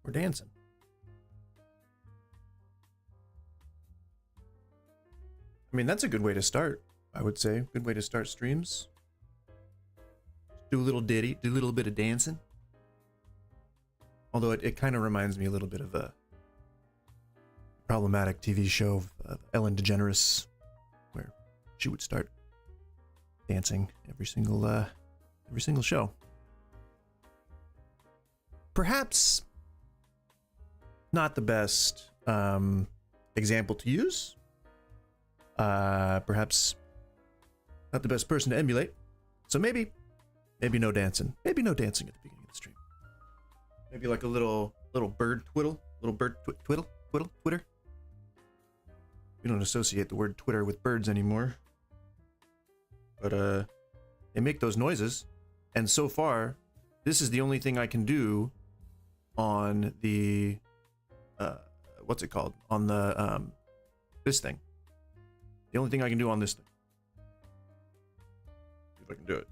or dancing. I mean, that's a good way to start, I would say. Good way to start streams. Do a little ditty, do a little bit of dancing. Although it kind of reminds me a little bit of a problematic TV show of Ellen DeGeneres, where she would start dancing every single show. Perhaps not the best example to use. Perhaps not the best person to emulate. So maybe no dancing. Maybe no dancing at the beginning of the stream. Maybe like a little bird twiddle, twitter. We don't associate the word Twitter with birds anymore. But they make those noises, and so far, this is the only thing I can do on the what's it called? On the this thing. The only thing I can do on this thing. See if I can do it.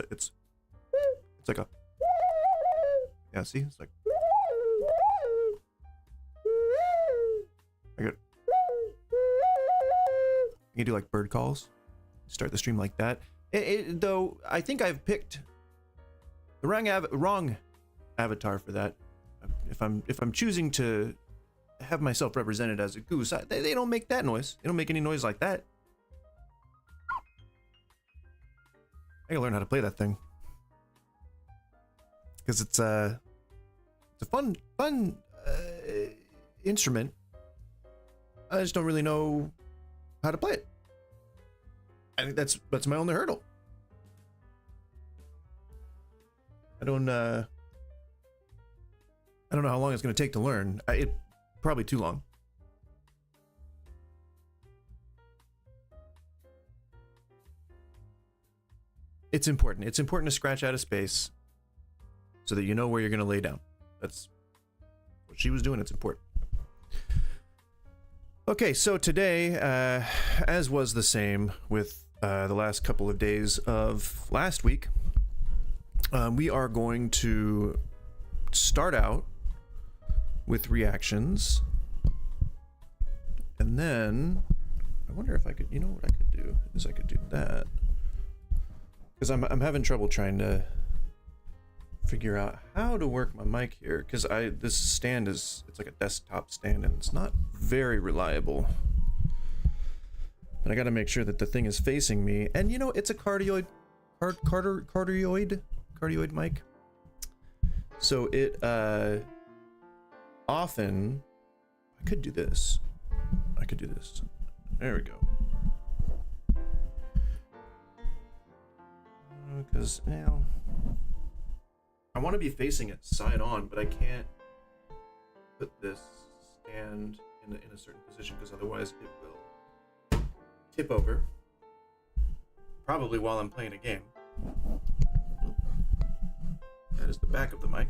It's like a, yeah, see? It's like, I got, you can do like bird calls. Start the stream like that. Though I think I've picked the wrong avatar for that. If I'm choosing to have myself represented as a goose, they don't make that noise. They don't make any noise like that. I gotta learn how to play that thing, because it's a fun instrument. I just don't really know how to play it. I think that's my only hurdle. I don't know how long it's going to take to learn. It probably too long. It's important. It's important to scratch out a space so that you know where you're going to lay down. That's what she was doing. It's important. Okay, so today, as was the same with the last couple of days of last week, we are going to start out with reactions, and then I wonder if I could, you know what I could do is I could do that, because I'm having trouble trying to figure out how to work my mic here, because this stand it's like a desktop stand and it's not very reliable, and I got to make sure that the thing is facing me, and you know, it's a cardioid mic, so it often, I could do this, there we go, because now I want to be facing it side on, but I can't put this stand in a certain position, because otherwise it will tip over, probably while I'm playing a game. That is the back of the mic.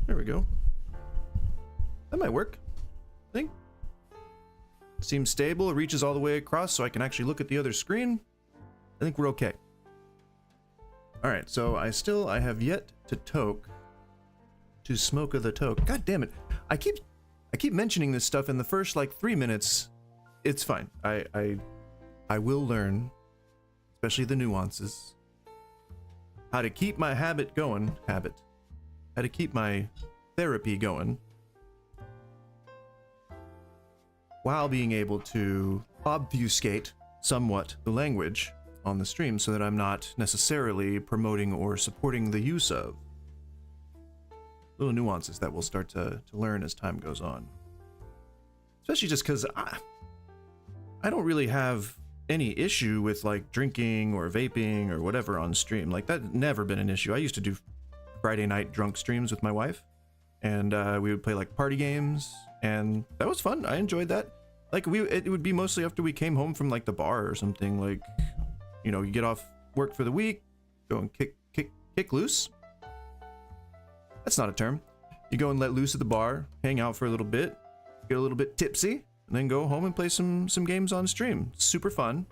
There we go. That might work, I think. Seems stable, it reaches all the way across so I can actually look at the other screen. I think we're okay. Alright, so I have yet to toke, to smoke the toke. God damn it. I keep mentioning this stuff in the first like 3 minutes. It's fine. I will learn, especially the nuances, how to keep my habit going, how to keep my therapy going, while being able to obfuscate somewhat the language on the stream, so that I'm not necessarily promoting or supporting the use of little nuances that we'll start to learn as time goes on. Especially just because I don't really have any issue with like drinking or vaping or whatever on stream. Like, that's never been an issue. I used to do Friday night drunk streams with my wife, and we would play like party games, and that was fun. I enjoyed that. Like, it would be mostly after we came home from like the bar or something. Like, you know, you get off work for the week, go and kick loose. That's not a term. You go and let loose at the bar, hang out for a little bit, get a little bit tipsy, and then go home and play some games on stream. Super fun.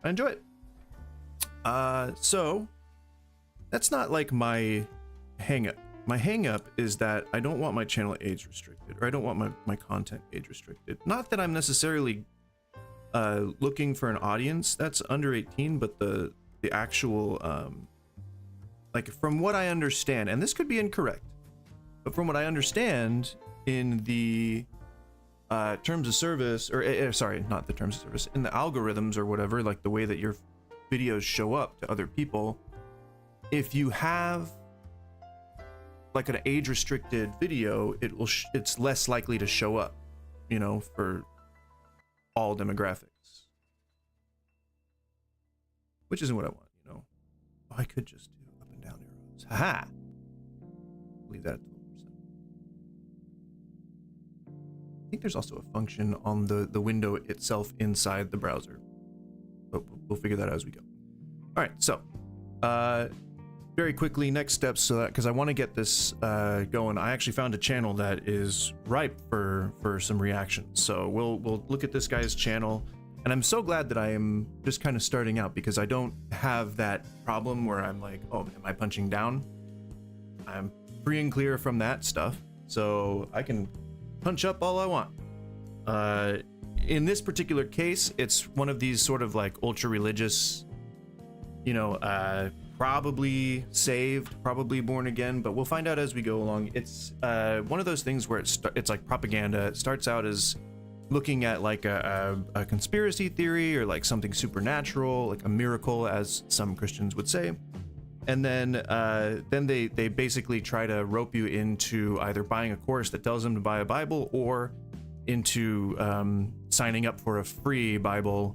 I enjoy it. So That's not like my hang up. My hang up is that I don't want my channel age restricted, or I don't want my content age restricted. Not that I'm necessarily looking for an audience that's under 18, but the actual like, from what I understand, and this could be incorrect, but from what I understand in the terms of service, or sorry, not the terms of service, in the algorithms or whatever, like the way that your videos show up to other people, if you have like an age restricted video, it's less likely to show up, you know, for all demographics, which isn't what I want, you know. I could just do up and down arrows. Haha. Leave that at 12%. I think there's also a function on the window itself inside the browser, but we'll figure that out as we go. All right, so very quickly, next steps, so that, because I want to get this going. I actually found a channel that is ripe for some reactions, so we'll look at this guy's channel. And I'm so glad that I am just kind of starting out, because I don't have that problem where I'm like, oh, am I punching down? I'm free and clear from that stuff, so I can punch up all I want. In this particular case, it's one of these sort of like ultra religious, you know, probably saved, probably born again, but we'll find out as we go along. It's one of those things where it's like propaganda. It starts out as looking at like a conspiracy theory, or like something supernatural, like a miracle, as some Christians would say. And then they basically try to rope you into either buying a course that tells them to buy a Bible, or into signing up for a free Bible,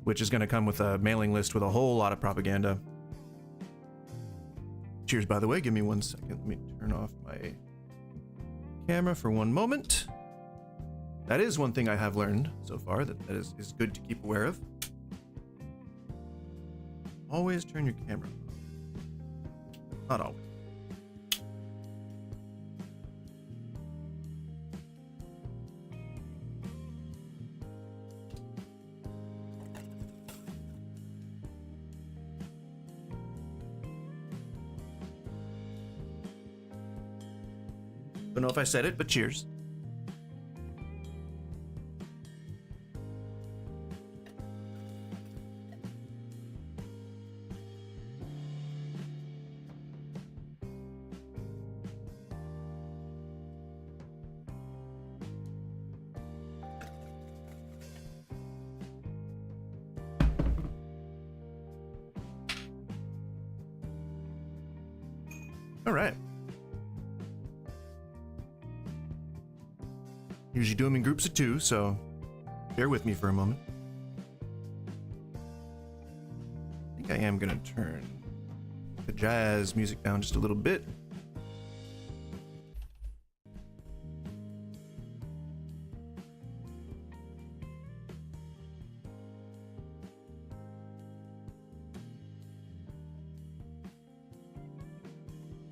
which is going to come with a mailing list with a whole lot of propaganda. Cheers, by the way. Give me 1 second. Let me turn off my camera for one moment. That is one thing I have learned so far that is good to keep aware of. Always turn your camera on. Not always. Don't know if I said it, but cheers. All right. Usually do them in groups of 2, so bear with me for a moment. I think I am gonna turn the jazz music down just a little bit.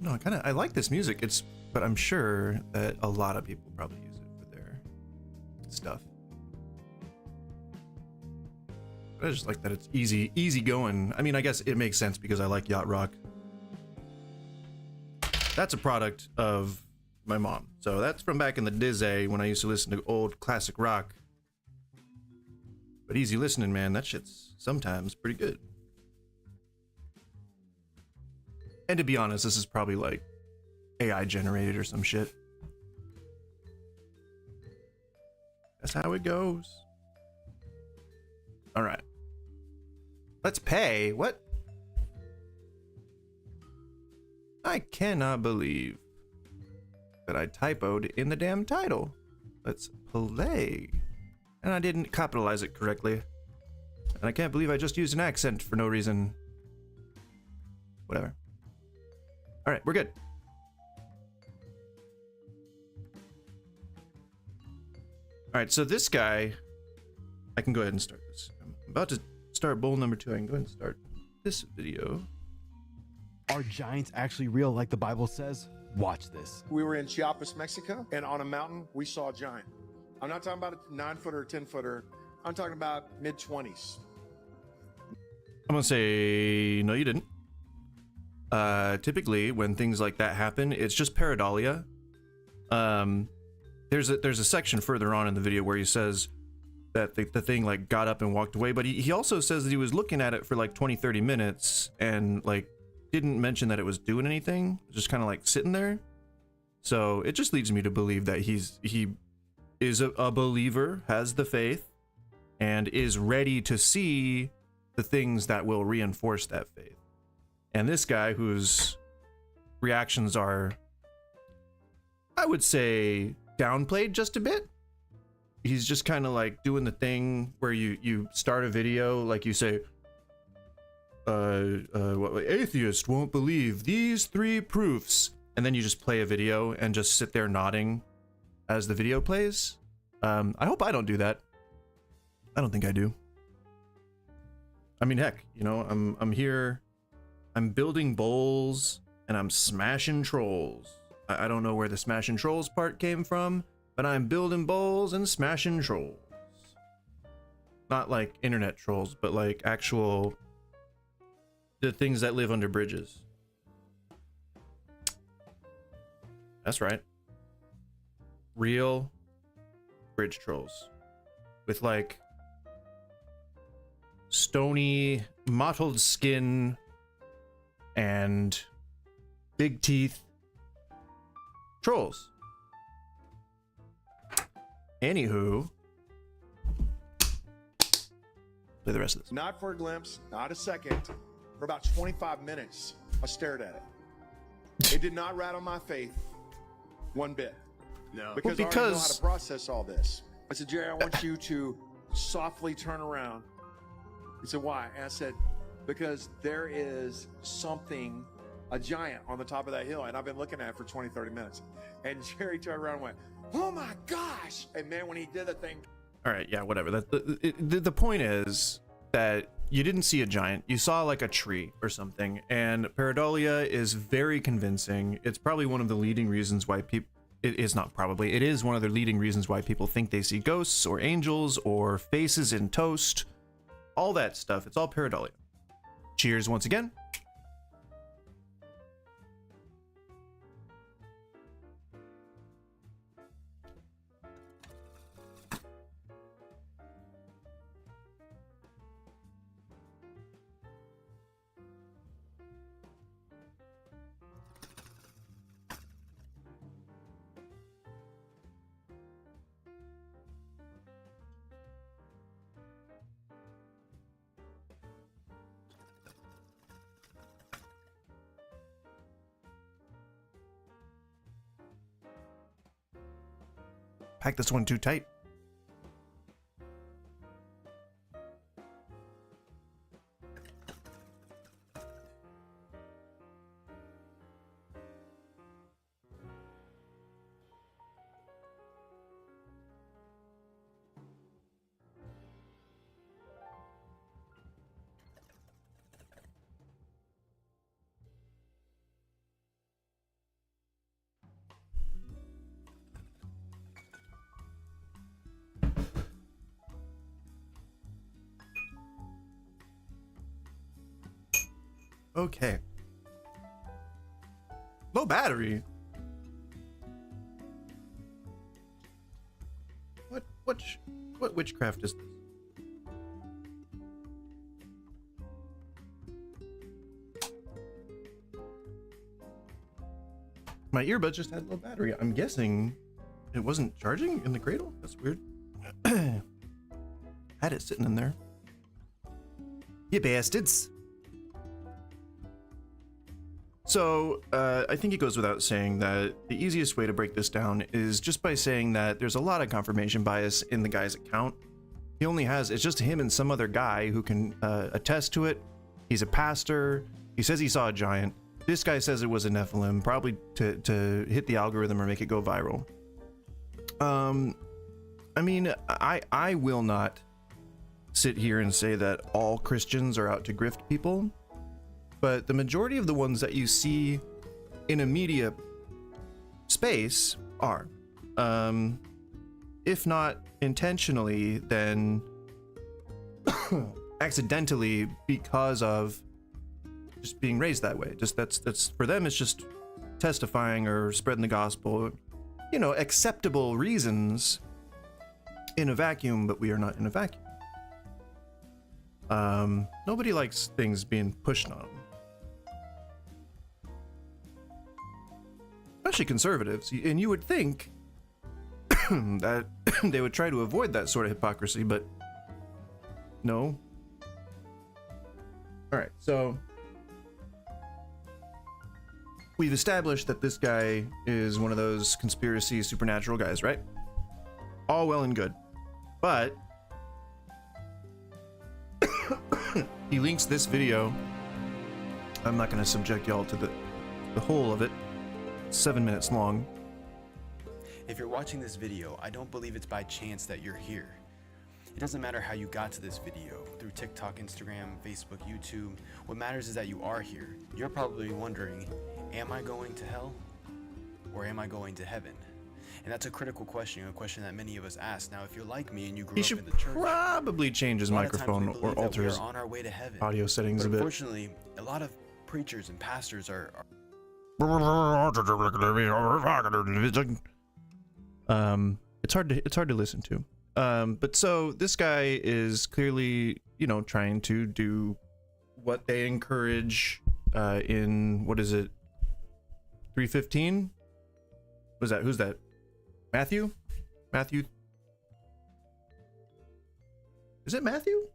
No, I like this music. But I'm sure that a lot of people probably use it for their stuff. But I just like that it's easy going. I mean, I guess it makes sense because I like yacht rock. That's a product of my mom. So that's from back in the Dizzy when I used to listen to old classic rock. But easy listening, man. That shit's sometimes pretty good. And to be honest, this is probably like AI generated or some shit. That's how it goes. All right. Let's pay. What? I cannot believe that I typoed in the damn title. Let's play. And I didn't capitalize it correctly. And I can't believe I just used an accent for no reason. Whatever. All right, we're good. All right, so this guy, I can go ahead and start this. I'm about to start bowl number 2. I can go ahead and start this video. Are giants actually real like the Bible says? Watch this. We were in Chiapas, Mexico, and on a mountain, we saw a giant. I'm not talking about a 9-footer or 10-footer. I'm talking about mid-20s. I'm gonna say, no, you didn't. typically when things like that happen, it's just pareidolia. There's a section further on in the video where he says that the thing like got up and walked away, but he also says that he was looking at it for like 20-30 minutes and like didn't mention that it was doing anything, just kind of like sitting there. So it just leads me to believe that he is a believer, has the faith, and is ready to see the things that will reinforce that faith. And this guy, whose reactions are, I would say, downplayed just a bit. He's just kind of like doing the thing where you start a video, like you say, atheist won't believe these 3 proofs, and then you just play a video and just sit there nodding as the video plays. I hope I don't do that. I don't think I do. I mean, heck, you know, I'm here, I'm building bowls, and I'm smashing trolls. I don't know where the smashing trolls part came from, but I'm building bowls and smashing trolls. Not like internet trolls, but like actual, the things that live under bridges. That's right. Real bridge trolls. With like stony, mottled skin and big teeth. Trolls. Anywho, play the rest of this. Not for a glimpse, not a second. For about 25 minutes, I stared at it. It did not rattle my faith one bit. No. Because I already know how to process all this. I said, Jerry, I want you to softly turn around. He said, why? And I said, because there is something, a giant on the top of that hill, and I've been looking at it for 20-30 minutes. And Jerry turned around and went, oh my gosh. And man, when he did the thing. All right, yeah, whatever. The point is that you didn't see a giant. You saw like a tree or something. And pareidolia is very convincing. It's probably one of the leading reasons why people, it is not probably, it is one of the leading reasons why people think they see ghosts or angels or faces in toast. All that stuff. It's all pareidolia. Cheers once again. Pack this one too tight. Okay. Low battery. What witchcraft is this? My earbuds just had low battery. I'm guessing it wasn't charging in the cradle. That's weird. Had it sitting in there. You bastards. So, I think it goes without saying that the easiest way to break this down is just by saying that there's a lot of confirmation bias in the guy's account. He only has, it's just him and some other guy who can attest to it. He's a pastor. He says he saw a giant. This guy says it was a Nephilim, probably to hit the algorithm or make it go viral. I mean, I will not sit here and say that all Christians are out to grift people. But the majority of the ones that you see in a media space are. If not intentionally, then accidentally because of just being raised that way. Just that's for them, it's just testifying or spreading the gospel, you know, acceptable reasons in a vacuum, but we are not in a vacuum. Nobody likes things being pushed on them. Especially conservatives, and you would think that they would try to avoid that sort of hypocrisy, but no. All right, so we've established that this guy is one of those conspiracy supernatural guys, right? All well and good, but he links this video. I'm not going to subject y'all to the whole of it. 7 minutes long. If you're watching this video, I don't believe it's by chance that you're here. It doesn't matter how you got to this video, through TikTok, Instagram, Facebook, YouTube. What matters is that you are here. You're probably wondering, am I going to hell or am I going to heaven? And that's a critical question, a question that many of us ask. Now, if you're like me and you grew up in the church, he should probably change his microphone or alter his on our way to heaven. Audio settings a bit. Unfortunately, a lot of preachers and pastors are it's hard to listen to. But so this guy is clearly, you know, trying to do what they encourage in, what is it, 3:15? What's that? Who's that? Matthew? Is it Matthew?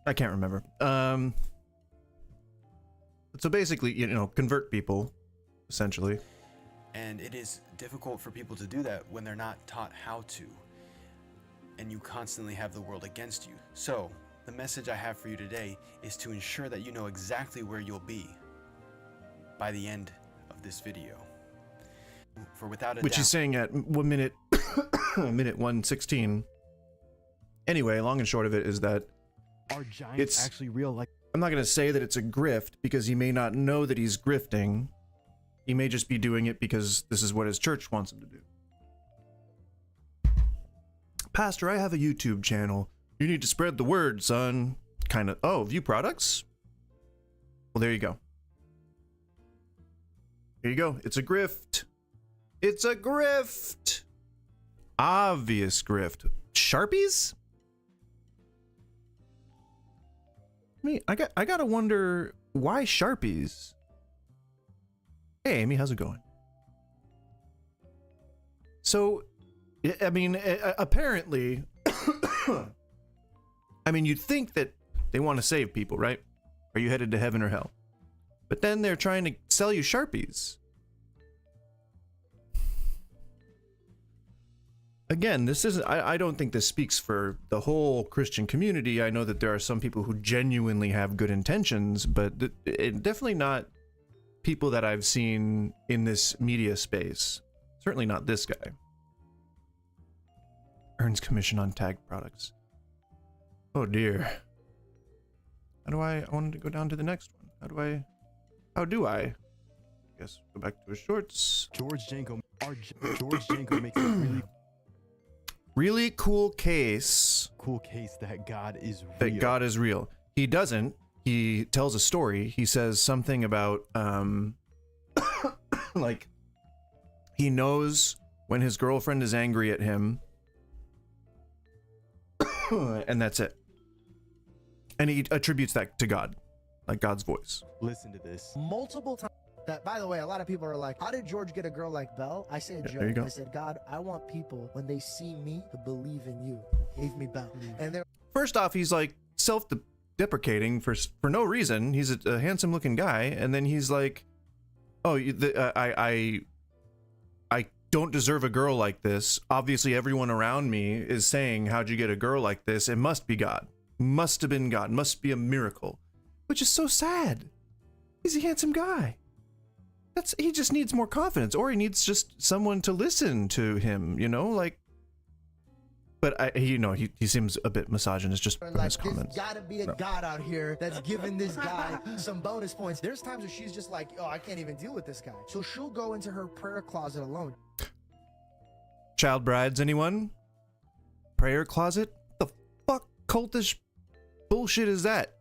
I can't remember. So basically, you know, convert people, essentially. And it is difficult for people to do that when they're not taught how to. And you constantly have the world against you. So, the message I have for you today is to ensure that you know exactly where you'll be by the end of this video. For without a doubt, which he's saying at 1 minute, minute 1:16. Anyway, long and short of it is that are giants actually real? Like, I'm not going to say that it's a grift because he may not know that he's grifting. He may just be doing it because this is what his church wants him to do. Pastor, I have a YouTube channel. You need to spread the word, son. Kind of. Oh, view products? Well, there you go. Here you go. It's a grift. It's a grift. Obvious grift. Sharpies? I gotta wonder why Sharpies. Hey Amy, how's it going? So, I mean, apparently, I mean, you'd think that they want to save people, right? Are you headed to heaven or hell? But then they're trying to sell you Sharpies. Again, this isn't, I don't think this speaks for the whole Christian community. I know that there are some people who genuinely have good intentions, but definitely not people that I've seen in this media space. Certainly not this guy. Earns commission on tagged products. Oh dear. How do I wanted to go down to the next one. How do I? Guess go back to his shorts. George Janko makes a really cool case that God is real. That God is real. He doesn't. He tells a story. He says something about like he knows when his girlfriend is angry at him and that's it. And he attributes that to God, like God's voice. Listen to this. Multiple times. That, by the way, a lot of people are like, how did George get a girl like Belle? I said, there you go. I said, God, I want people, when they see me, to believe in you. He gave me Belle. And they're First off, he's like self-deprecating for no reason. He's a handsome-looking guy, and then he's like, "Oh, I don't deserve a girl like this. Obviously, everyone around me is saying, how'd you get a girl like this? It must be God. Must have been God. Must be a miracle." Which is so sad. He's a handsome guy. He just needs more confidence, or he needs just someone to listen to him, you know, like. But he seems a bit misogynist just from his comments. There's gotta be a God out here that's giving this guy some bonus points. There's times where she's just like, oh, I can't even deal with this guy. So she'll go into her prayer closet alone. Child brides, anyone? Prayer closet? The fuck cultish bullshit is that?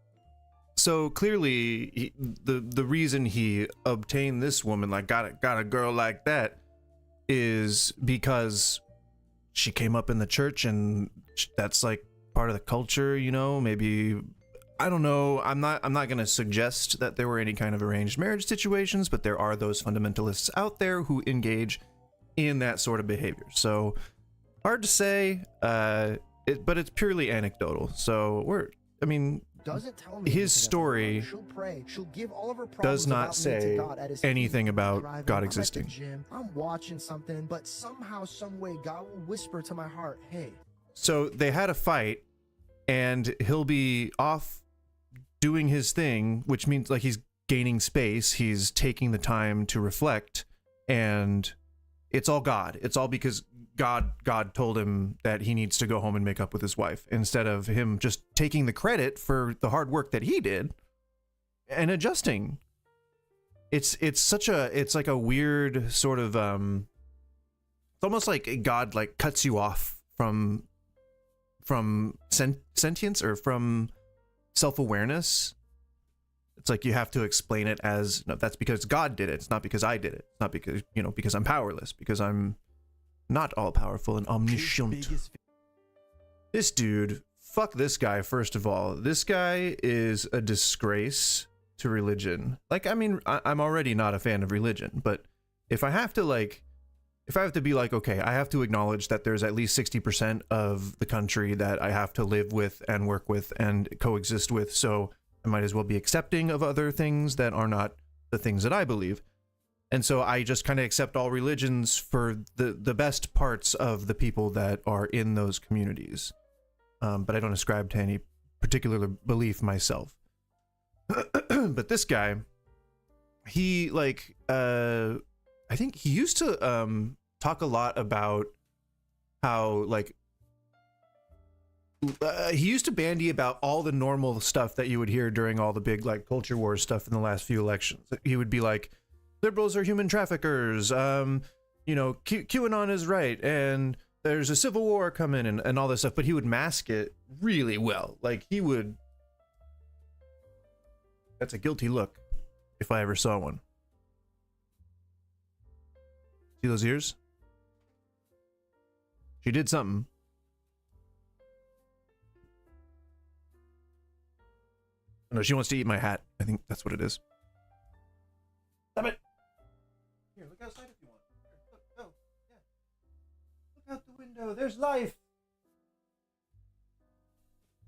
So clearly, the reason he obtained this woman, like got a girl like that, is because she came up in the church, and that's like part of the culture, you know. Maybe, I don't know. I'm not gonna suggest that there were any kind of arranged marriage situations, but there are those fundamentalists out there who engage in that sort of behavior. So hard to say, but it's purely anecdotal. So Doesn't tell me his anything story she'll pray. She'll give all of her problems does not about me to say God at his anything feet. about Driving, God I'm at the existing. gym, I'm watching something, but somehow, some way, God will whisper to my heart, "Hey." So they had a fight, and he'll be off doing his thing, which means like he's gaining space, he's taking the time to reflect, and it's all God. It's all because God told him that he needs to go home and make up with his wife, instead of him just taking the credit for the hard work that he did and adjusting. It's like a weird sort of it's almost like God like cuts you off from sentience or from self-awareness. It's like you have to explain it as, no, that's because God did it. It's not because I did it. It's not because, because I'm powerless, because I'm not all powerful and omniscient. This dude, fuck this guy. First of all, this guy is a disgrace to religion. Like, I mean, I'm already not a fan of religion, but if I have to be like, okay, I have to acknowledge that there's at least 60% of the country that I have to live with and work with and coexist with, so I might as well be accepting of other things that are not the things that I believe. And so I just kind of accept all religions for the best parts of the people that are in those communities. But I don't ascribe to any particular belief myself. But this guy, he like, I think he used to talk a lot about how like, he used to bandy about all the normal stuff that you would hear during all the big like culture wars stuff in the last few elections. He would be like, liberals are human traffickers, QAnon is right, and there's a civil war coming, and all this stuff, but he would mask it really well. Like, he would... That's a guilty look, if I ever saw one. See those ears? She did something. No, she wants to eat my hat. I think that's what it is. Stop it! Here, look outside if you want. Here, look, go. Yeah. Look out the window. There's life.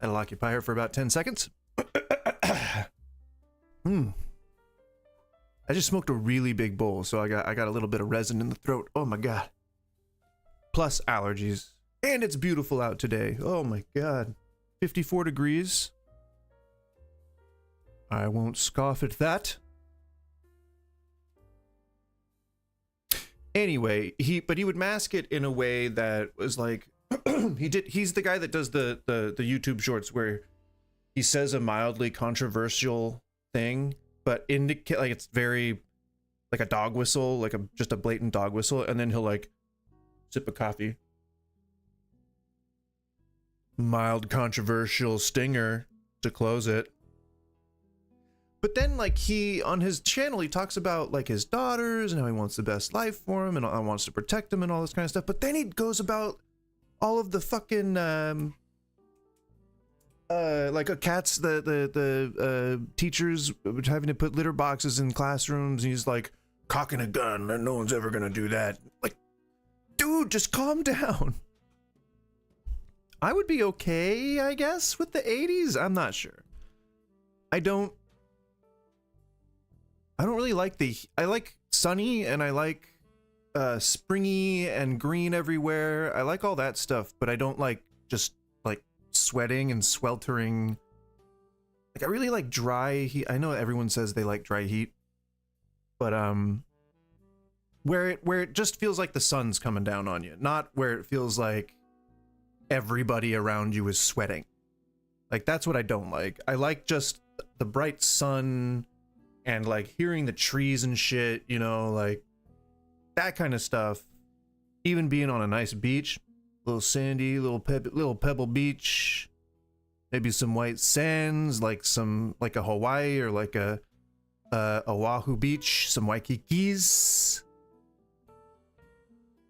That'll occupy her for about 10 seconds. I just smoked a really big bowl, so I got a little bit of resin in the throat. Oh my god. Plus allergies. And it's beautiful out today. Oh my god. 54 degrees. I won't scoff at that. Anyway, he would mask it in a way that was like, he's the guy that does the YouTube shorts where he says a mildly controversial thing, but indicate like it's very like a dog whistle, like just a blatant dog whistle, and then he'll like sip a coffee. Mild controversial stinger to close it. But then, like, he, on his channel, he talks about, like, his daughters and how he wants the best life for him and wants to protect them and all this kind of stuff. But then he goes about all of the fucking, cats, the teachers having to put litter boxes in classrooms. And he's, like, cocking a gun, and no one's ever gonna do that. Like, dude, just calm down. I would be okay, I guess, with the 80s. I'm not sure. I don't really like I like sunny, and I like springy and green everywhere. I like all that stuff, but I don't like just like sweating and sweltering. Like, I really like dry heat. I know everyone says they like dry heat, but where it just feels like the sun's coming down on you, not where it feels like everybody around you is sweating. Like, that's what I don't like. I like just the bright sun and like hearing the trees and shit, like that kind of stuff. Even being on a nice beach, little sandy, little pebble beach, maybe some white sands, like a Hawaii or like a Oahu beach, some Waikikis.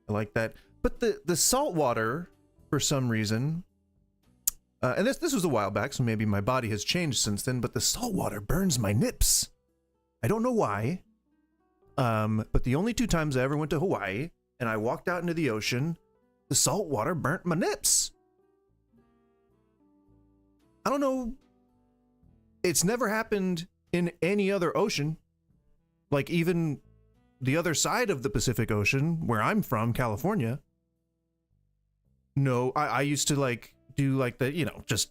I like that. But the salt water, for some reason, and this was a while back, so maybe my body has changed since then, but the salt water burns my nips. I don't know why. But the only 2 times I ever went to Hawaii and I walked out into the ocean, the salt water burnt my nips. I don't know. It's never happened in any other ocean. Like even the other side of the Pacific Ocean, where I'm from, California. No, I used to like do like the, you know, just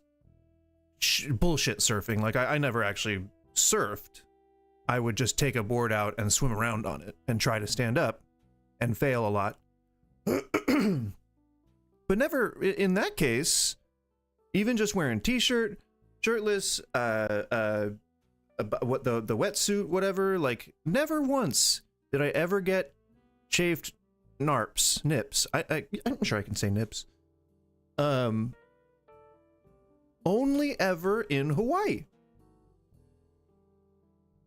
bullshit surfing. Like I never actually surfed. I would just take a board out and swim around on it and try to stand up and fail a lot. But never in that case, even just wearing t-shirt, shirtless, what the wetsuit, whatever, like never once did I ever get chafed nips. I'm sure I can say nips. Only ever in Hawaii.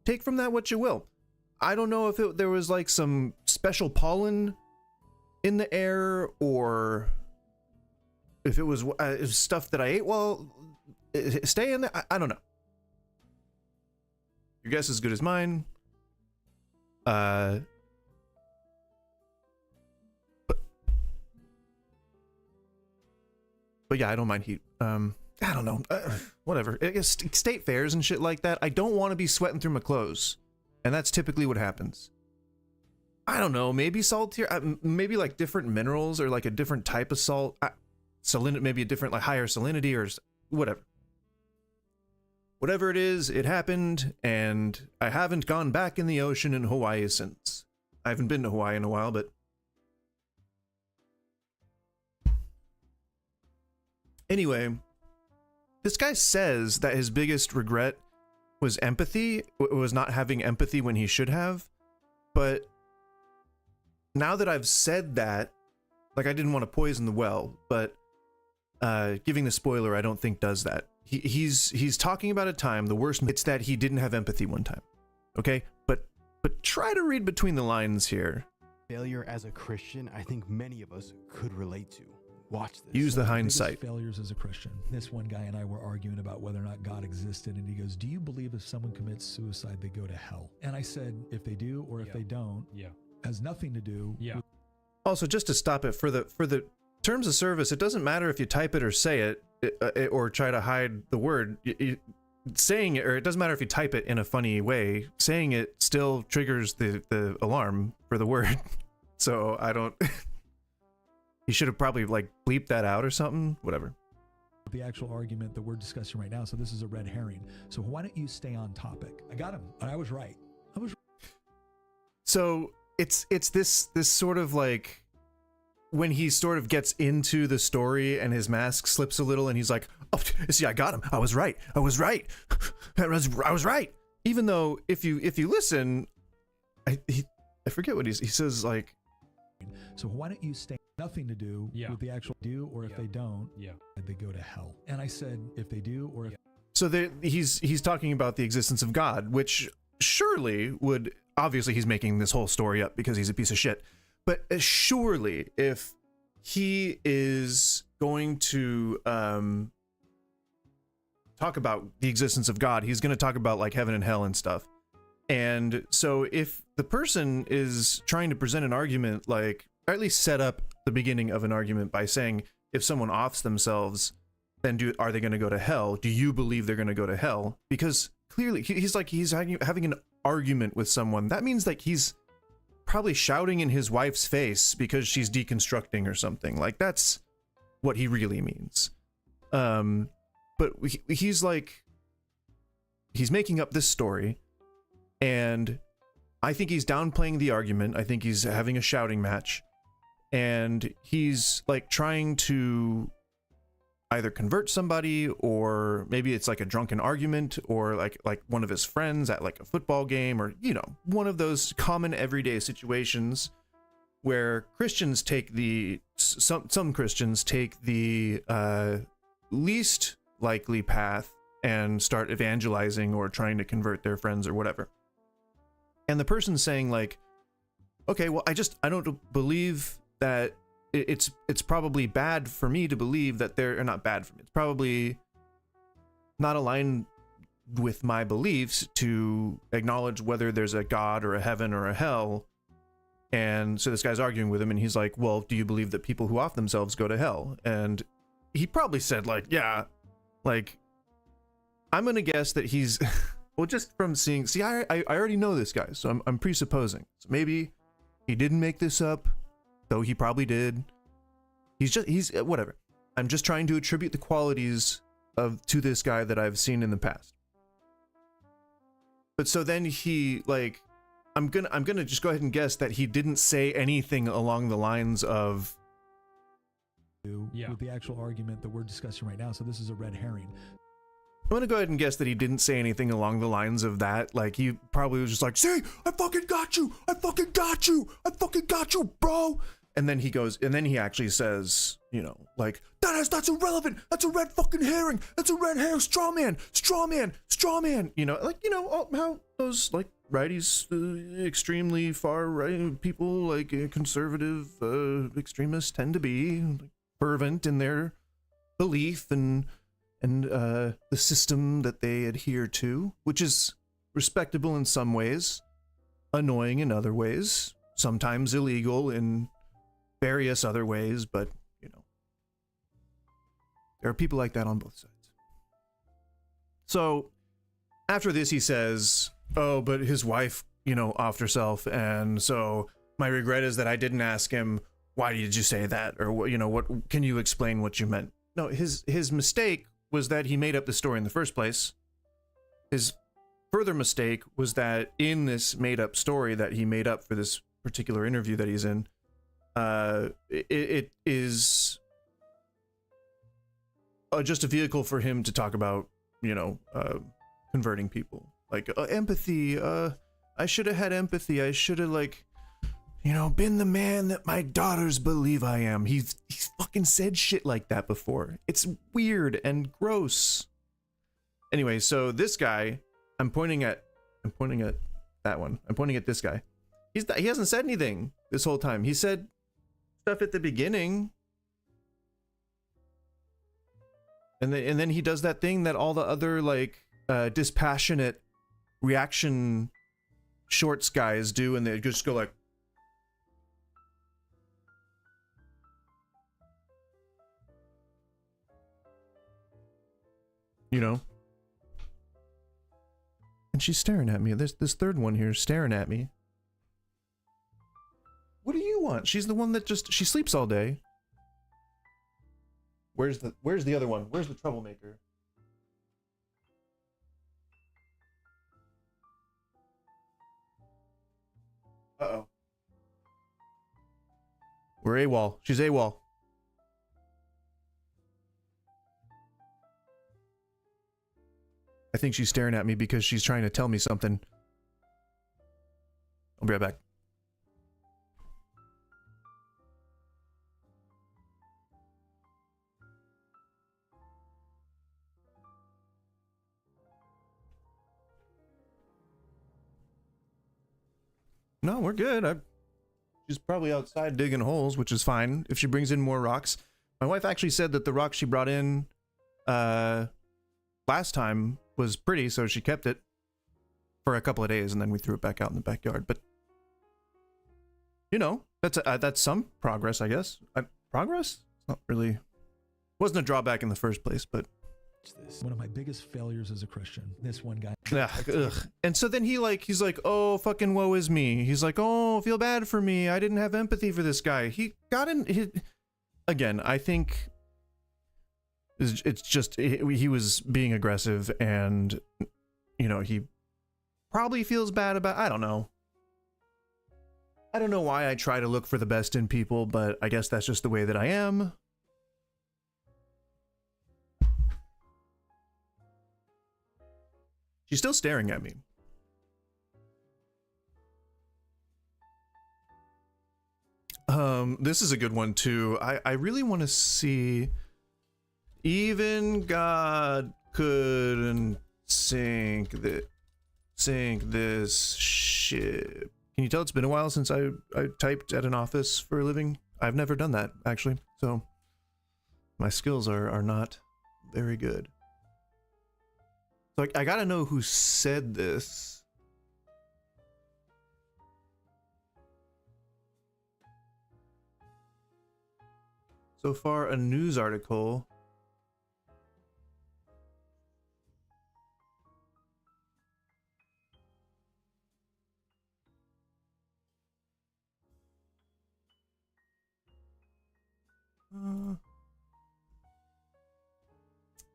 Take from that what you will. I don't know if there was like some special pollen in the air or if it was stuff that I ate while staying there. I don't know. Your guess is as good as mine. But yeah, I don't mind heat. I don't know. Whatever. I guess state fairs and shit like that. I don't want to be sweating through my clothes, and that's typically what happens. I don't know. Maybe saltier. Maybe like different minerals or like a different type of salt. Maybe a different, like higher salinity or whatever. Whatever it is, it happened, and I haven't gone back in the ocean in Hawaii since. I haven't been to Hawaii in a while, but anyway, this guy says that his biggest regret was empathy, was not having empathy when he should have. But now that I've said that, like I didn't want to poison the well, but giving the spoiler I don't think does that. He's talking about a time, the worst, it's that he didn't have empathy one time. Okay? But try to read between the lines here. Failure as a Christian, I think many of us could relate to. Watch this. Use the hindsight. Failures as a Christian. This one guy and I were arguing about whether or not God existed, and he goes, "Do you believe if someone commits suicide, they go to hell?" And I said, if they do or if they don't, has nothing to do. Also, just to stop it, for the terms of service, it doesn't matter if you type it or say it, or try to hide the word. Saying it, or it doesn't matter if you type it in a funny way. Saying it still triggers the alarm for the word. So I don't. He should have probably like bleeped that out or something. Whatever. The actual argument that we're discussing right now. So this is a red herring. So why don't you stay on topic? I got him. I was right. So it's this sort of like when he sort of gets into the story and his mask slips a little and he's like, "Oh, see, I got him. I was right. I was right. I was right." Even though if you listen, I forget what he says, like. So why don't you stay? Nothing to do with the actual do, or if they don't, they go to hell. And I said, if they do, or if. So he's talking about the existence of God, which surely would, obviously he's making this whole story up because he's a piece of shit. But surely if he is going to talk about the existence of God, he's going to talk about like heaven and hell and stuff. And so if the person is trying to present an argument, like, or at least set up the beginning of an argument by saying, if someone offs themselves, then are they going to go to hell? Do you believe they're going to go to hell? Because clearly he's having an argument with someone. That means like he's probably shouting in his wife's face because she's deconstructing or something. Like that's what he really means. But he's like, he's making up this story, and I think he's downplaying the argument. I think he's having a shouting match. And he's like trying to either convert somebody, or maybe it's like a drunken argument, or like one of his friends at like a football game, or, you know, one of those common everyday situations where Christians take some Christians take the least likely path and start evangelizing or trying to convert their friends or whatever. And the person's saying like, okay, well, I don't believe that it's probably bad for me to believe that or not bad for me. It's probably not aligned with my beliefs to acknowledge whether there's a God or a heaven or a hell. And so this guy's arguing with him, and he's like, well, do you believe that people who off themselves go to hell? And he probably said like, yeah, like, I'm gonna guess that he's well, just from seeing, I already know this guy, so I'm presupposing. So maybe he didn't make this up, though he probably did. He's whatever. I'm just trying to attribute the qualities to this guy that I've seen in the past. But so then he like, I'm gonna just go ahead and guess that he didn't say anything along the lines of with the actual argument that we're discussing right now. So this is a red herring. I'm gonna go ahead and guess that he didn't say anything along the lines of that. Like he probably was just like, see, I fucking got you, I fucking got you, I fucking got you, bro. And then he goes, and then he actually says, you know, like, that's irrelevant. That's a red fucking herring. That's a red herring. Straw man. You know, like, you know, how those like righties, extremely far right people, like conservative extremists tend to be like, fervent in their belief and the system that they adhere to, which is respectable in some ways, annoying in other ways, sometimes illegal in various other ways, but you know, there are people like that on both sides. So after this, he says, oh, but his wife, you know, offed herself, and so my regret is that I didn't ask him, why did you say that, or you know, what can you explain what you meant? No, his mistake was that he made up the story in the first place. His further mistake was that in this made up story that he made up for this particular interview that he's in, it is just a vehicle for him to talk about, you know, converting people. Like empathy. I should have had empathy. I should have, like, you know, been the man that my daughters believe I am. He's fucking said shit like that before. It's weird and gross. Anyway, so this guy, I'm pointing at that one. I'm pointing at this guy. He hasn't said anything this whole time. He said stuff at the beginning, and then he does that thing that all the other like dispassionate reaction shorts guys do, and they just go like, you know. And she's staring at me. This third one here is staring at me. What do you want? She's the one that she sleeps all day. Where's the other one? Where's the troublemaker? Uh-oh. We're AWOL. She's AWOL. I think she's staring at me because she's trying to tell me something. I'll be right back. No, we're good. She's probably outside digging holes, which is fine if she brings in more rocks. My wife actually said that the rock she brought in last time was pretty, so she kept it for a couple of days, and then we threw it back out in the backyard. But you know, that's some progress, I guess. Progress? It's not really. Wasn't a drawback in the first place, but. One of my biggest failures as a Christian. This one guy. Ugh. And so then he's like, oh, fucking woe is me. He's like, oh, feel bad for me. I didn't have empathy for this guy. He got in. Again, I think it's just he was being aggressive, and you know, he probably feels bad about. I don't know why I try to look for the best in people, but I guess that's just the way that I am. She's still staring at me. This is a good one too. I really want to see Even God couldn't sink this ship. Can you tell it's been a while since I typed at an office for a living? I've never done that, actually, so my skills are not very good. So I gotta know who said this. So far, a news article.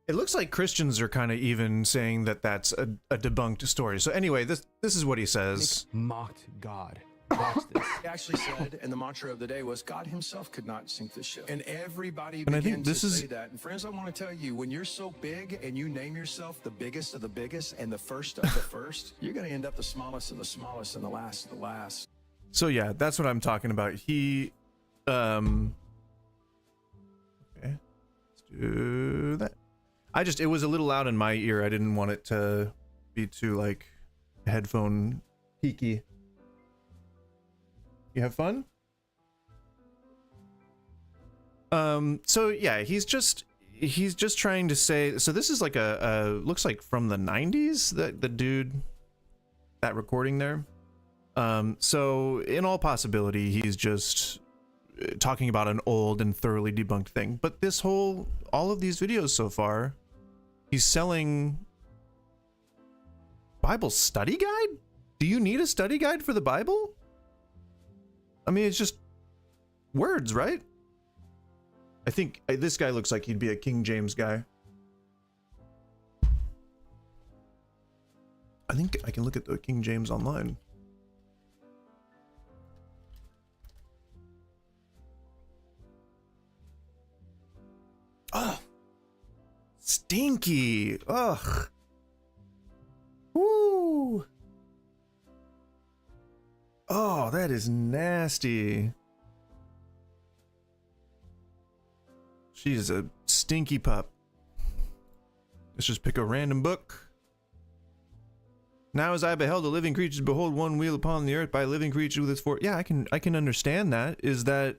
It looks like Christians are kind of even saying that that's a debunked story. So anyway, this is what he says. Mocked God. Watch this. He actually said, and the mantra of the day was, God himself could not sink the ship. And everybody began to say that. And friends, I want to tell you, when you're so big and you name yourself the biggest of the biggest and the first of the first, you're going to end up the smallest of the smallest and the last of the last. So yeah, that's what I'm talking about. He, okay, let's do that. It was a little loud in my ear. I didn't want it to be too like headphone peaky. You have fun? So yeah, he's just trying to say, so this is like looks like from the 90s, that the dude, that recording there. So in all possibility, he's just talking about an old and thoroughly debunked thing. But all of these videos so far, he's selling Bible study guide? Do you need a study guide for the Bible? I mean, it's just words, right? I think this guy looks like he'd be a King James guy. I think I can look at the King James online. Oh, stinky. Ugh. Woo. Oh, that is nasty. She's a stinky pup. Let's just pick a random book. Now as I beheld the living creatures, behold one wheel upon the earth by a living creature with its four. Yeah, I can understand that. Is that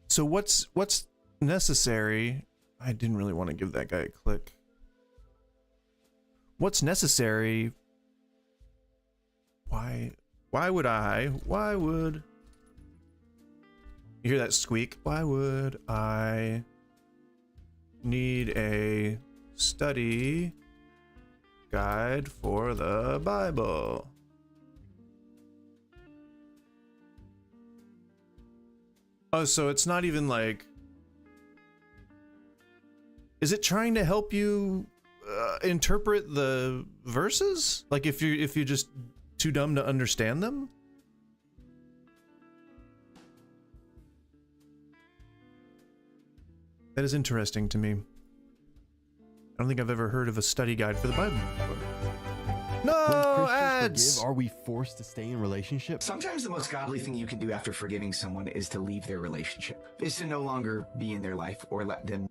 so what's necessary? I didn't really want to give that guy a click. What's necessary? Why would you hear that squeak? Why would I need a study guide for the Bible? Oh, so it's not even like, is it trying to help you interpret the verses? Like if you're just too dumb to understand them? That is interesting to me. I don't think I've ever heard of a study guide for the Bible before. No ads! Are we forced to stay in relationships? Sometimes the most godly thing you can do after forgiving someone is to leave their relationship, is to no longer be in their life or let them.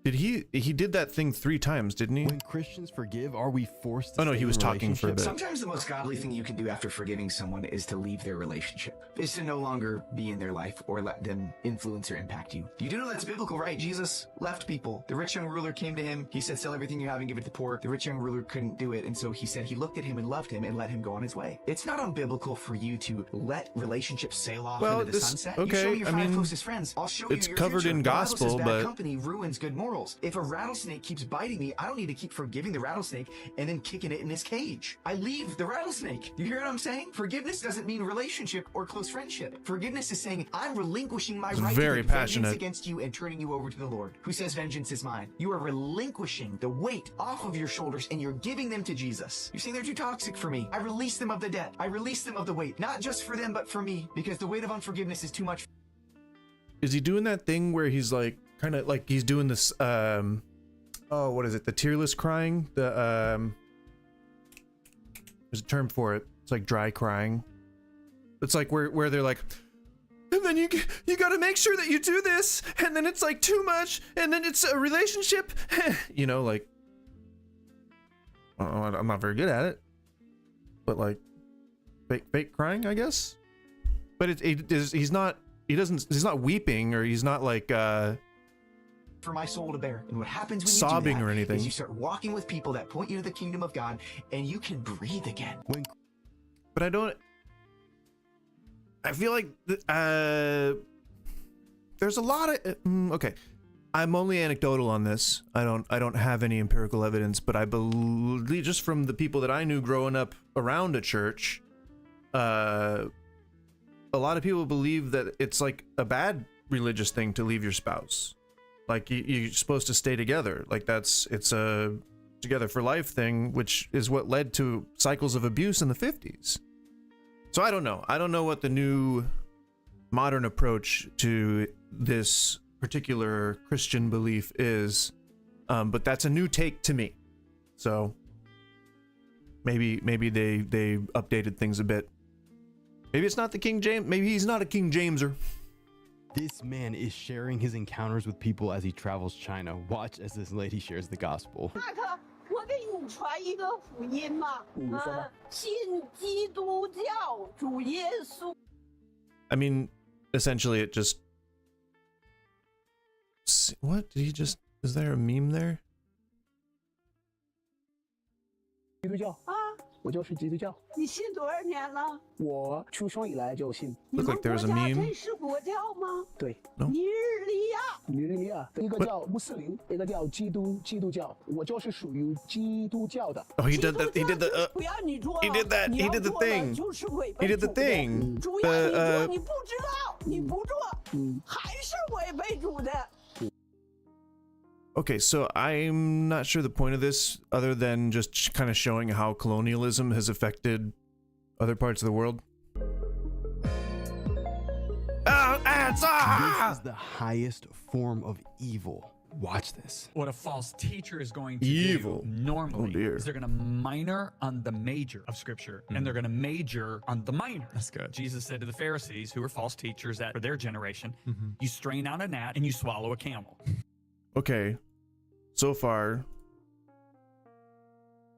Did he did that thing 3 times, didn't he? When Christians forgive, are we forced to Oh no, he was talking for a bit. Sometimes the most godly thing you can do after forgiving someone is to leave their relationship, is to no longer be in their life or let them influence or impact you. You do know that's biblical, right? Jesus left people. The rich young ruler came to him. He said, sell everything you have and give it to the poor. The rich young ruler couldn't do it, and so he said he looked at him and loved him and let him go on his way. It's not unbiblical for you to let relationships sail off into the sunset. Okay, you show your 5 closest friends. I'll show you it's your covered future. in The Bible gospel, says bad but company ruins good morals. If a rattlesnake keeps biting me, I don't need to keep forgiving the rattlesnake and then kicking it in his cage. I leave the rattlesnake. You hear what I'm saying? Forgiveness doesn't mean relationship or close friendship. Forgiveness is saying I'm relinquishing my right very to take vengeance passionate against you and turning you over to the Lord, who says vengeance is mine. You are relinquishing the weight off of your shoulders and you're giving them to Jesus. You're saying they're too toxic for me. I release them of the debt. I release them of the weight, not just for them, but for me, because the weight of unforgiveness is too much. Is he doing that thing where he's like kind of like he's doing this oh, what is it? The tearless crying? The there's a term for it. It's like dry crying. It's like where they're like, and then you got to make sure that you do this, and then it's like too much, and then it's a relationship. You know, like, I'm not very good at it, but like fake crying, I guess. But he's not weeping, or he's not like for my soul to bear. And what happens when sobbing you do that or anything is you start walking with people that point you to the kingdom of God, and you can breathe again. But I feel like there's a lot of okay. I'm only anecdotal on this. I don't have any empirical evidence, but I believe just from the people that I knew growing up around a church, a lot of people believe that it's like a bad religious thing to leave your spouse. Like you're supposed to stay together. Like it's a together for life thing, which is what led to cycles of abuse in the 50s. So I don't know. I don't know what the new modern approach to this particular Christian belief is, but that's a new take to me. So maybe they updated things a bit. Maybe it's not the King James. Maybe he's not a King Jameser. This man is sharing his encounters with people as he travels China. Watch as this lady shares the gospel. I mean, essentially it just... What? Did he just... Is there a meme there? 基督教啊，我就是基督教。你信多少年了？我出生以来就信。 Look like there was a meme. 这是国教吗？对。 No? 尼日利亚，尼日利亚，一个叫穆斯林，一个叫基督教。我就是属于基督教的。 Oh, he did that. He did the. He did that. He did the thing. He did the thing. 主要你做你不知道，你不做，还是违背主的。 Okay, so I'm not sure the point of this, other than just kind of showing how colonialism has affected other parts of the world. This is the highest form of evil. Watch this. What a false teacher is going to Evil. do normally dear. is they're going to minor on the major of scripture and they're going to major on the minor. That's good. Jesus said to the Pharisees, who were false teachers for their generation, you strain out a gnat and you swallow a camel. Okay, so far,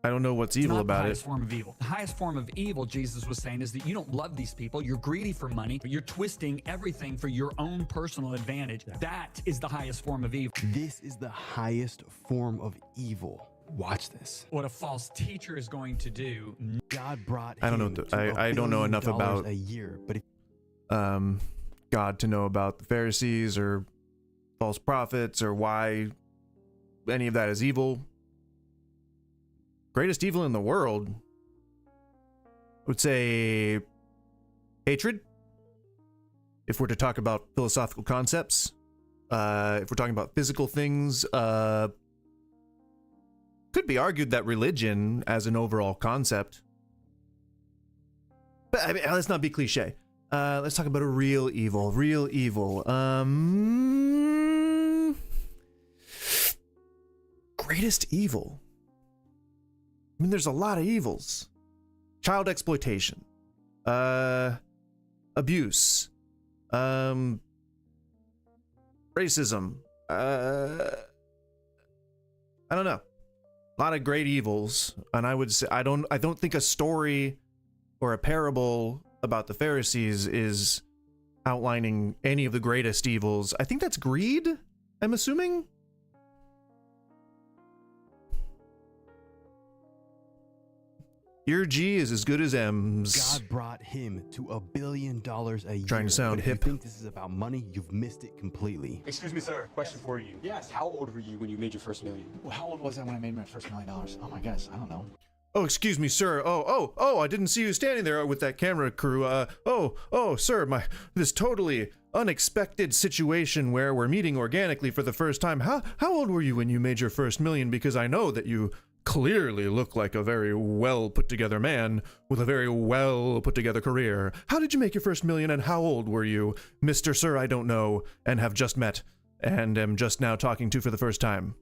I don't know what's evil about the highest it. form of evil. The highest form of evil, Jesus was saying, is that you don't love these people. You're greedy for money. You're twisting everything for your own personal advantage. Yeah. That is the highest form of evil. This is the highest form of evil. Watch this. What a false teacher is going to do. God brought I don't know. him to I don't know enough $1 about a year, but if God to know about the Pharisees or false prophets or why any of that is evil. Greatest evil in the world, I would say hatred. If we're to talk about philosophical concepts, if we're talking about physical things, could be argued that religion as an overall concept. But I mean, let's not be cliche. Let's talk about a real evil. Real evil. Greatest evil. I mean, there's a lot of evils. Child exploitation. Abuse. Racism. I don't know. A lot of great evils. And I would say I don't think a story or a parable about the Pharisees is outlining any of the greatest evils. I think that's greed, I'm assuming. Your G is as good as M's. God brought him to $1 billion a year. Trying to sound but hip. If you think this is about money, you've missed it completely. Excuse me, sir. Question for you. Yes. How old were you when you made your first million? Well, how old was I when I made my first $1 million? Oh my gosh, I don't know. Oh, excuse me, sir. Oh, I didn't see you standing there with that camera crew. Sir, this totally unexpected situation where we're meeting organically for the first time. How old were you when you made your first million? Because I know that you clearly look like a very well put together man with a very well put together career. How did you make your first million and how old were you? Mr. Sir, I don't know and have just met and am just now talking to for the first time.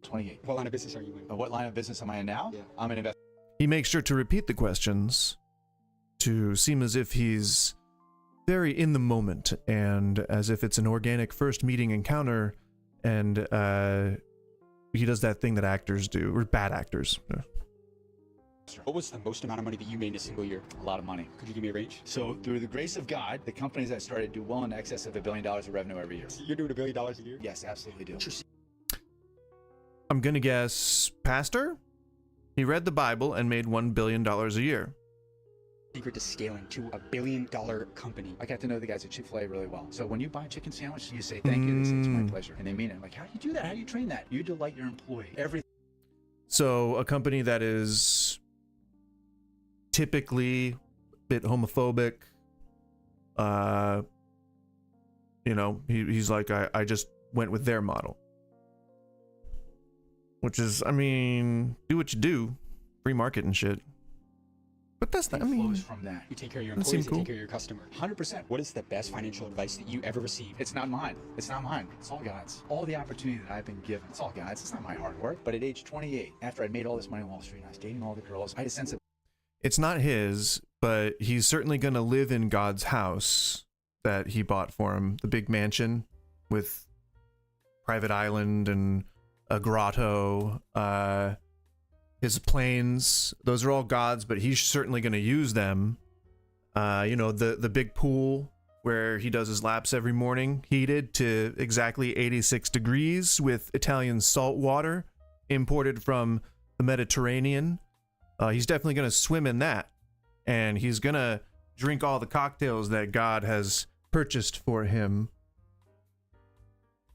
28. What line of business are you in? What line of business am I in now? Yeah. I'm an investor. He makes sure to repeat the questions to seem as if he's very in the moment, and as if it's an organic first meeting encounter, and he does that thing that actors do, or bad actors. What was the most amount of money that you made in a single year? A lot of money. Could you give me a range? So through the grace of God, the companies that started do well in excess of $1 billion of revenue every year. So you're doing $1 billion a year? Yes, absolutely do. I'm gonna guess pastor? He read the Bible and made $1 billion a year. Secret to scaling to $1 billion company. I got to know the guys at Chick-fil-A really well. So when you buy a chicken sandwich, you say, thank you, they say, it's my pleasure. And they mean it. I'm like, how do you do that? How do you train that? You delight your employee. Everything. So a company that is typically a bit homophobic, you know, he's like, I just went with their model. Which is, I mean, do what you do, free market and shit. But that's not, I mean, flows from that. You take care of your That employees, seems you cool. take care of your customer. 100%. What is the best financial advice that you ever received? It's not mine. It's not mine. It's all God's. All the opportunity that I've been given, it's all God's. It's not my hard work. But at age 28, after I'd made all this money on Wall Street and I was dating all the girls, I had a sense of it's not his, but he's certainly going to live in God's house that he bought for him. The big mansion with private island and a grotto, his planes, those are all God's, but he's certainly going to use them. You know, the big pool where he does his laps every morning, heated to exactly 86 degrees with Italian salt water imported from the Mediterranean. He's definitely going to swim in that, and he's going to drink all the cocktails that God has purchased for him.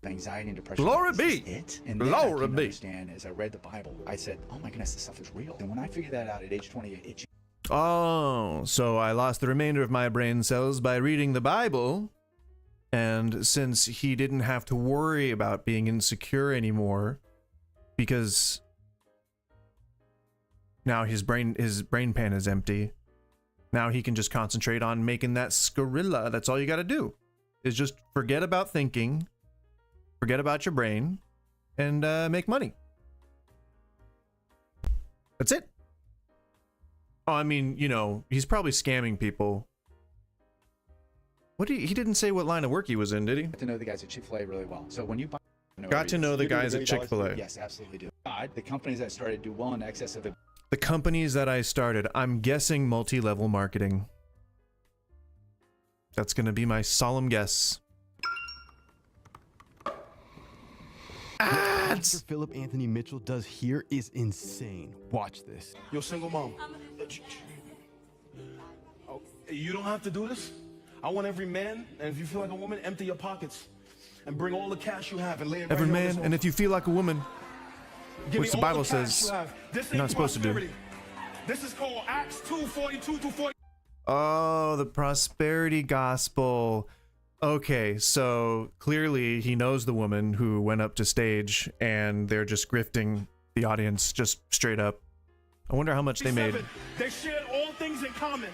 anxiety and depression. Glory Like, is be. this it? And then Glory I came to be. understand as I read the Bible, I said, oh my goodness, this stuff is real. And when I figured that out at age 28, it Oh, so I lost the remainder of my brain cells by reading the Bible, and since he didn't have to worry about being insecure anymore, because now his brain pan is empty, now he can just concentrate on making that Skrilla. That's all you got to do, is just forget about thinking, forget about your brain, and make money. That's it. Oh, I mean, you know, he's probably scamming people. What he didn't say what line of work he was in, did he? got to know the guys at Chick-fil-A really well. So when you buy... Got to know the guys at Chick-fil-A. Yes, absolutely do. The companies that started do well in excess of... The companies that I started, I'm guessing multi-level marketing. That's going to be my solemn guess. What Philip Anthony Mitchell does here is insane. Watch this. Yo, single mom. Oh, you don't have to do this. I want every man, and if you feel like a woman, empty your pockets and bring all the cash you have and lay it Every right here on man, this and if you feel like a woman, Give which me the all Bible cash says you have. This you're not ain't supposed to do. prosperity. This is called Acts 2:42-40. Oh, the prosperity gospel. Okay, so clearly he knows the woman who went up to stage, and they're just grifting the audience just straight up. I wonder how much they made. They shared all things in common.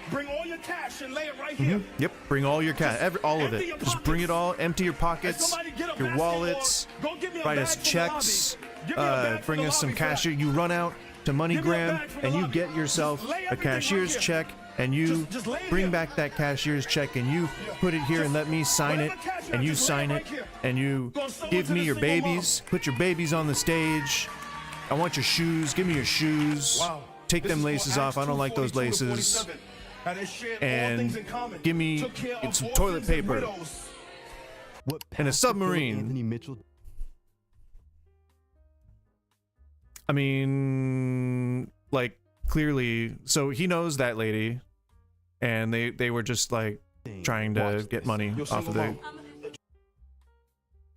Bring all your cash and lay it right here. Yep, bring all your cash, all of Empty it. your Just bring it all, empty your pockets, somebody get a your basket wallets, or go get me a write bag us from the checks, lobby. Give me a bag from bring the us some lobby for that. cashier. You run out to MoneyGram bag from and the you lobby. get yourself Just lay a everything cashier's right check, and you Just lay it bring here. back that cashier's check and you put it here and let me sign it, whatever cash you and have, you just lay it sign it, right here. and you Go someone give to me the your single mom. babies, put your babies on the stage. I want your shoes, give me your shoes. Wow. Take This them is called laces off, Acts I don't like those 2:42-47. laces. How they shared all And things in common. give me Took care of some orphans toilet and paper. widows. What And a Pastor Philip submarine. Anthony Mitchell I mean, like, clearly, so he knows that lady, and they were just like trying to Watch get this. money Yo, off of single the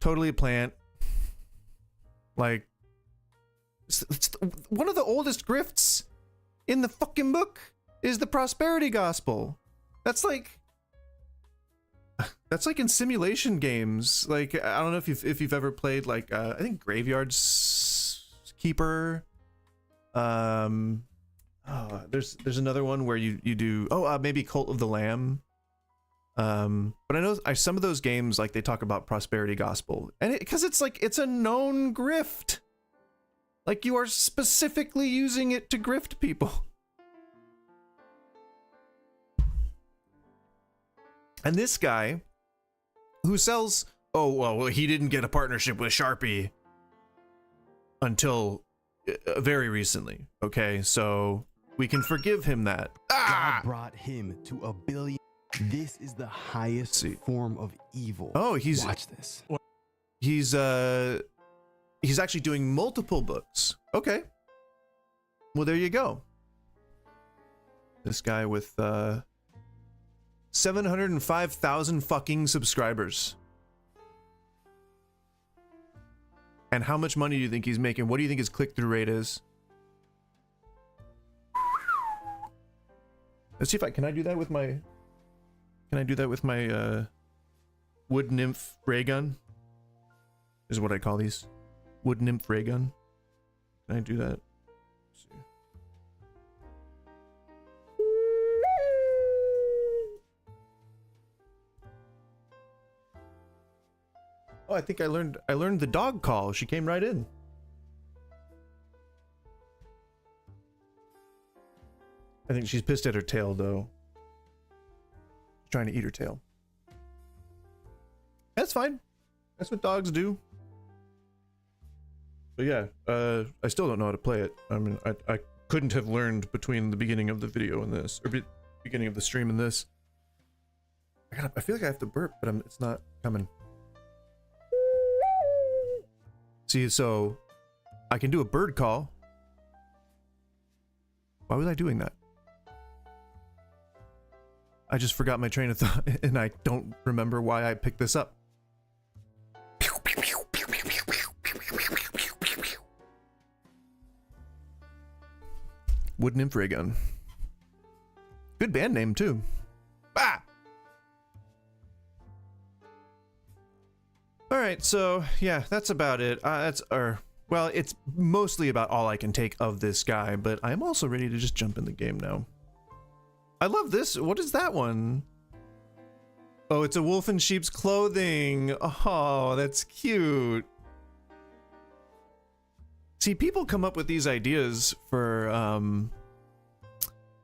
totally a plant. Like, it's one of the oldest grifts in the fucking book is the prosperity gospel. That's like in simulation games. Like, I don't know if you've ever played, like, I think Graveyard Keeper. There's another one where you do maybe Cult of the Lamb. But I know some of those games, like, they talk about prosperity gospel, and because it's like it's a known grift. Like, you are specifically using it to grift people. And this guy who sells, oh, well, he didn't get a partnership with Sharpie until very recently. Okay, so we can forgive him that. God brought him to 1 billion. This is the highest form of evil. Oh, watch this. He's actually doing multiple books. Okay. Well, there you go. This guy with 705,000 fucking subscribers. And how much money do you think he's making? What do you think his click-through rate is? Let's see if can I do that with my wood nymph ray gun? Is what I call these. Wood nymph ray gun. Can I do that? Let's see. Oh, I think I learned the dog call. She came right in. I think she's pissed at her tail though. She's trying to eat her tail. That's fine. That's what dogs do. But yeah, I still don't know how to play it. I mean, I couldn't have learned between the beginning of the video and this, or beginning of the stream and this. I feel like I have to burp, but it's not coming. See, so I can do a bird call. Why was I doing that? I just forgot my train of thought, and I don't remember why I picked this up. Wood nymph ray gun. Good band name too. Ah! Alright, so yeah, that's about it. Well, it's mostly about all I can take of this guy, but I'm also ready to just jump in the game now. I love this. What is that one? Oh, it's a wolf in sheep's clothing. Oh, that's cute. See, people come up with these ideas for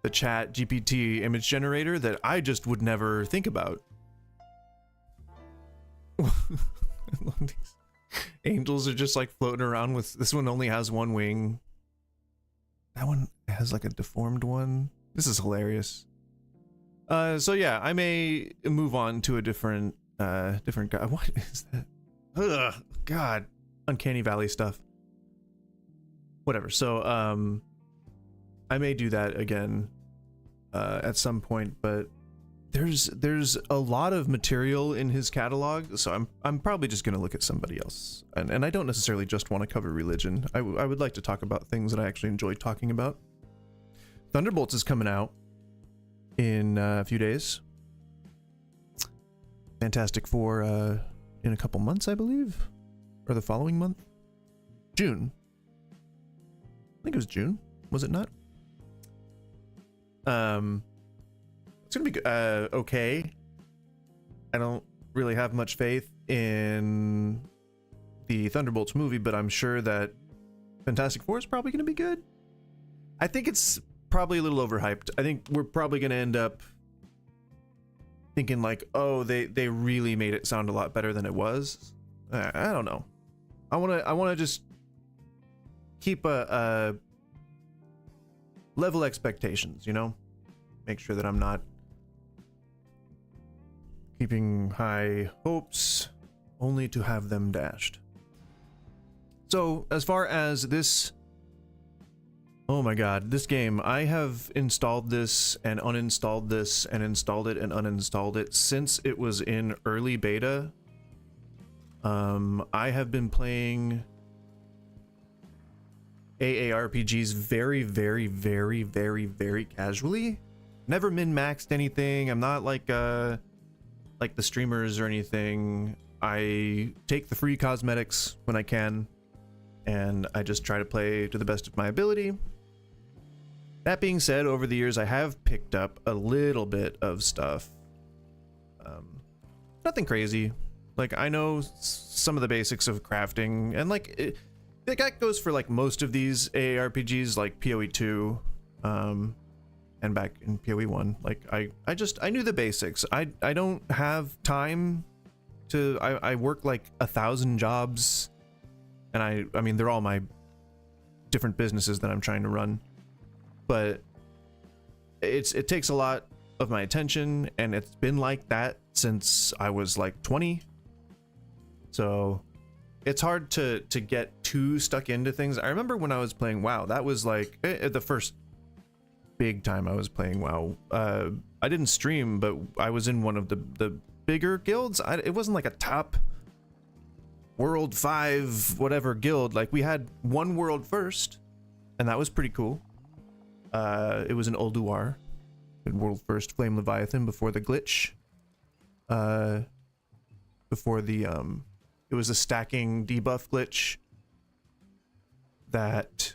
the chat GPT image generator that I just would never think about. These angels are just like floating around with, this one only has one wing. That one has like a deformed one. This is hilarious. So yeah, I may move on to a different guy. What is that? Ugh, God, Uncanny Valley stuff. Whatever. So I may do that again at some point, but there's a lot of material in his catalog, so I'm probably just gonna look at somebody else, and I don't necessarily just want to cover religion. I would like to talk about things that I actually enjoy talking about. Thunderbolts is coming out in a few days. Fantastic Four in a couple months, I believe, or the following month, June. I think it was June, was it not? It's gonna be okay. I don't really have much faith in the Thunderbolts movie, but I'm sure that Fantastic Four is probably gonna be good. I think it's probably a little overhyped. I think we're probably gonna end up thinking like, oh, they really made it sound a lot better than it was. I don't know. I wanna just keep a level expectations, you know? Make sure that I'm not keeping high hopes only to have them dashed. So as far as this, oh my god, this game, I have installed this and uninstalled this and installed it and uninstalled it since it was in early beta. I have been playing AARPGs very, very, very, very, very casually. Never min-maxed anything. I'm not like the streamers or anything. I take the free cosmetics when I can, and I just try to play to the best of my ability. That being said, over the years I have picked up a little bit of stuff. Nothing crazy. Like, I know some of the basics of crafting, and like that goes for like most of these AARPGs, like PoE 2. and back in PoE 1. Like I knew the basics. I don't have time to, I work like 1,000 jobs, and I mean, they're all my different businesses that I'm trying to run, but it takes a lot of my attention, and it's been like that since I was like 20. So it's hard to get too stuck into things. I remember when I was playing WoW, that was like the first big time I was playing WoW. I didn't stream, but I was in one of the bigger guilds. It wasn't like a top world 5 whatever guild. Like, we had one world first, and that was pretty cool. It was an Ulduar, world first Flame Leviathan before the glitch. Before the it was a stacking debuff glitch that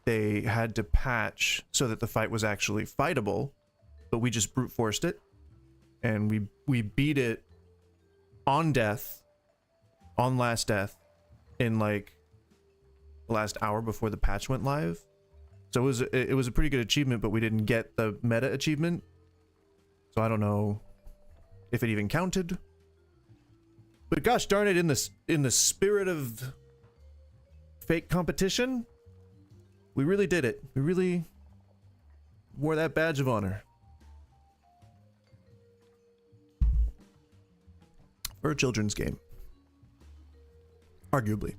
they had to patch so that the fight was actually fightable, but we just brute forced it, and we beat it on death, on last death, in like the last hour before the patch went live. So it was a pretty good achievement, but we didn't get the meta achievement, so I don't know if it even counted. But gosh darn it, in the spirit of fake competition, we really did it. We really wore that badge of honor. For a children's game. Arguably.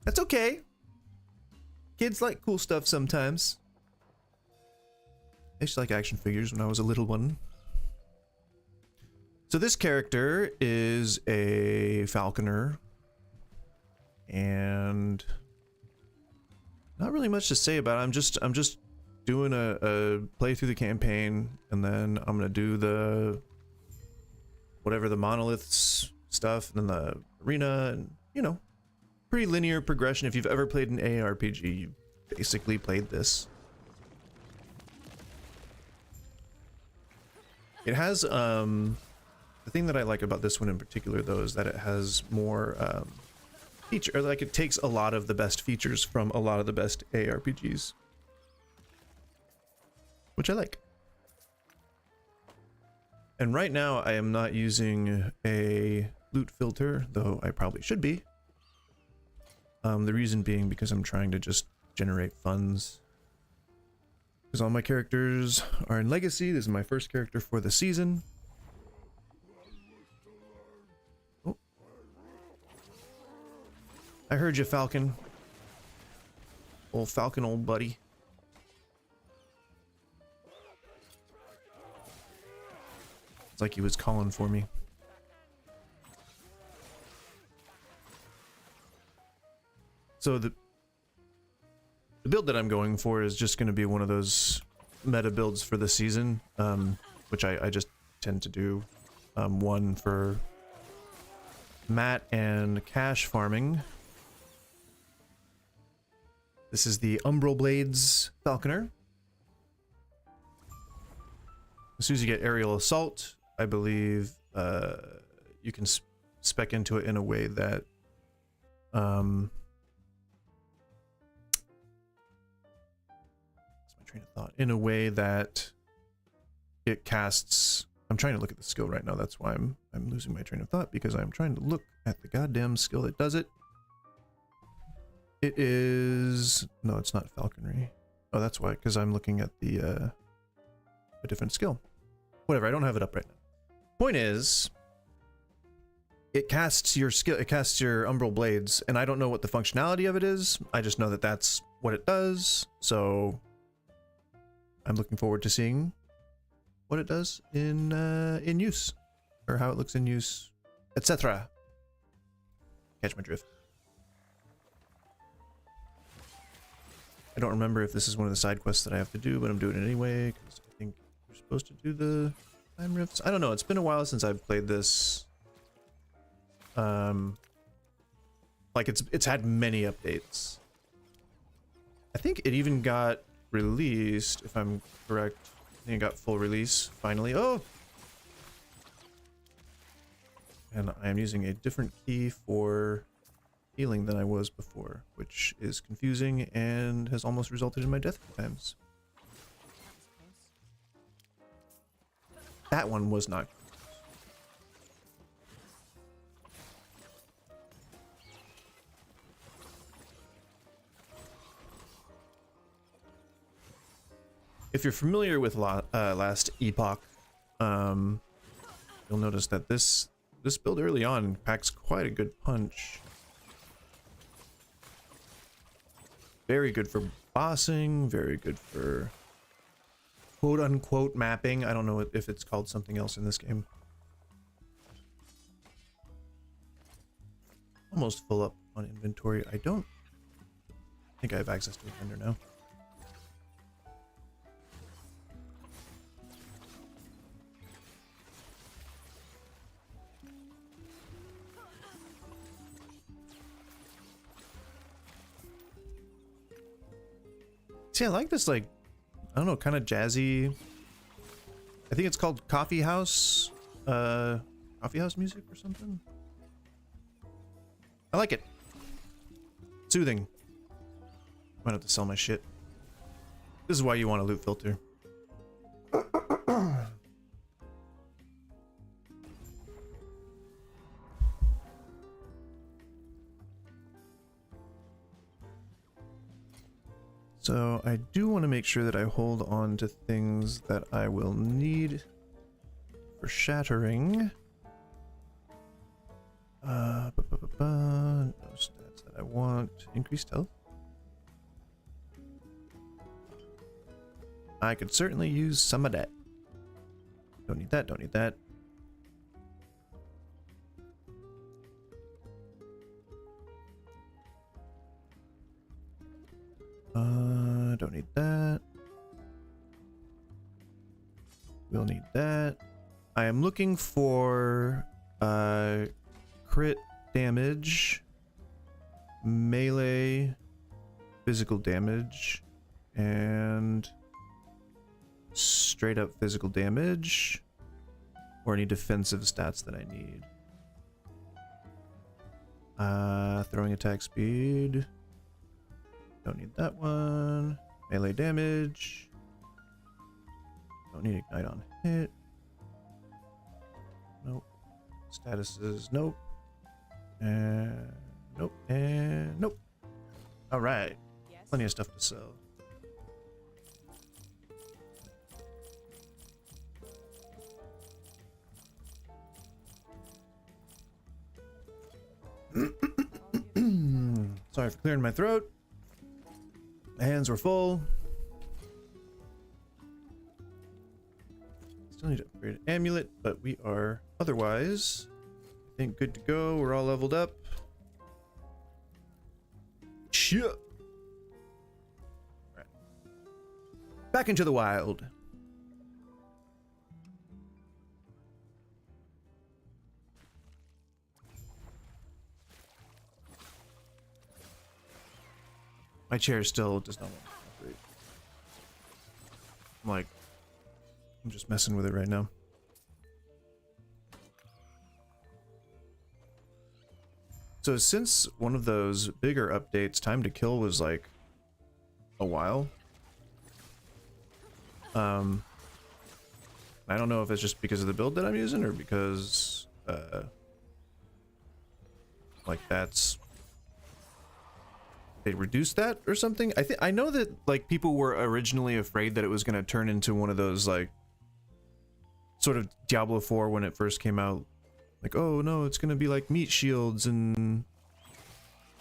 That's okay. Kids like cool stuff sometimes. I used to like action figures when I was a little one. So this character is a falconer, and not really much to say about it. I'm just doing a play through the campaign, and then I'm gonna do the whatever the monoliths stuff, and then the arena, and you know, pretty linear progression. If you've ever played an ARPG, you basically played this. It has the thing that I like about this one in particular, though, is that it has more feature, or like it takes a lot of the best features from a lot of the best ARPGs, which I like. And right now I am not using a loot filter, though I probably should be. The reason being because I'm trying to just generate funds, because all my characters are in Legacy. This is my first character for the season. Oh. I heard you, Falcon. Old Falcon, old buddy. It's like he was calling for me. So the build that I'm going for is just going to be one of those meta builds for the season, which I just tend to do. One for mat and cash farming. This is the Umbral Blades Falconer. As soon as you get aerial assault, I believe you can spec into it in a way that train of thought, in a way that it casts. I'm trying to look at the skill right now. That's why I'm losing my train of thought, because I'm trying to look at the goddamn skill that does it. It is, no, it's not falconry. Oh, that's why, because I'm looking at the a different skill. Whatever, I don't have it up right now. Point is, it casts your skill, it casts your Umbral Blades, and I don't know what the functionality of it is. I just know that that's what it does. So I'm looking forward to seeing what it does in use, or how it looks in use, etc. Catch my drift. I don't remember if this is one of the side quests that I have to do, but I'm doing it anyway, because I think you're supposed to do the time rifts. I don't know, it's been a while since I've played this. Like it's had many updates. I think it even got released, if I'm correct. I think it got full release finally. Oh! And I am using a different key for healing than I was before, which is confusing and has almost resulted in my death a few times. That one was not. If you're familiar with Last Epoch, you'll notice that this build early on packs quite a good punch. Very good for bossing, very good for quote-unquote mapping. I don't know if it's called something else in this game. Almost full up on inventory. I don't think I have access to a vendor now. See, I like this, like, I don't know, kind of jazzy. I think it's called coffee house music or something. I like it. Soothing. Might have to sell my shit. This is why you want a loot filter. So I do want to make sure that I hold on to things that I will need for shattering. No stats that I want. Increased health. I could certainly use some of that. Don't need that, don't need that. Don't need that. We'll need that. I am looking for crit damage, melee, physical damage, and straight up physical damage, or any defensive stats that I need. Throwing attack speed. Don't need that one. Melee damage. Don't need ignite on hit. Nope. Statuses, nope. And nope. And nope. Alright. Yes. Plenty of stuff to sell. Sorry for clearing my throat. My hands were full. Still need to upgrade an amulet, but we are otherwise, I think, good to go. We're all leveled up. Shit. Right. Back into the wild. My chair still does not want to operate. I'm just messing with it right now. So since one of those bigger updates, time to kill was like a while. I don't know if it's just because of the build that I'm using or because like that's they reduced that or something. I know that like people were originally afraid that it was going to turn into one of those like sort of Diablo 4 when it first came out. Like, oh no, it's going to be like meat shields and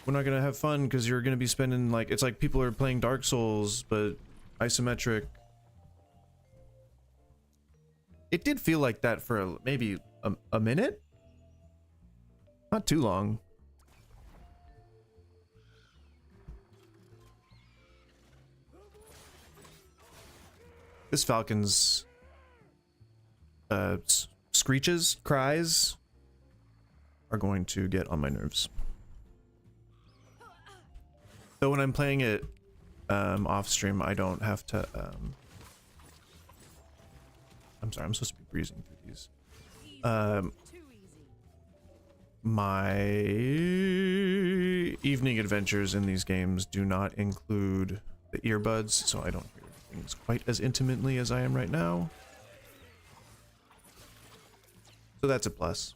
we're not going to have fun because you're going to be spending like, it's like people are playing Dark Souls but isometric. It did feel like that for maybe a minute. Not too long. This falcon's screeches, cries are going to get on my nerves. Though when I'm playing it off stream, I don't have to I'm sorry, I'm supposed to be breezing through these. My my evening adventures in these games do not include the earbuds, so I don't hear things quite as intimately as I am right now. So that's a plus.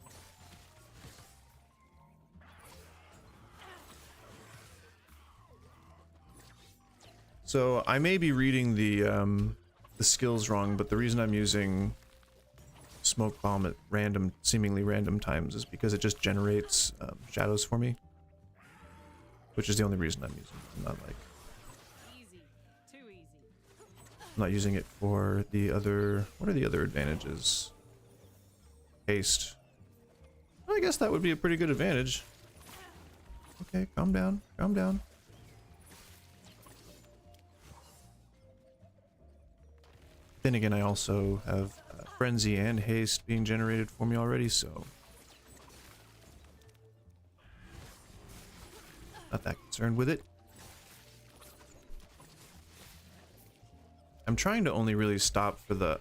So I may be reading the skills wrong, but the reason I'm using smoke bomb at seemingly random times is because it just generates shadows for me, which is the only reason I'm using it. I'm not like I'm not using it for the other. What are the other advantages? Haste. Well, I guess that would be a pretty good advantage. Okay, calm down. Calm down. Then again, I also have Frenzy and Haste being generated for me already, so not that concerned with it. I'm trying to only really stop for the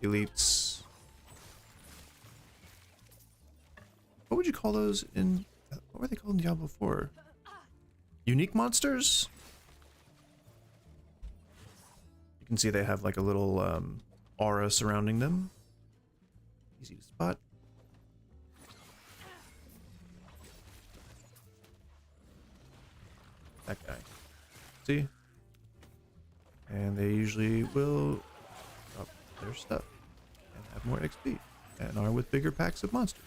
elites. What would you call those in... What were they called in Diablo 4? Unique monsters? You can see they have like a little aura surrounding them. Easy to spot. That guy. See? And they usually will drop their stuff and have more XP and are with bigger packs of monsters.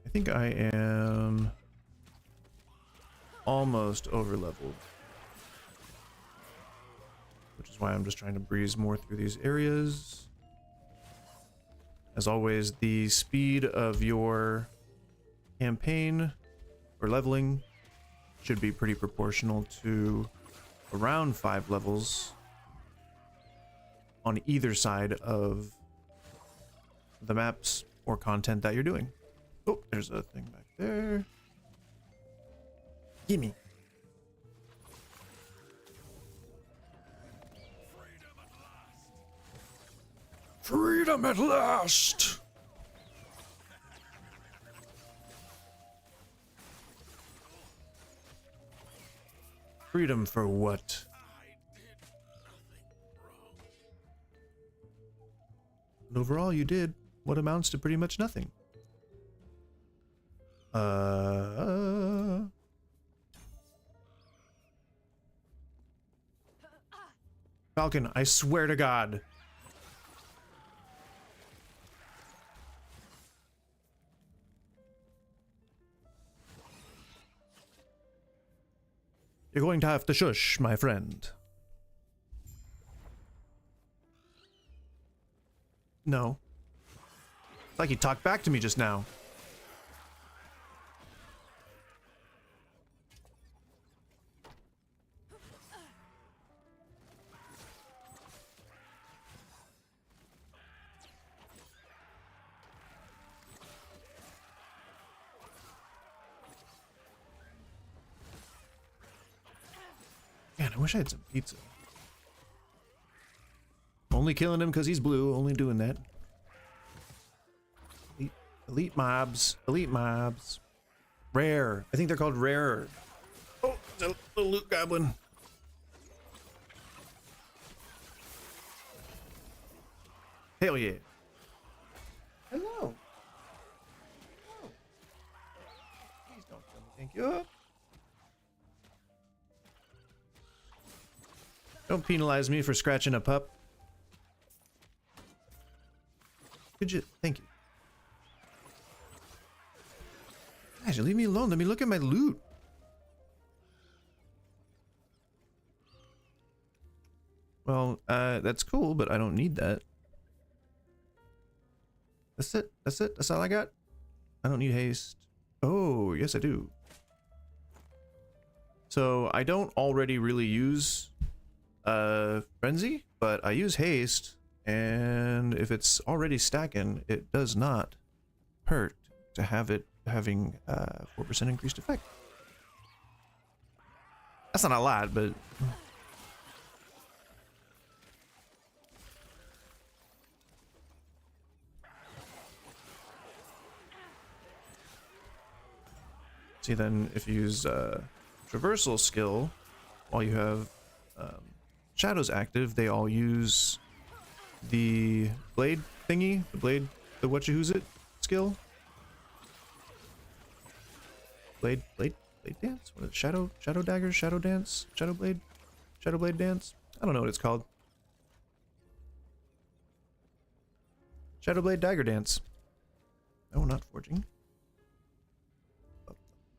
I think I am almost over leveled, which is why I'm just trying to breeze more through these areas. As always, the speed of your campaign or leveling should be pretty proportional to around 5 levels on either side of the maps or content that you're doing. Oh, there's a thing back there. Gimme. Freedom at last! Freedom for what? And overall, you did what amounts to pretty much nothing. Falcon, I swear to God. You're going to have to shush, my friend. No. It's like he talked back to me just now. Man, I wish I had some pizza. Only killing him because he's blue. Only doing that. Elite mobs. Elite mobs. Rare. I think they're called rare. Oh, it's a little loot goblin. Hell yeah. Hello. Oh. Please don't kill me. Thank you. Don't penalize me for scratching a pup. Could you? Thank you. Guys, leave me alone. Let me look at my loot. Well, that's cool, but I don't need that. That's it. That's it. That's all I got. I don't need haste. Oh, yes, I do. So I don't already really use Frenzy, but I use haste, and if it's already stacking, it does not hurt to have it having 4% increased effect. That's not a lot, but See, then if you use traversal skill while you have shadows active, they all use the blade thingy, the what you who's it skill. Blade dance? What is it? Shadow dagger, shadow dance, shadow blade dance? I don't know what it's called. Shadow blade dagger dance. Oh, not forging.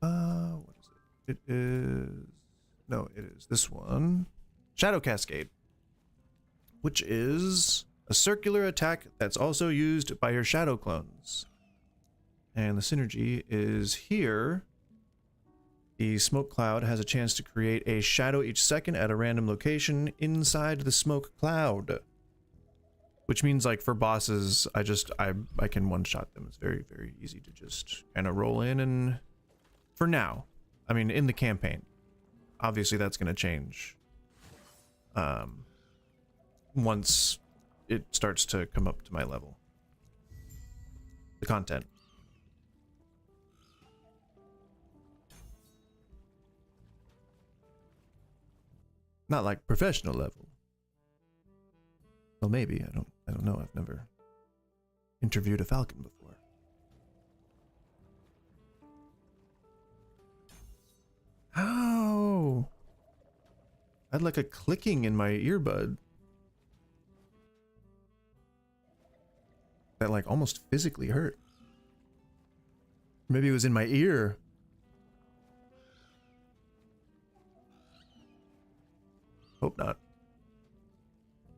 What is it? It is... No, it is this one. Shadow Cascade. Which is a circular attack that's also used by your shadow clones. And the synergy is here. The smoke cloud has a chance to create a shadow each second at a random location inside the smoke cloud. Which means, like, for bosses, I can one-shot them. It's very, very easy to just kind of roll in and... For now. I mean, in the campaign. Obviously, that's going to change. Once it starts to come up to my level. The content. Not like professional level. Well, maybe. I don't know. I've never interviewed a falcon before. Ow! I had like a clicking in my earbud. That like almost physically hurt. Maybe it was in my ear. Hope not.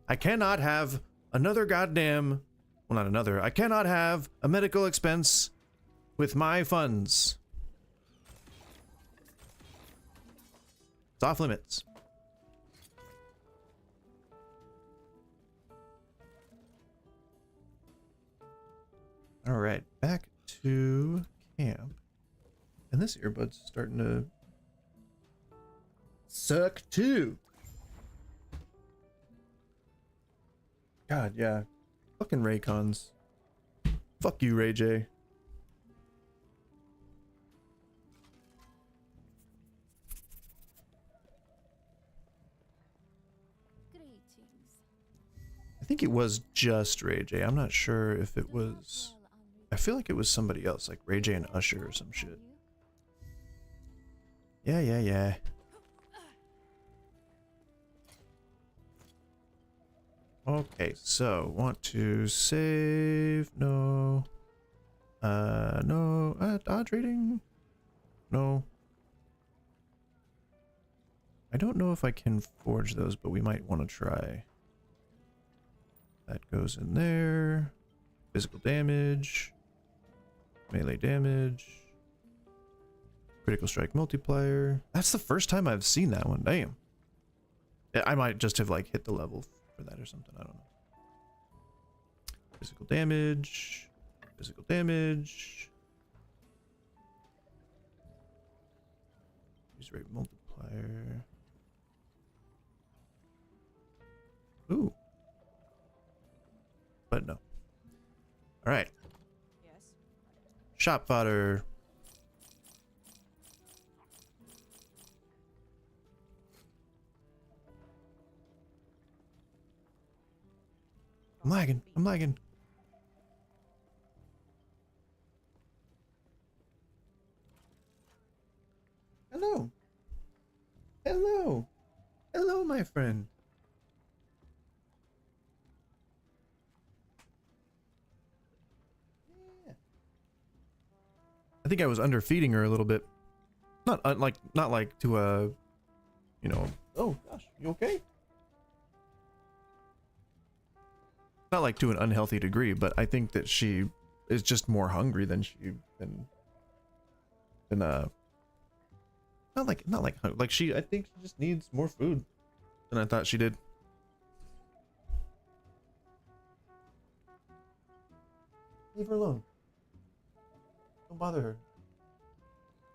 I cannot have another goddamn... Well, not another. I cannot have a medical expense with my funds. It's off limits. All right, back to camp. And this earbud's starting to suck too. God, yeah. Fucking Raycons. Fuck you, Ray J. I think it was just Ray J. I'm not sure if it was... I feel like it was somebody else, like Ray J and Usher or some shit. Yeah. Okay, so want to save? No. No. Dodge rating? No. I don't know if I can forge those, but we might want to try. That goes in there. Physical damage. Melee damage. Critical strike multiplier. That's the first time I've seen that one. Damn. I might just have like hit the level for that or something. I don't know. Physical damage. Physical damage. Use rate multiplier. Ooh. But no. All right. Yes. Shop fodder. I'm lagging. Hello. Hello, my friend. Yeah. I think I was underfeeding her a little bit. Not like to a, you know, oh gosh, you okay? Not like to an unhealthy degree, but I think that she is just more hungry than not like she, I think she just needs more food than I thought she did. Leave her alone. Don't bother her.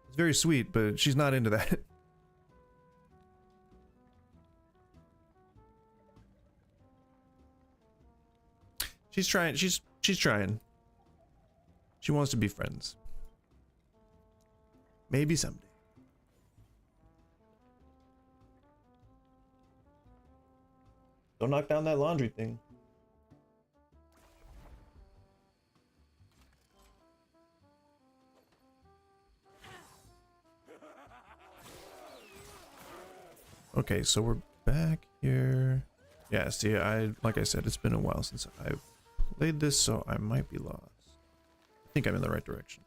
It's very sweet, but she's not into that. She's trying. She's trying. She wants to be friends. Maybe someday. Don't knock down that laundry thing. Okay, so we're back here. Yeah, see, like I said, it's been a while since I've played this, so I might be lost. I think I'm in the right direction.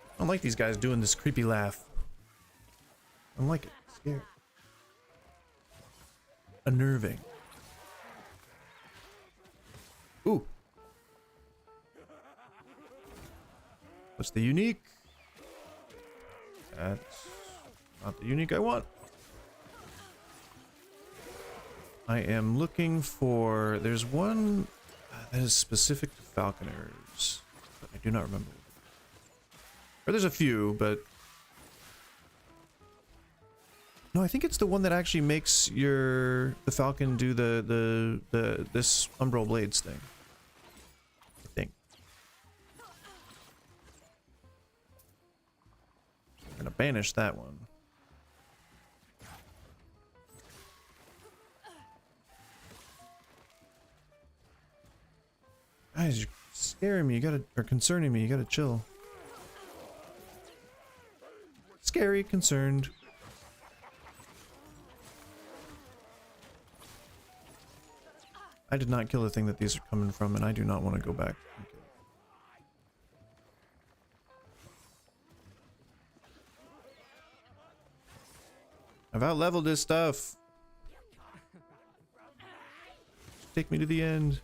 I don't like these guys doing this creepy laugh. I don't like it. It's scary. Unnerving. Ooh. What's the unique? That's not the unique I want. I am looking for... There's one that is specific to falconers, but I do not remember. Or there's a few, but... No, I think it's the one that actually makes the falcon do this umbral blades thing. I think. I'm gonna banish that one. Guys, you're scaring me. Or concerning me. You gotta chill. Scary, concerned. I did not kill the thing that these are coming from, and I do not want to go back. Okay. I've out-leveled this stuff. Take me to the end.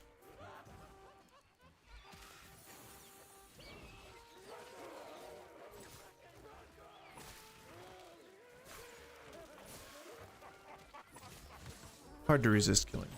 Hard to resist killing.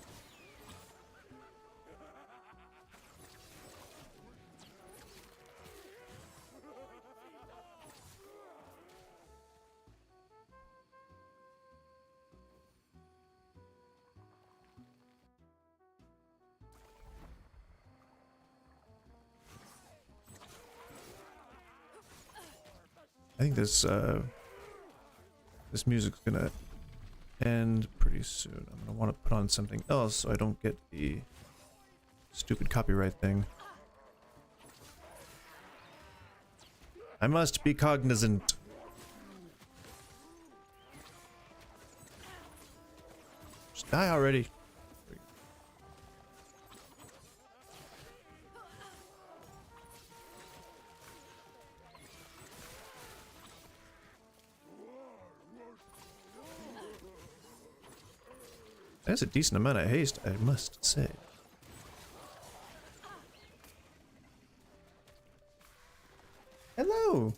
I think this music's gonna end pretty soon. I'm gonna want to put on something else so I don't get the stupid copyright thing. I must be cognizant. Just die already. That's a decent amount of haste, I must say. Hello!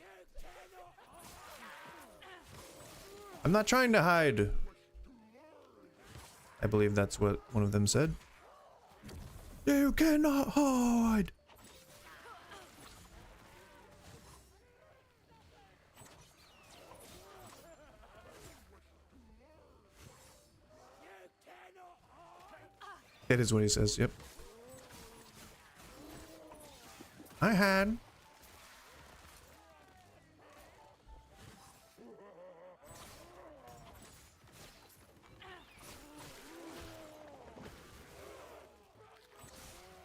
I'm not trying to hide. I believe that's what one of them said. You cannot hide! That is what he says, yep. I had.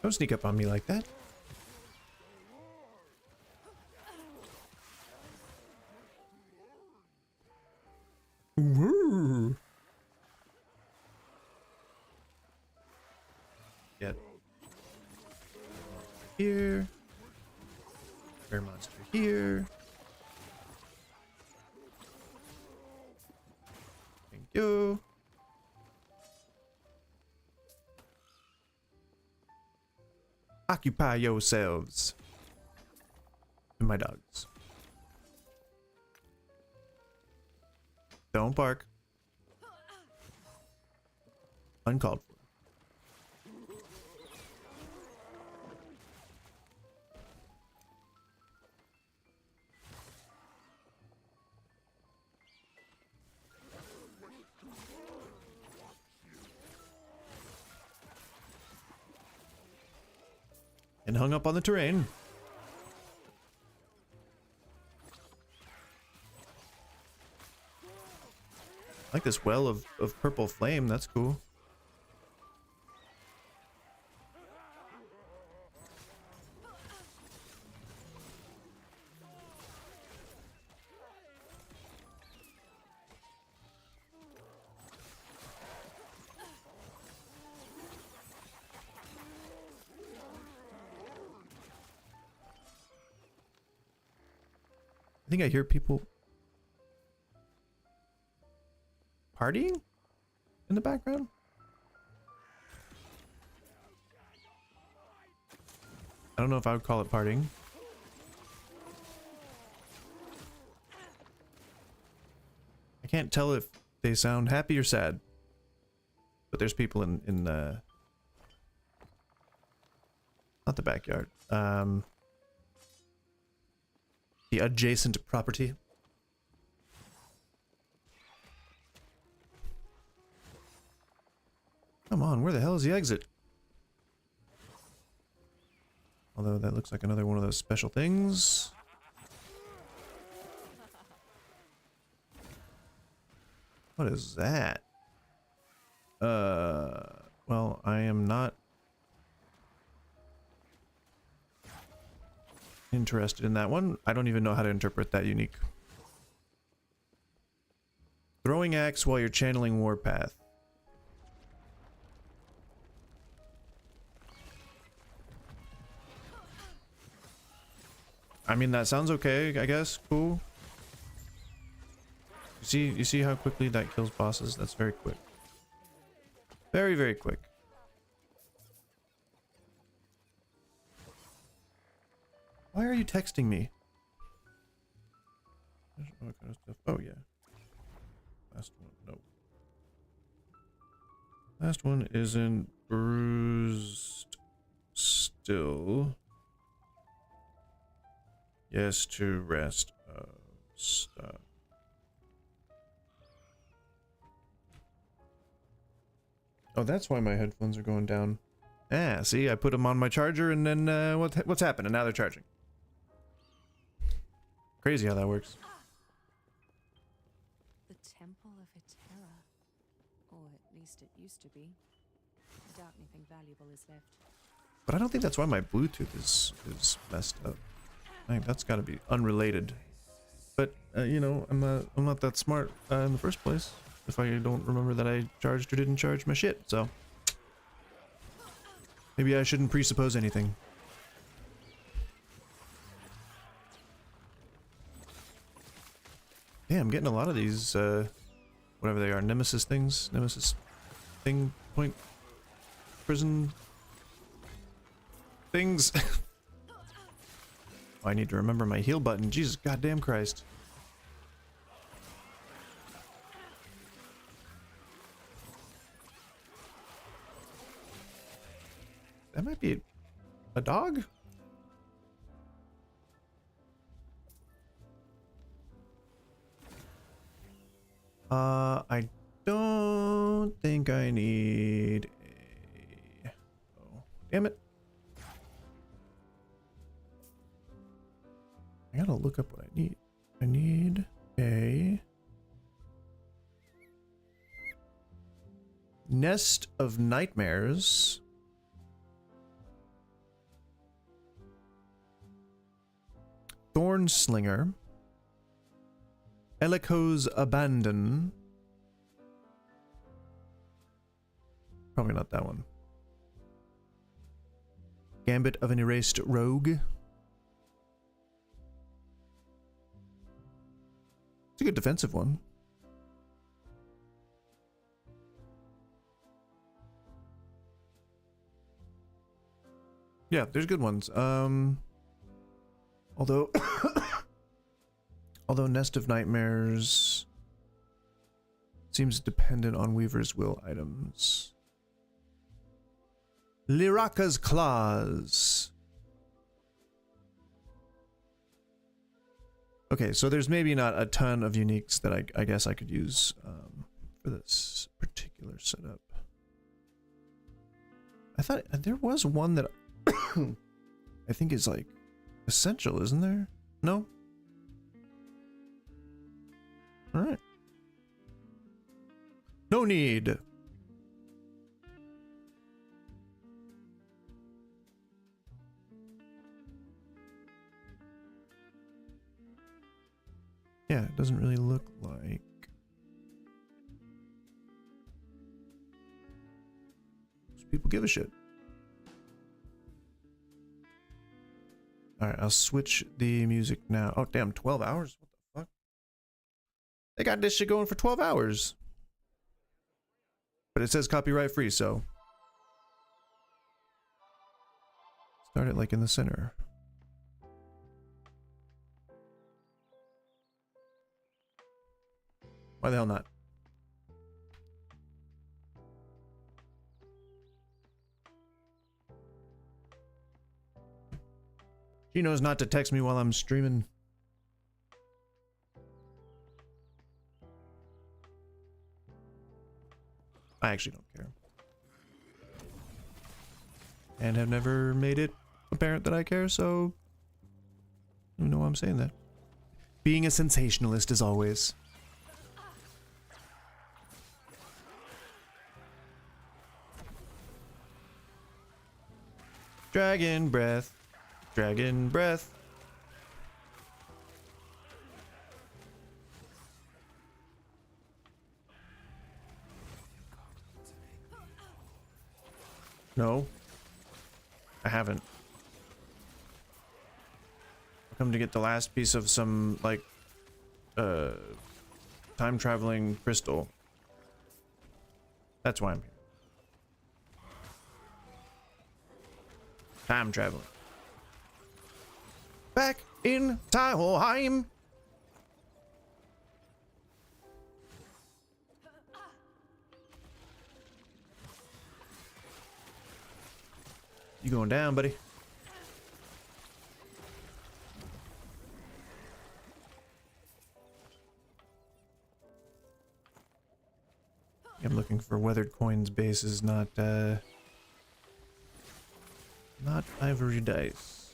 Don't sneak up on me like that. Woo. Yet. Here. Bear monster here. Thank you. Occupy yourselves. And my dogs. Don't bark. Uncalled for. And hung up on the terrain. I like this well of purple flame, that's cool. I think I hear people partying in the background. I don't know if I would call it partying. I can't tell if they sound happy or sad. But there's people in the not the backyard. The adjacent property. Come on, where the hell is the exit? Although that looks like another one of those special things. What is that? Well, I am not interested in that one. I don't even know how to interpret that unique. Throwing axe while you're channeling Warpath. I mean, that sounds okay, I guess. Cool. You see how quickly that kills bosses? That's very quick. Very, very quick. Why are you texting me? Oh, yeah. Last one. No. Last one isn't bruised still. Yes, to rest of stuff. Oh, that's why my headphones are going down. Ah, see, I put them on my charger and then what's happening? Now they're charging. Crazy how that works. The Temple of Hetera. Or at least it used to be. I doubt anything valuable is left. But I don't think that's why my Bluetooth is messed up. I think that's got to be unrelated. But you know, I'm not that smart in the first place. If I don't remember that I charged or didn't charge my shit, so maybe I shouldn't presuppose anything. Yeah, I'm getting a lot of these, whatever they are, nemesis things, nemesis thing, point, prison things. Oh, I need to remember my heal button. Jesus goddamn Christ. That might be a dog? I don't think I need a... Oh, damn it. I gotta look up what I need. I need a... Nest of Nightmares. Thorn Slinger. Eliko's Abandon. Probably not that one. Gambit of an Erased Rogue. It's a good defensive one. Yeah, there's good ones. Although Nest of Nightmares seems dependent on Weaver's Will items. Liraka's Claws. Okay, so there's maybe not a ton of uniques that I guess I could use for this particular setup. I thought there was one that I think is like essential, isn't there? No? All right. No need. Yeah, it doesn't really look like most people give a shit. Alright, I'll switch the music now. Oh, damn, 12 hours? What the fuck? They got this shit going for 12 hours. But it says copyright free, so. Start it like in the center. Why the hell not? She knows not to text me while I'm streaming. I actually don't care. And have never made it apparent that I care, so I don't know why I'm saying that. Being a sensationalist as always. Dragon breath. Dragon breath. No. I haven't. I've come to get the last piece of some, like, time traveling crystal. That's why I'm here. Time traveling. Back in time. You going down, buddy? I'm looking for weathered coins bases, not ivory dice.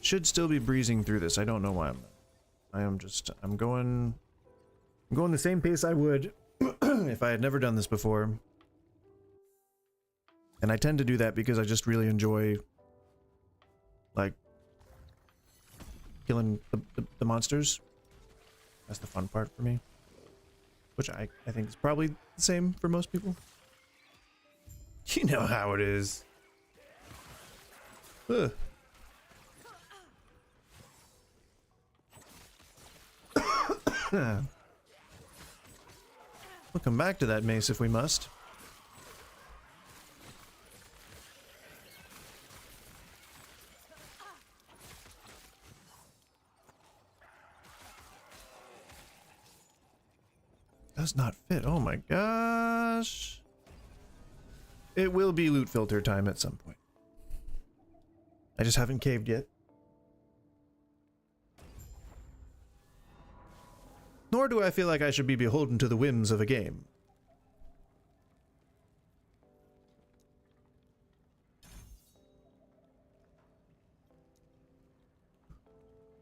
Should still be breezing through this. I don't know why I'm going the same pace I would if I had never done this before. And I tend to do that because I just really enjoy, like, killing the monsters. That's the fun part for me. Which I think is probably the same for most people. You know how it is. Ugh. We'll come back to that mace if we must. Does not fit. Oh my gosh. It will be loot filter time at some point. I just haven't caved yet. Nor do I feel like I should be beholden to the whims of a game.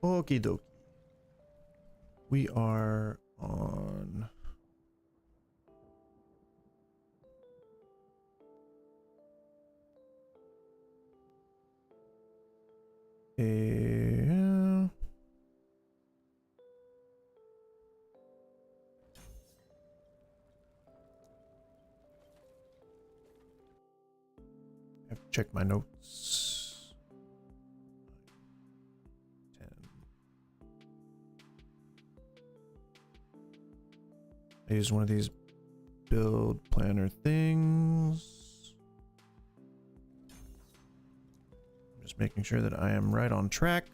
Okie dokie. We are on... I have to check my notes. 10. I use one of these build planner things. Just making sure that I am right on track.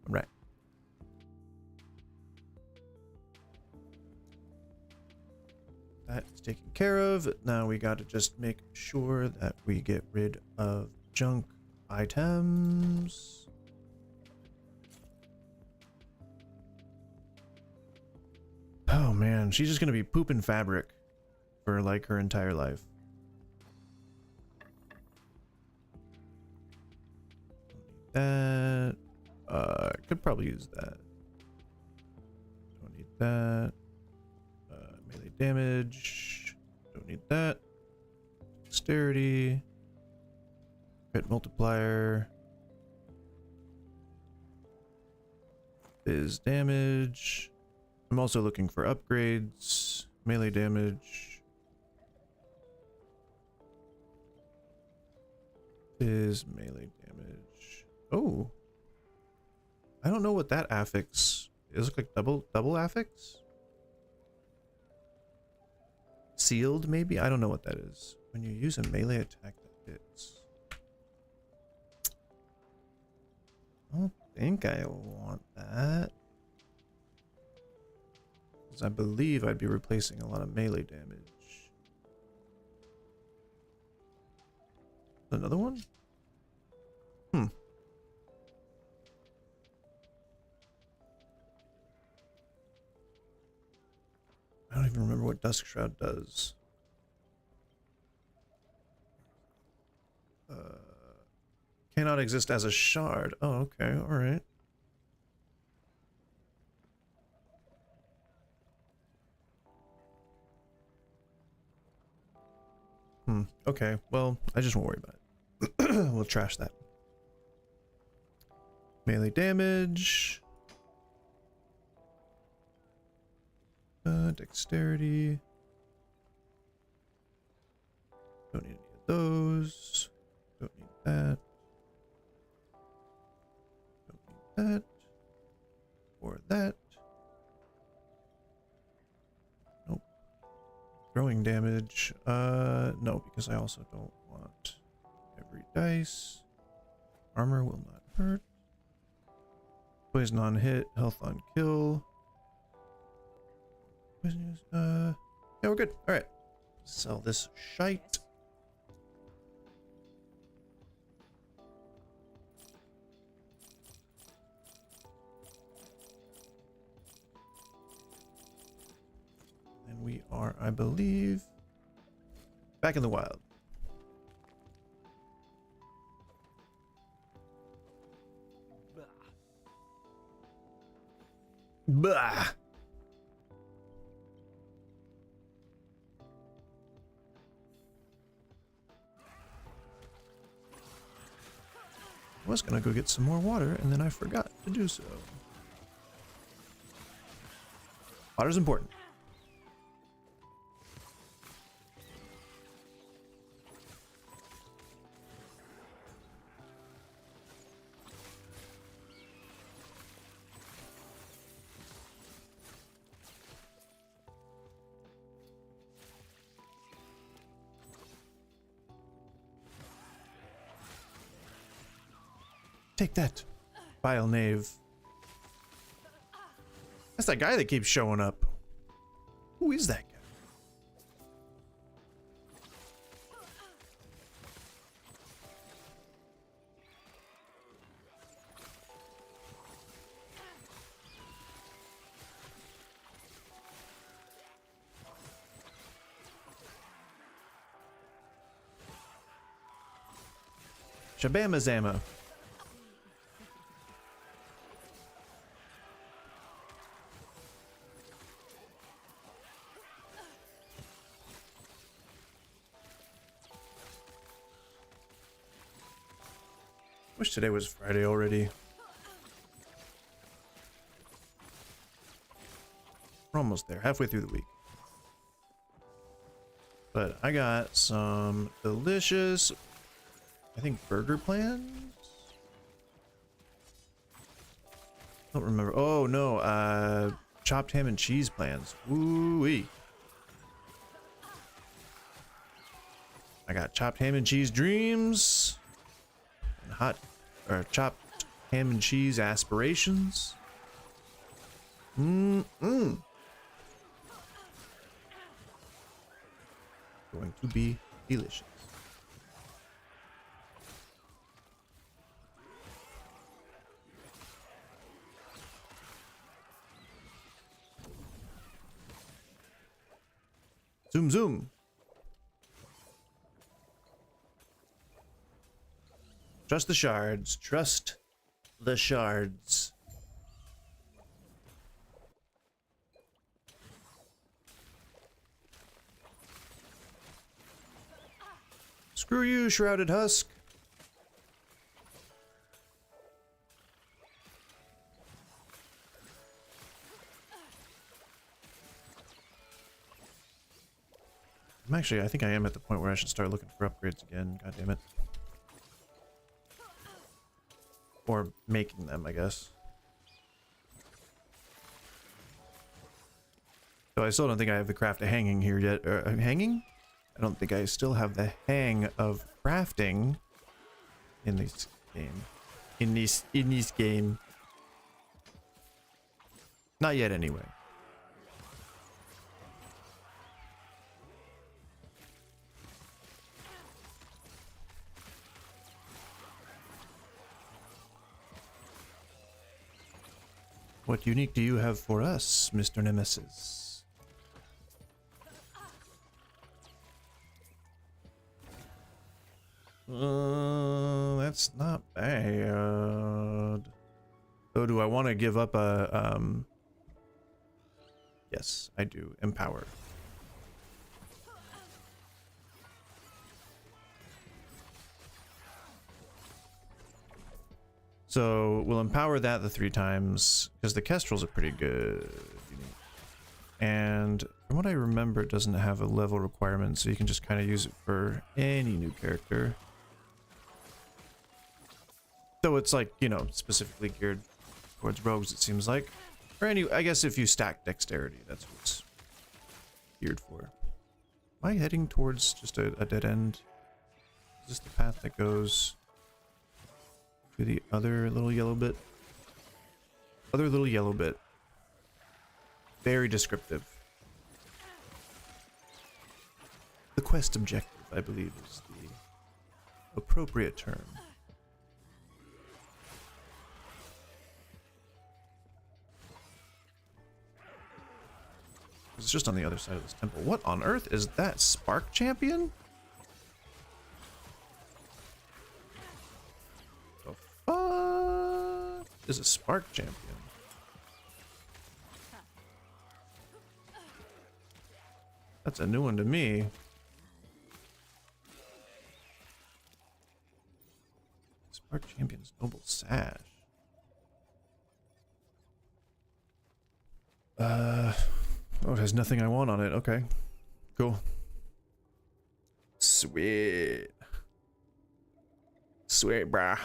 Right. That is taken care of. Now we got to just make sure that we get rid of junk items. Oh man, she's just gonna be pooping fabric for like her entire life. That could probably use that. Don't need that. Melee damage. Don't need that. Dexterity. Crit multiplier. Is damage. I'm also looking for upgrades. Melee damage. Is melee damage. Oh. I don't know what that affix is. Look like double affix? Sealed maybe? I don't know what that is. When you use a melee attack that hits. I don't think I want that. Because I believe I'd be replacing a lot of melee damage. Another one? Hmm. I don't even remember what Dusk Shroud does. Cannot exist as a shard. Oh, okay, alright. Okay, well, I just won't worry about it. We'll trash that. Melee damage. Dexterity. Don't need any of those. Don't need that. Don't need that. Or that. Nope. Throwing damage. No, because I also don't want every dice. Armor will not hurt. Poison on hit, health on kill. Yeah, we're good. All right. Sell this shite. And we are, I believe, back in the wild. Bah. I was gonna go get some more water and then I forgot to do so. Water's important. Take that, vile knave. That's that guy that keeps showing up. Who is that guy? Shabama Zama. Wish today was Friday already. We're almost there, halfway through the week. But I got some delicious, I think, burger plans? Don't remember. Oh no, chopped ham and cheese plans. Ooh-wee. I got chopped ham and cheese dreams. And hot, or chopped ham and cheese aspirations. Going to be delicious. Zoom, zoom. Trust the shards. Trust the shards. Screw you, Shrouded Husk. I think I am at the point where I should start looking for upgrades again. God damn it. Or making them, I guess. So I still don't think I have the craft of hanging here yet. Hanging? I don't think I still have the hang of crafting in this game. In this game. Not yet, anyway. What unique do you have for us, Mr. Nemesis? That's not bad. So do I want to give up a, yes, I do. Empower. So we'll empower that the 3 times, because the Kestrels are pretty good. And from what I remember, it doesn't have a level requirement, so you can just kind of use it for any new character. So it's like, you know, specifically geared towards rogues, it seems like. Or any, I guess if you stack dexterity, that's what it's geared for. Am I heading towards just a dead end? Is this the path that goes to the other little yellow bit? Other little yellow bit. Very descriptive. The quest objective, I believe, is the appropriate term. It's just on the other side of this temple. What on earth is that? Spark Champion? The fuck is a Spark Champion? That's a new one to me. Spark Champion's Noble Sash. Oh, it has nothing I want on it. Okay. Cool. Sweet. Sweet, brah.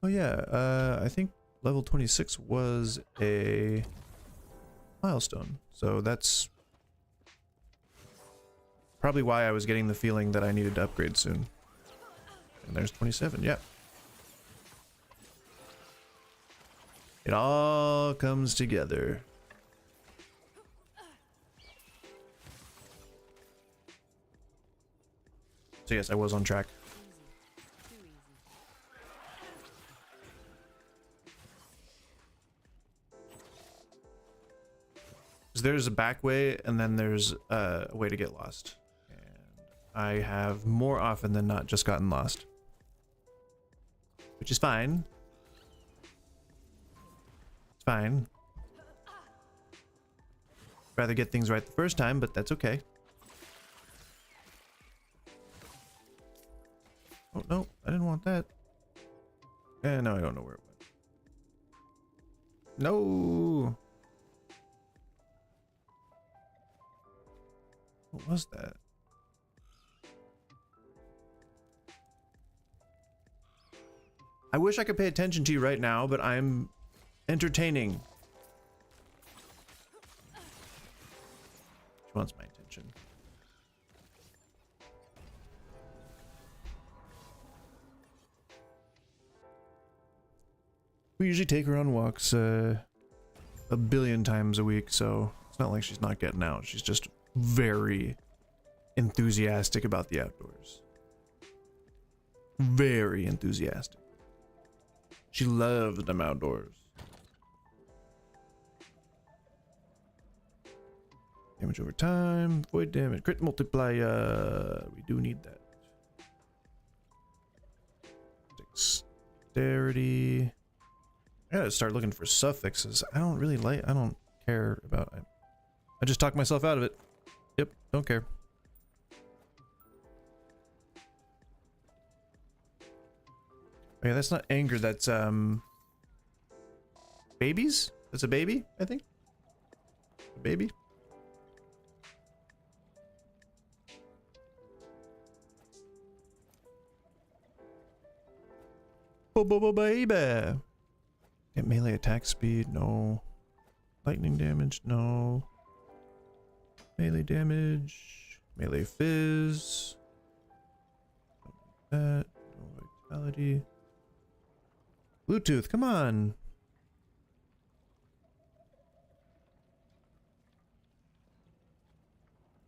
Oh yeah, I think level 26 was a milestone. So that's probably why I was getting the feeling that I needed to upgrade soon. And there's 27, yep. It all comes together. So yes, I was on track. There's a back way, and then there's a way to get lost. And I have more often than not just gotten lost. Which is fine. It's fine. Rather get things right the first time, but that's okay. Oh, no, I didn't want that. No, I don't know where it went. No! What was that? I wish I could pay attention to you right now, but I'm entertaining. She wants my attention. We usually take her on walks a billion times a week, so it's not like she's not getting out. She's just very enthusiastic about the outdoors. Very enthusiastic. She loves them outdoors. Damage over time, void damage, crit multiplier. We do need that. Dexterity. I gotta start looking for suffixes. I don't care about it. I just talked myself out of it. Yep, don't care. Okay, that's not anger, that's babies? That's a baby, I think. A baby. Baby. Get melee attack speed, no. Lightning damage, no. Melee damage, melee fizz. That, no vitality. Bluetooth, come on.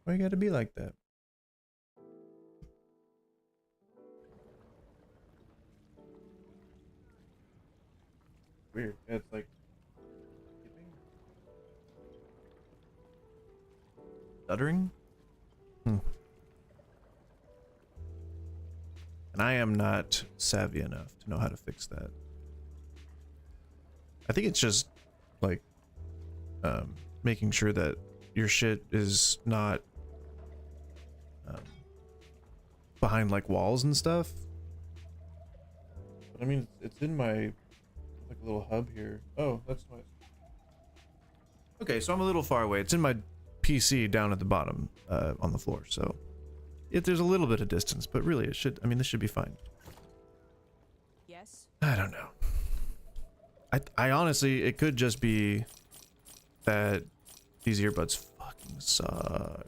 Why you gotta be like that? Weird. It's like stuttering. And I am not savvy enough to know how to fix that. I think it's just like making sure that your shit is not behind like walls and stuff. But I mean, it's in my like a little hub here. Oh, that's nice. Okay, so I'm a little far away. It's in my PC down at the bottom on the floor. So there's a little bit of distance, but really it should. I mean, this should be fine. Yes. I don't know. I honestly, it could just be that these earbuds fucking suck.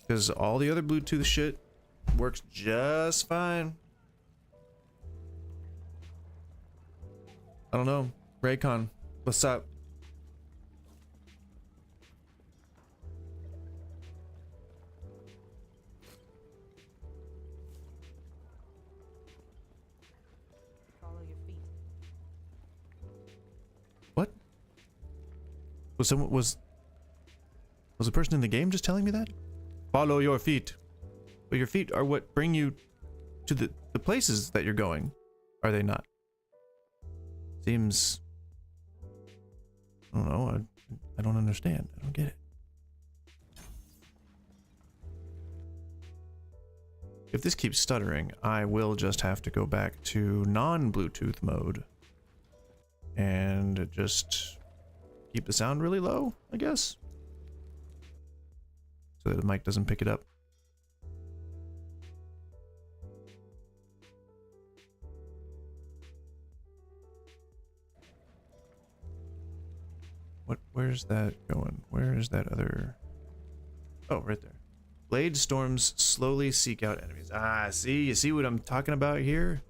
Because all the other Bluetooth shit works just fine. I don't know. Raycon, what's up? Follow your feet. What? Was a person in the game just telling me that? Follow your feet. But your feet are what bring you to the places that you're going, are they not? Seems, I don't know, I don't understand. I don't get it. If this keeps stuttering, I will just have to go back to non-Bluetooth mode and just keep the sound really low, I guess, so that the mic doesn't pick it up. Where's that going? Where is that other? Oh, right there. Blade storms slowly seek out enemies. Ah, see? You see what I'm talking about here?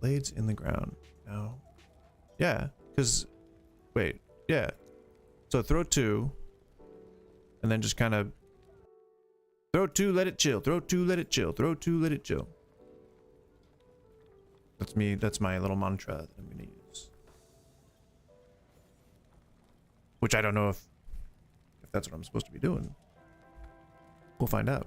Blades in the ground. No. Yeah, because... Wait. Yeah. So throw 2. And then just kind of... Throw 2, let it chill. Throw 2, let it chill. Throw 2, let it chill. That's me. That's my little mantra that I'm going to use. Which I don't know if that's what I'm supposed to be doing. We'll find out.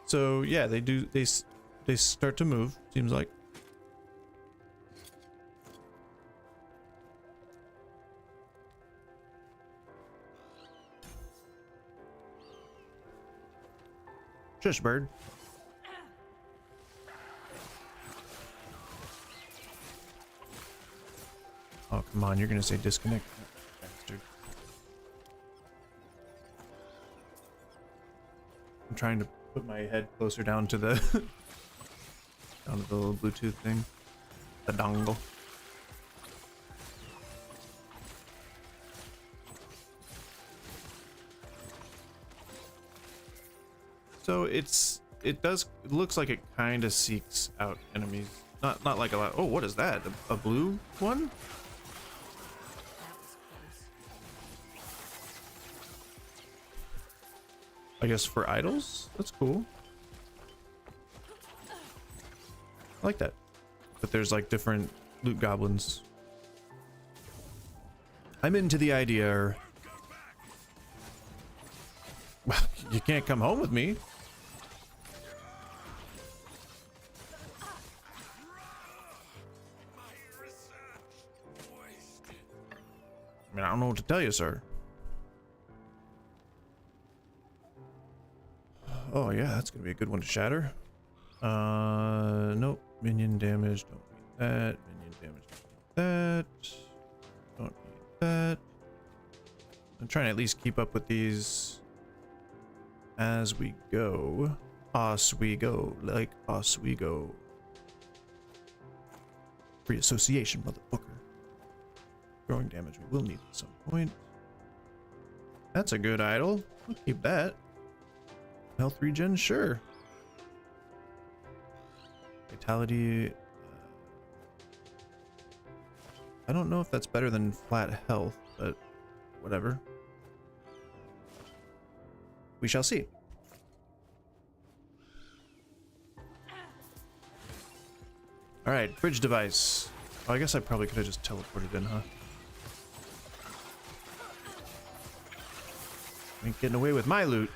So yeah, they start to move, seems like. Shush, bird. Oh, come on, you're gonna say disconnect. Bastard. I'm trying to put my head closer down to the down to the little Bluetooth thing. The dongle. So it looks like it kind of seeks out enemies. Not like a lot. Oh, what is that? A blue one? I guess for idols? That's cool. like that. But there's like different loot goblins. I'm into the idea. Well, you can't come home with me. I mean, I don't know what to tell you, sir. Oh yeah, that's gonna be a good one to shatter. Nope. Minion damage, don't need that. Minion damage, don't need that. Don't need that. I'm trying to at least keep up with these as we go. As we go, like as we go. Free association, motherfucker. Growing damage we will need at some point. That's a good idol. I'll keep that. Health regen, sure. Vitality. I don't know if that's better than flat health, but whatever. We shall see. All right, bridge device. Oh, I guess I probably could have just teleported in, huh? Ain't getting away with my loot.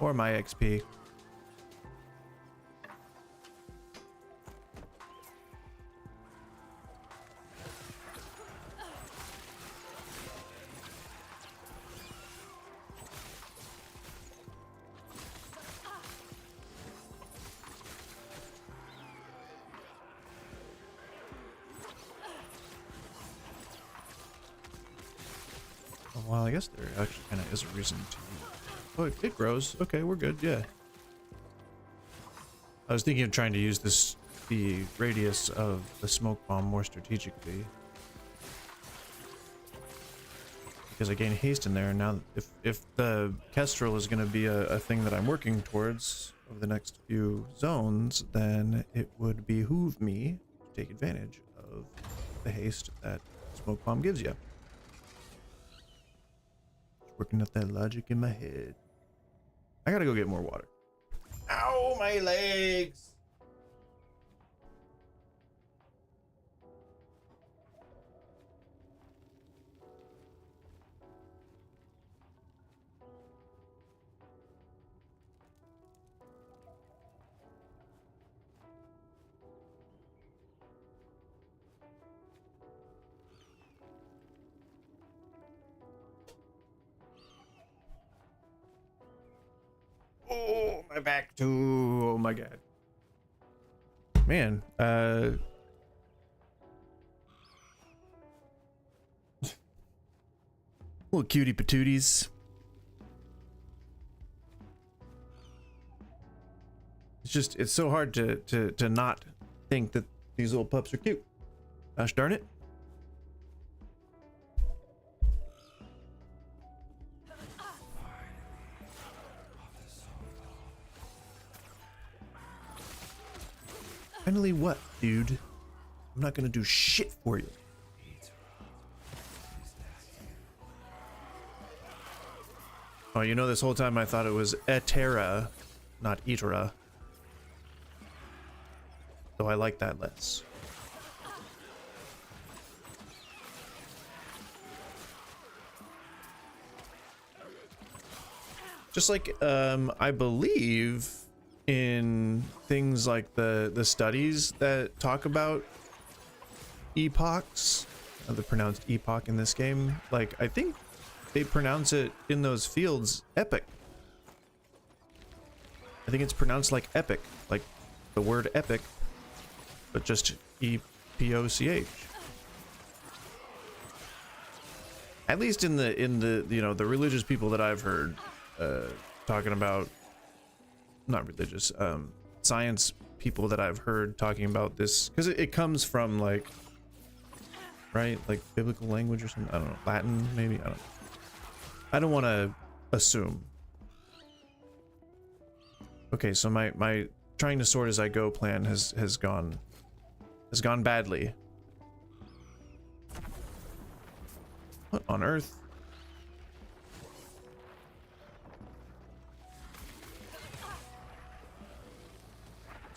Or my XP. Well, I guess there actually kind of is a reason to. Oh, it grows. Okay, we're good. Yeah. I was thinking of trying to use the radius of the smoke bomb more strategically, because I gain haste in there. And now, if the Kestrel is going to be a thing that I'm working towards over the next few zones, then it would behoove me to take advantage of the haste that smoke bomb gives you. Working up that logic in my head. I gotta go get more water. Ow, my legs! Oh, my back too. Oh my god. Man, little cutie patooties. It's so hard to not think that these little pups are cute. Gosh darn it. Finally what, dude? I'm not gonna do shit for you. Oh, you know, this whole time I thought it was Etera, not Etera. So I like that less. Just like, I believe in things like the studies that talk about epochs, they're pronounced epoch in this game. Like, I think they pronounce it in those fields epic. I think it's pronounced like epic, like the word epic, but just E-P-O-C-H. At least in the you know, the religious people that I've heard talking about, not religious, science people that I've heard talking about this, because it comes from like, right, like biblical language or something. I don't know, Latin maybe. I don't want to assume. Okay, so my trying to sort as I go plan has gone badly. What on earth?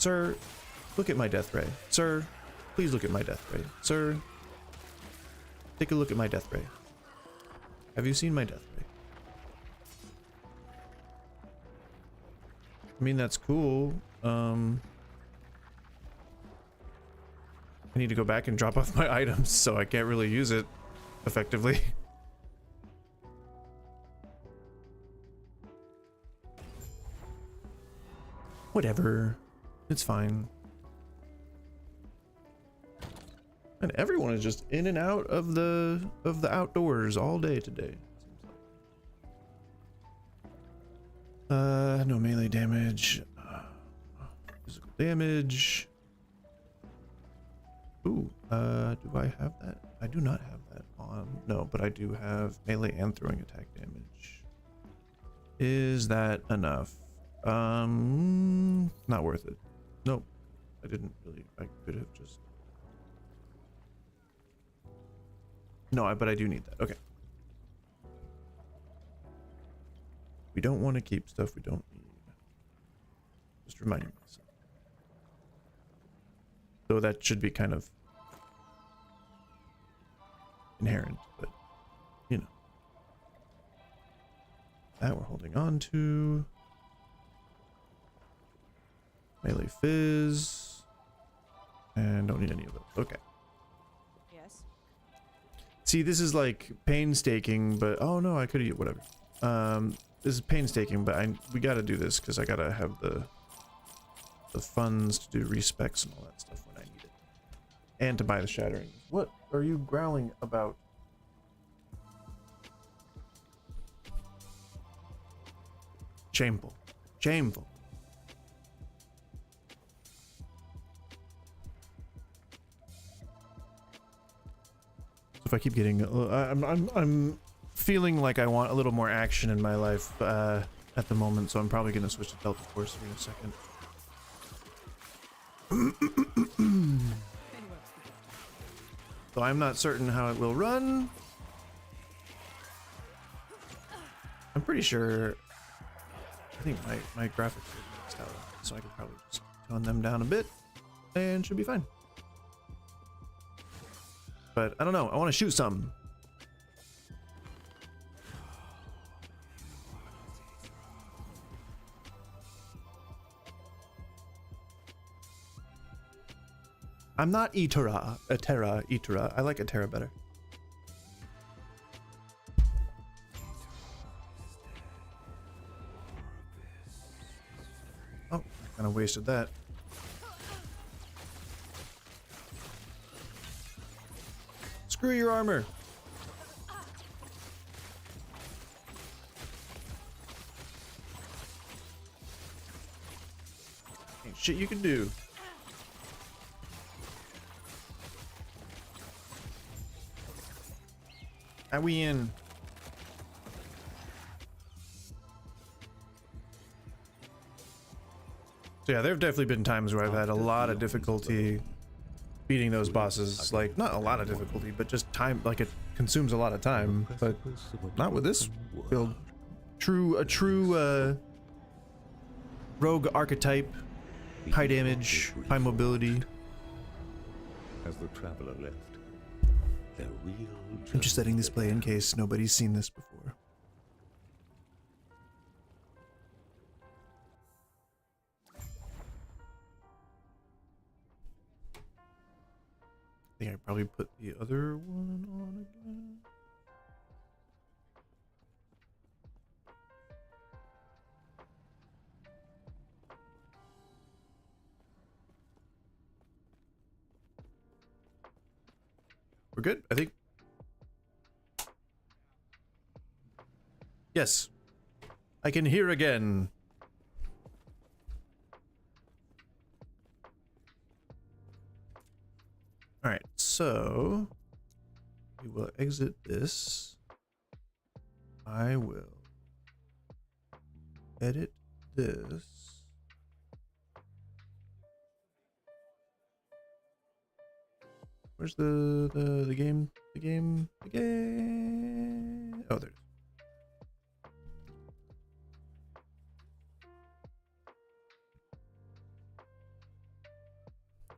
Sir, look at my death ray. Sir, please look at my death ray. Sir, take a look at my death ray. Have you seen my death ray? I mean, that's cool. I need to go back and drop off my items, so I can't really use it effectively. Whatever. It's fine. And everyone is just in and out of the outdoors all day today. No melee damage. Physical damage. Ooh, do I have that? I do not have that on. No, but I do have melee and throwing attack damage. Is that enough? Not worth it. Nope. I didn't really. I could have just. No, but I do need that. Okay. We don't want to keep stuff we don't need. Just reminding myself. So that should be kind of inherent, but you know. That we're holding on to. Melee fizz. And don't need any of those. Okay. Yes. See, this is like painstaking, but oh no, I could have whatever. This is painstaking, but we gotta do this because I gotta have the funds to do respecs and all that stuff when I need it. And to buy the shattering. What are you growling about? Shameful. Shameful. If I keep getting, I'm feeling like I want a little more action in my life at the moment, so I'm probably gonna switch to Delta Force here in a second. So I'm not certain how it will run. I'm pretty sure. I think my graphics are maxed out, so I could probably just tone them down a bit, and should be fine. But I don't know. I want to shoot some. I'm not Itera. Itera. I like Itera better. Oh, I kind of wasted that. Screw your armor. Ain't shit you can do. Are we in? So yeah, there have definitely been times where I've had a lot of difficulty beating those bosses. Like, not a lot of difficulty, but just time, like it consumes a lot of time, but not with this build. A true rogue archetype, high damage, high mobility. As the traveler left, their real I'm just setting this play in case nobody's seen this before. I think I probably put the other one on again. We're good, I think. Yes. I can hear again. All right, so we will exit this. I will edit this. Where's the game? The game? Oh, there it is.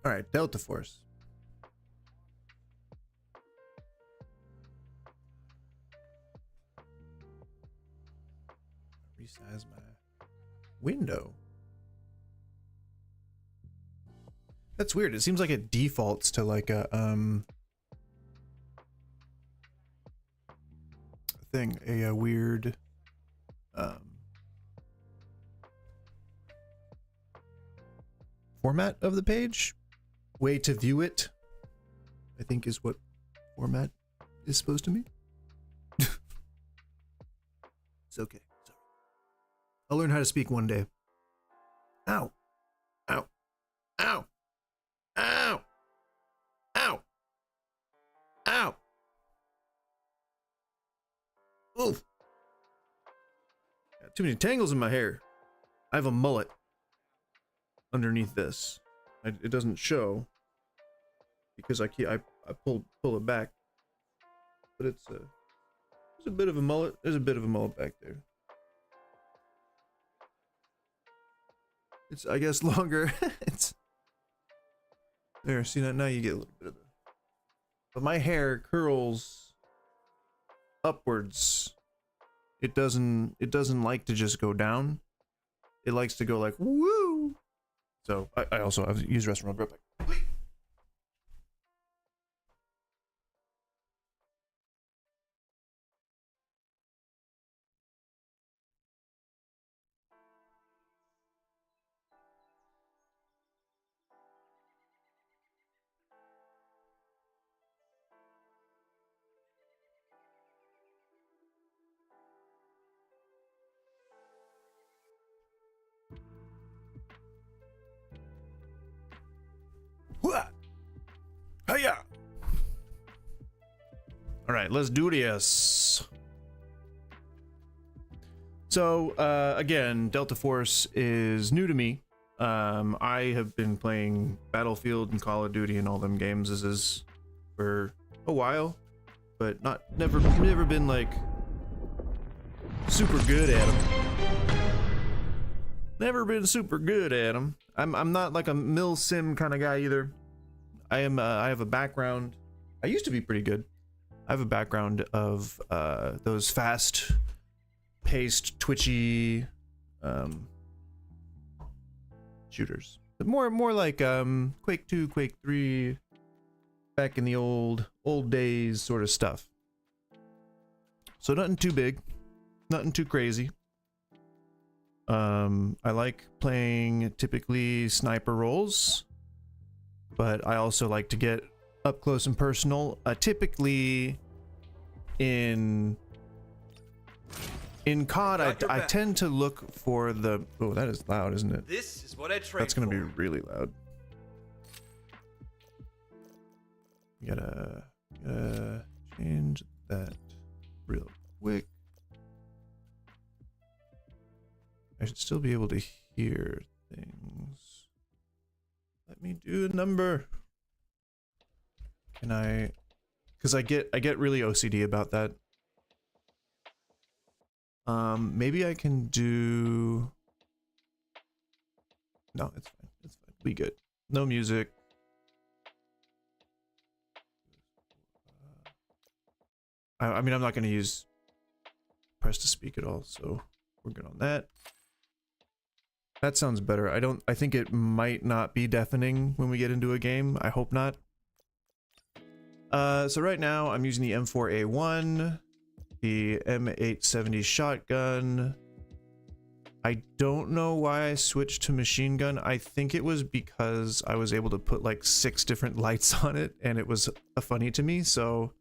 All right, Delta Force. Resize my window. That's weird. It seems like it defaults to like a thing, a weird format of the page. Way to view it, I think, is what format is supposed to mean. It's okay. Sorry. I'll learn how to speak one day. Ow. Ow. Ow. Ow. Ow. Ow. Oof. Got too many tangles in my hair. I have a mullet underneath this. It doesn't show because I pull it back, but it's there's a bit of a mullet. There's a bit of a mullet back there. It's, I guess, longer. It's there. See that now you get a little bit of the. But my hair curls upwards. It doesn't like to just go down. It likes to go like woo. So I also have used restroom. I'll be right back. Hiya! All right, let's do this. So again, Delta Force is new to me. I have been playing Battlefield and Call of Duty and all them games as is for a while, but never been like super good at them. Never been super good at them. I'm not like a mil sim kind of guy either. I have a background. I used to be pretty good. I have a background of those fast-paced, twitchy shooters. But more like Quake 2, Quake 3, back in the old days sort of stuff. So nothing too big, nothing too crazy. I like playing typically sniper roles, but I also like to get up close and personal. Typically in COD, I tend to look for the... Oh, that is loud, isn't it? This is what I trained That's gonna be really loud. We gotta change that real quick. I should still be able to hear things. Let me do a number. Can I? Because I get really OCD about that. Maybe I can do. No, it's fine. It's fine. We good. No music. I mean, I'm not going to use press to speak at all, so we're good on that. That sounds better. I think it might not be deafening when we get into a game. I hope not. So right now I'm using the M4A1, the M870 shotgun. I don't know why I switched to machine gun. I think it was because I was able to put like 6 different lights on it and it was funny to me, so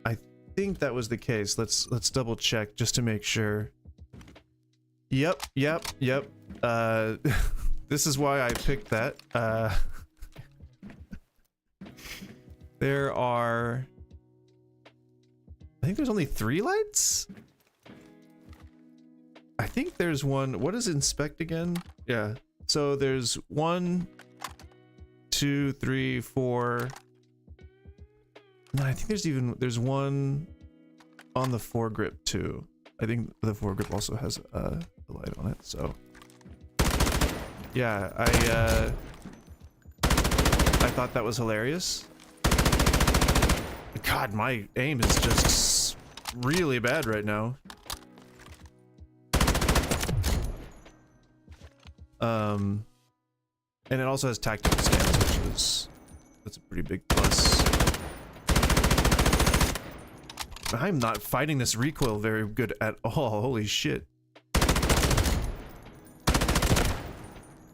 I think that was the case. Let's double check just to make sure. Yep. This is why I picked that. There are... I think there's only 3 lights? I think there's one... What is inspect again? Yeah. So there's 1, 2, 3, 4... No, I think there's one on the foregrip too. I think the foregrip also has a light on it, so... Yeah, I thought that was hilarious. God, my aim is just really bad right now. And it also has tactical stance, that's a pretty big plus. I'm not fighting this recoil very good at all. Holy shit.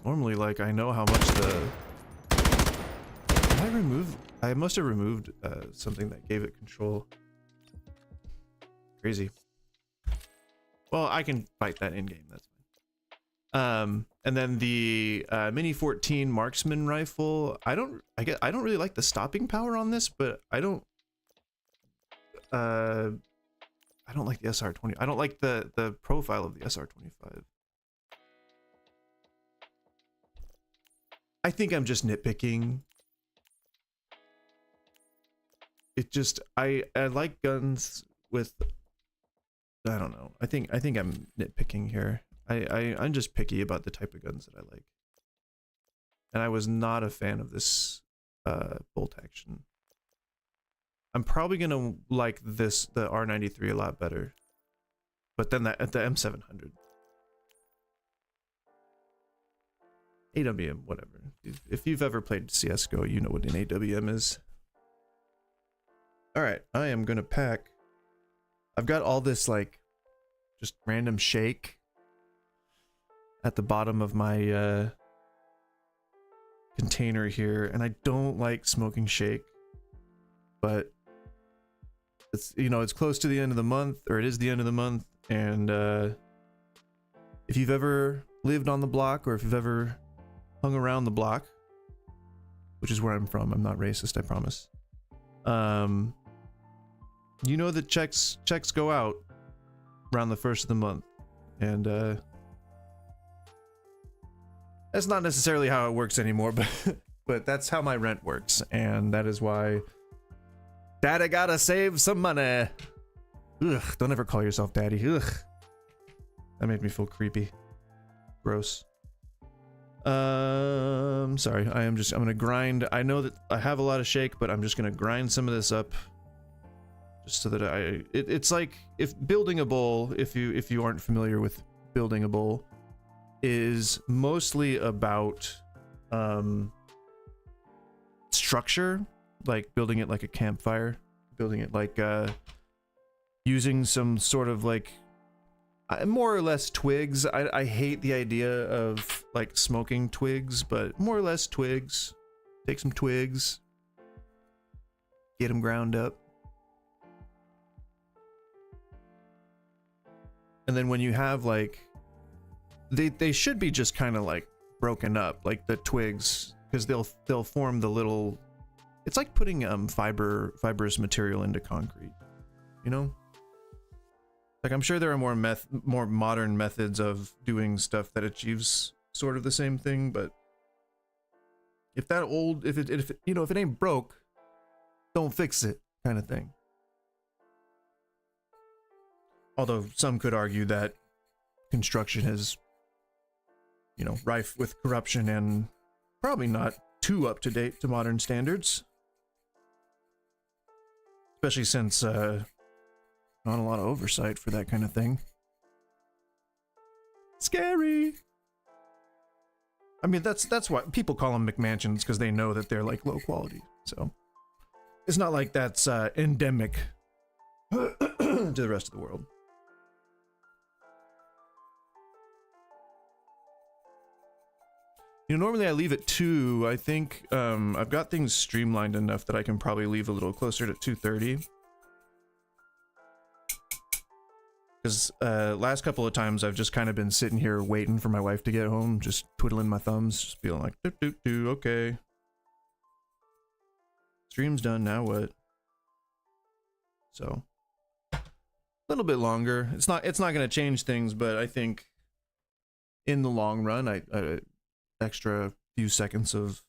Normally, like, I know how much the... I must have removed something that gave it control. Crazy. Well, I can fight that in-game, that's fine. And then the Mini 14 marksman rifle, I don't really like the stopping power on this, but I don't like the SR-20. I don't like the profile of the SR-25. I think I'm just nitpicking. It just, I like guns with, I don't know. I think I'm nitpicking here. I'm just picky about the type of guns that I like. And I was not a fan of this bolt action. I'm probably gonna like the R93 a lot better. But then the M700. AWM, whatever. If you've ever played CSGO, you know what an AWM is. Alright, I am gonna pack. I've got all this, like, just random shake at the bottom of my container here, and I don't like smoking shake, but it's, you know, it's close to the end of the month, or it is the end of the month, and if you've ever lived on the block, or if you've ever hung around the block, which is where I'm from, I'm not racist, I promise, you know that checks go out around the first of the month, and that's not necessarily how it works anymore, but that's how my rent works, and that is why Daddy gotta save some money. Ugh, don't ever call yourself daddy. Ugh, that made me feel creepy, gross. Sorry, I'm gonna grind. I know that I have a lot of shake, but I'm just gonna grind some of this up, just so that it's like, if building a bowl, if you aren't familiar with building a bowl, is mostly about structure, like building it like a campfire, building it like using some sort of like more or less twigs. I hate the idea of like smoking twigs, but more or less twigs. Take some twigs, get them ground up, and then when you have like, they should be just kind of like broken up, like the twigs, because they'll form the little, it's like putting fibrous material into concrete, you know? Like, I'm sure there are more modern methods of doing stuff that achieves sort of the same thing, but if it you know, if it ain't broke, don't fix it, kind of thing. Although some could argue that construction is, you know, rife with corruption and probably not too up to date to modern standards, especially since not a lot of oversight for that kind of thing. Scary. I mean, that's why people call them McMansions, because they know that they're like low quality. So it's not like that's endemic to the rest of the world. You know, normally I leave at 2. I think I've got things streamlined enough that I can probably leave a little closer to 2:30. Because last couple of times I've just kind of been sitting here waiting for my wife to get home, just twiddling my thumbs, just feeling like, okay. Stream's done, now what? So, a little bit longer. It's not going to change things, but I think in the long run, I extra few seconds of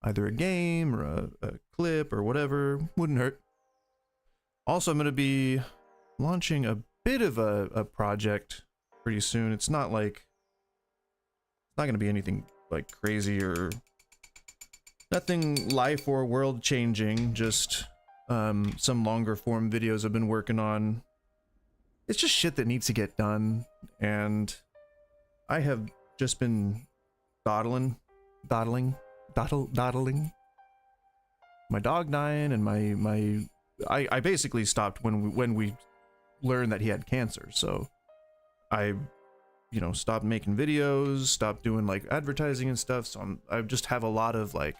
either a game or a clip or whatever wouldn't hurt. Also, I'm going to be launching a bit of a project pretty soon. It's not going to be anything like crazy or Nothing life or world changing, just some longer form videos I've been working on. It's just shit that needs to get done, and I have just been dawdling. My dog dying, and I basically stopped when we learned that he had cancer, so I, you know, stopped making videos, stopped doing like advertising and stuff. So I just have a lot of like,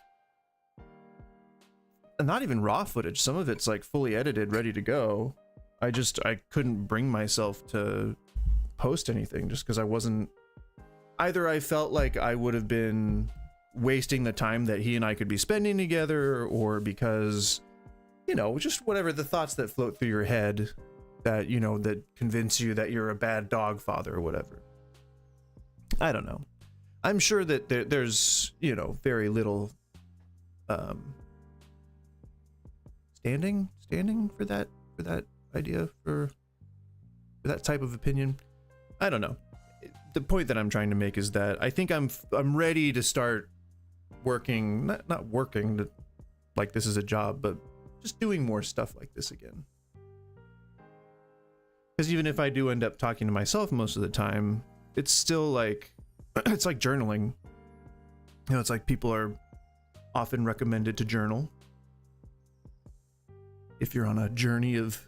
not even raw footage. Some of it's like fully edited, ready to go. I couldn't bring myself to post anything just because I wasn't, either I felt like I would have been wasting the time that he and I could be spending together, or because, you know, just whatever the thoughts that float through your head that, you know, that convince you that you're a bad dog father or whatever. I don't know. I'm sure that there's, you know, very little standing for that idea, for that type of opinion. I don't know. The point that I'm trying to make is that I think I'm ready to start working, not working like this is a job, but just doing more stuff like this again. Because even if I do end up talking to myself most of the time, it's still like, it's like journaling. You know, it's like people are often recommended to journal if you're on a journey of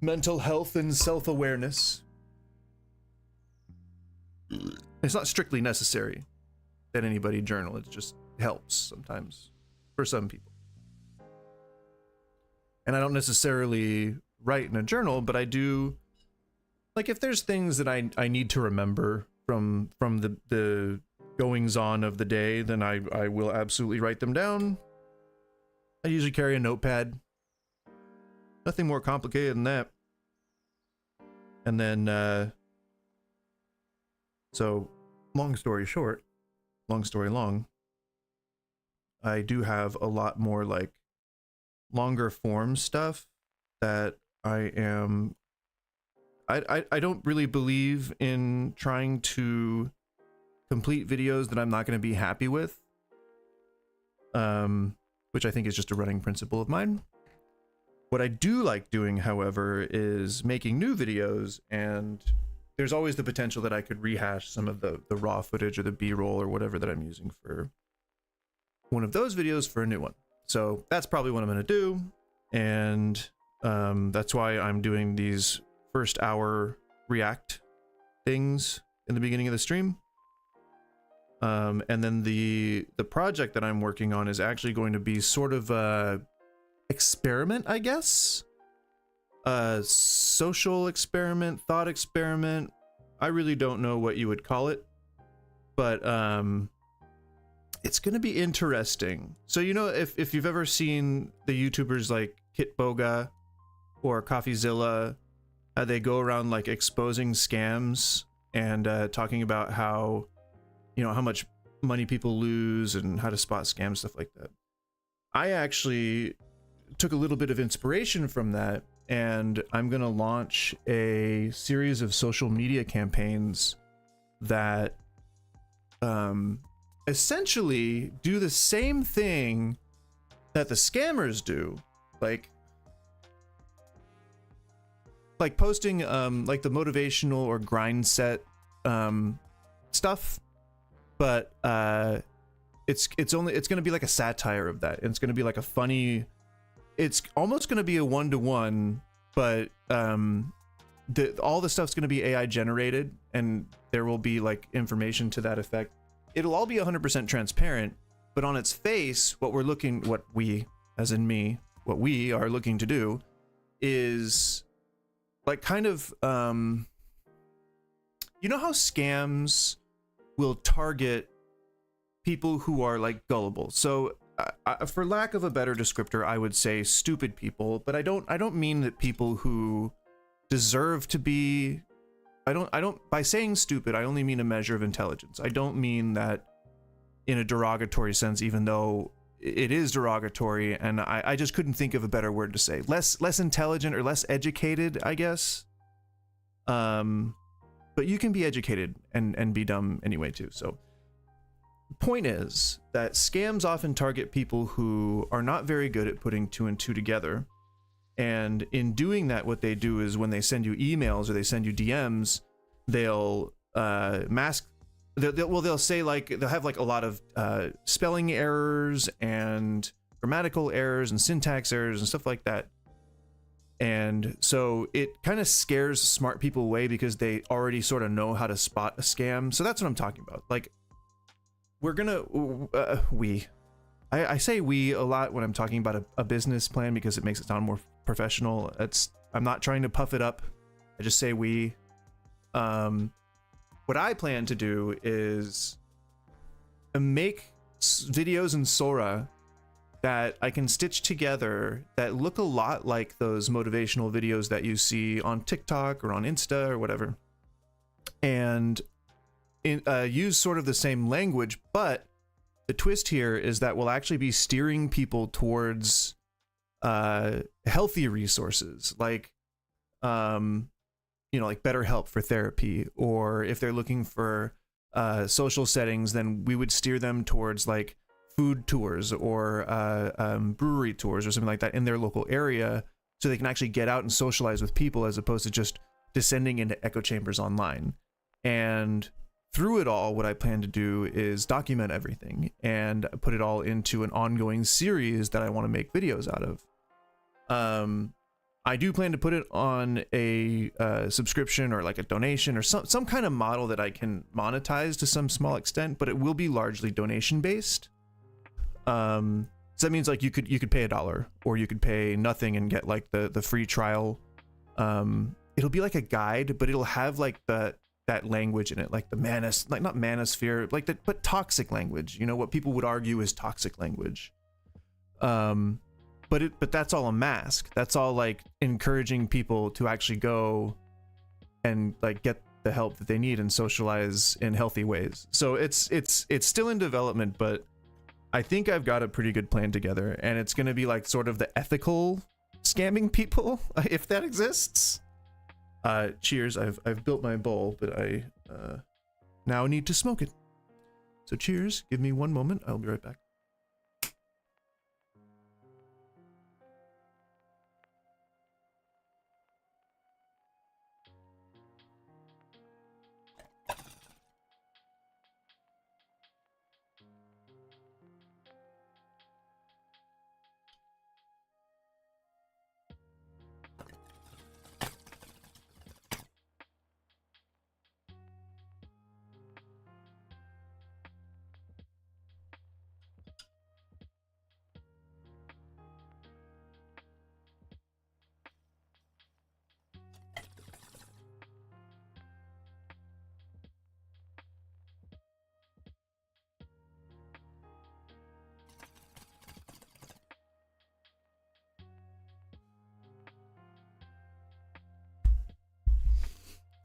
mental health and self-awareness. It's not strictly necessary that anybody journal. It just helps sometimes for some people. And I don't necessarily write in a journal, but I do, like, if there's things that I need to remember from the goings on of the day, then I will absolutely write them down. I usually carry a notepad. Nothing more complicated than that. And then, so long story short, long story long, I do have a lot more like longer form stuff that I don't really believe in trying to complete videos that I'm not going to be happy with, which I think is just a running principle of mine. What I do like doing, however, is making new videos, and there's always the potential that I could rehash some of the raw footage or the B-roll or whatever that I'm using for one of those videos for a new one. So that's probably what I'm going to do, and that's why I'm doing these first hour react things in the beginning of the stream. And then the project that I'm working on is actually going to be sort of a experiment, I guess. A social experiment, thought experiment. I really don't know what you would call it, but it's gonna be interesting. So, you know, if you've ever seen the YouTubers like Kitboga or CoffeeZilla, they go around like exposing scams and talking about how, you know, how much money people lose and how to spot scams, stuff like that. I actually took a little bit of inspiration from that, and I'm gonna launch a series of social media campaigns that essentially do the same thing that the scammers do, like posting like the motivational or grind set stuff, but it's gonna be like a satire of that, and it's gonna be like a funny, it's almost gonna be a one-to-one, but all the stuff's gonna be AI generated, and there will be like information to that effect. It'll all be 100% transparent, but on its face, what we are looking to do is like kind of, you know how scams will target people who are like gullible. So for lack of a better descriptor, I would say stupid people, but I don't mean that people who deserve to be, by saying stupid, I only mean a measure of intelligence. I don't mean that in a derogatory sense, even though it is derogatory, and I just couldn't think of a better word to say. Less intelligent or less educated, I guess. But you can be educated and be dumb anyway too. So point is that scams often target people who are not very good at putting two and two together. And in doing that, what they do is when they send you emails or they send you DMs, they'll mask. They'll say like they'll have like a lot of spelling errors and grammatical errors and syntax errors and stuff like that. And so it kind of scares smart people away because they already sort of know how to spot a scam. So that's what I'm talking about. Like, we're gonna I say we a lot when I'm talking about a business plan because it makes it sound more professional. I'm not trying to puff it up. I just say we. What I plan to do is make videos in Sora that I can stitch together that look a lot like those motivational videos that you see on TikTok or on Insta or whatever, and use sort of the same language, but the twist here is that we'll actually be steering people towards healthy resources like like BetterHelp for therapy, or if they're looking for social settings, then we would steer them towards like food tours or brewery tours or something like that in their local area, so they can actually get out and socialize with people as opposed to just descending into echo chambers online. And through it all, what I plan to do is document everything and put it all into an ongoing series that I want to make videos out of. I do plan to put it on a subscription or like a donation or some kind of model that I can monetize to some small extent, but it will be largely donation based. So that means like you could pay $1 or you could pay nothing and get like the free trial. It'll be like a guide, but it'll have like that language in it, like the not manosphere, like that, but toxic language, what people would argue is toxic language. But that's all a mask. That's all like encouraging people to actually go and like get the help that they need and socialize in healthy ways. So it's still in development, but I think I've got a pretty good plan together, and it's going to be like sort of the ethical scamming people, if that exists. Cheers. I've built my bowl, but I now need to smoke it. So cheers. Give me one moment. I'll be right back.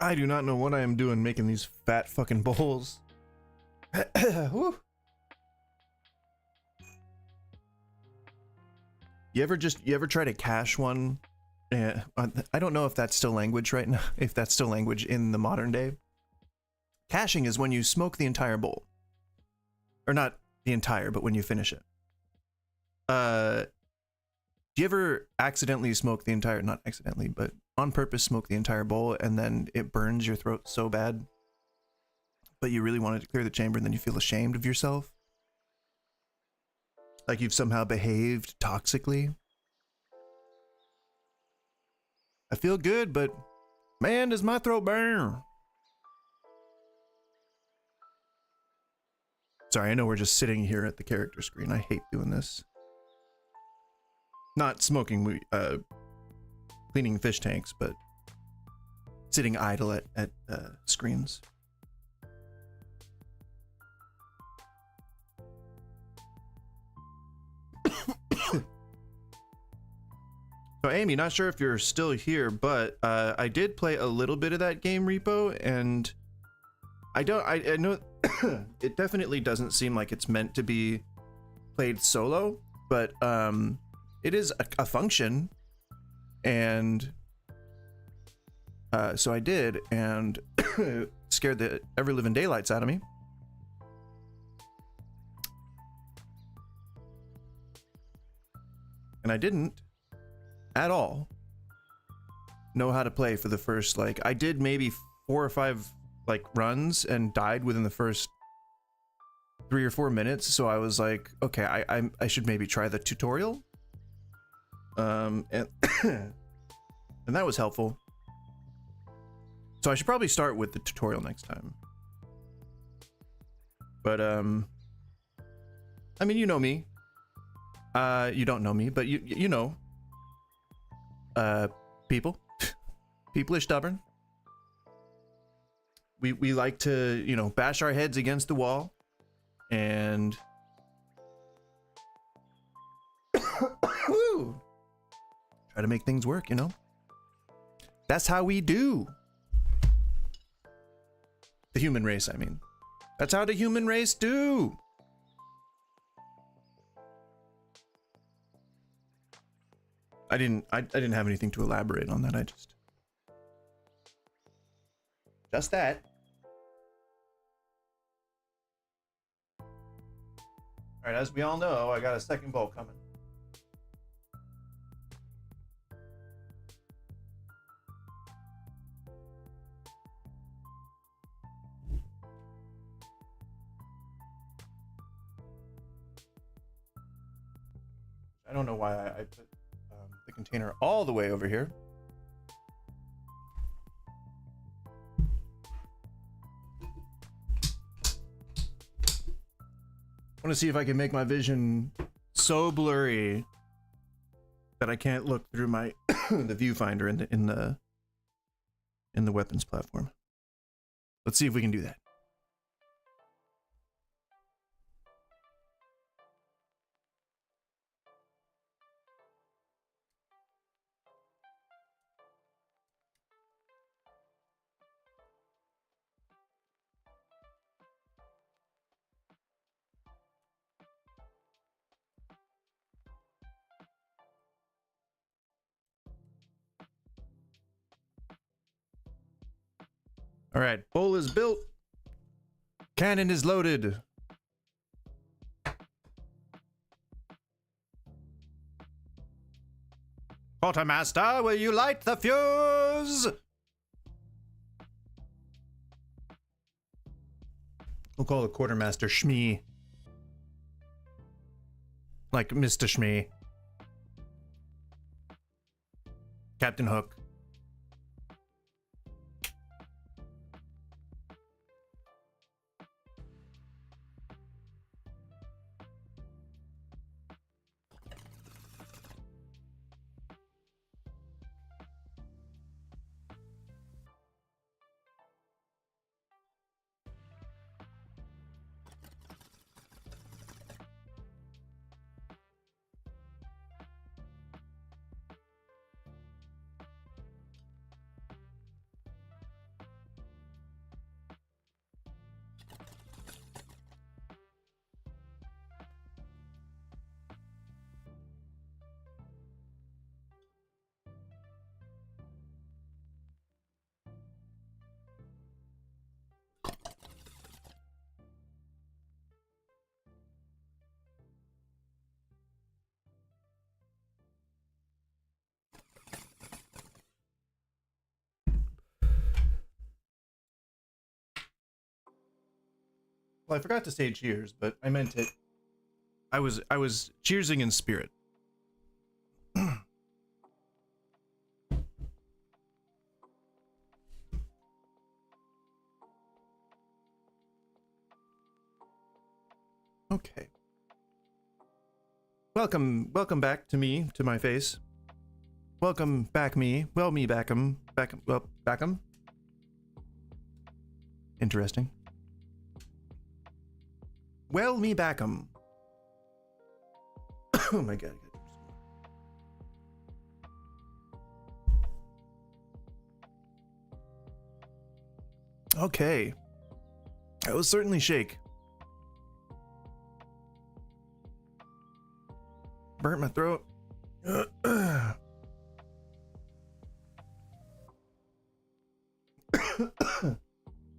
I do not know what I am doing making these fat fucking bowls. Woo. You ever try to cache one? Yeah, I don't know if that's still language right now, if that's still language in the modern day. Caching is when you smoke the entire bowl. Or not the entire, but when you finish it. Do you ever accidentally smoke the entire, not accidentally, but on purpose smoke the entire bowl and then it burns your throat so bad, but you really wanted to clear the chamber and then you feel ashamed of yourself? Like you've somehow behaved toxically? I feel good, but man, does my throat burn. Sorry, I know we're just sitting here at the character screen. I hate doing this. Not smoking, cleaning fish tanks, but sitting idle at screens. So Amy, not sure if you're still here, but I did play a little bit of that game Repo, and I know it definitely doesn't seem like it's meant to be played solo, but it is a function, and so I did, and scared the ever living daylights out of me. And I didn't at all know how to play for the first, like, I did maybe 4 or 5 like runs and died within the first 3 or 4 minutes. So I was like, okay, I should maybe try the tutorial. And and that was helpful. So I should probably start with the tutorial next time. But I mean, you know me. You don't know me, but you know. People are stubborn. We like to, you know, bash our heads against the wall and try to make things work, you know. That's how we do. The human race, I mean. That's how the human race do. I didn't have anything to elaborate on that. I just that. All right, as we all know, I got a second bowl coming. I don't know why I put the container all the way over here. I want to see if I can make my vision so blurry that I can't look through my the viewfinder in the weapons platform. Let's see if we can do that. All right, bowl is built. Cannon is loaded. Quartermaster, will you light the fuse? We'll call the quartermaster Shmee. Like Mr. Shmee. Captain Hook. Well, I forgot to say cheers, but I meant it. I was cheersing in spirit. Okay. Welcome back to me, to my face. Welcome back me. Well, me backum. Backum. Interesting. Well, me backum. Oh my god. Okay. That was certainly shake. Burnt my throat.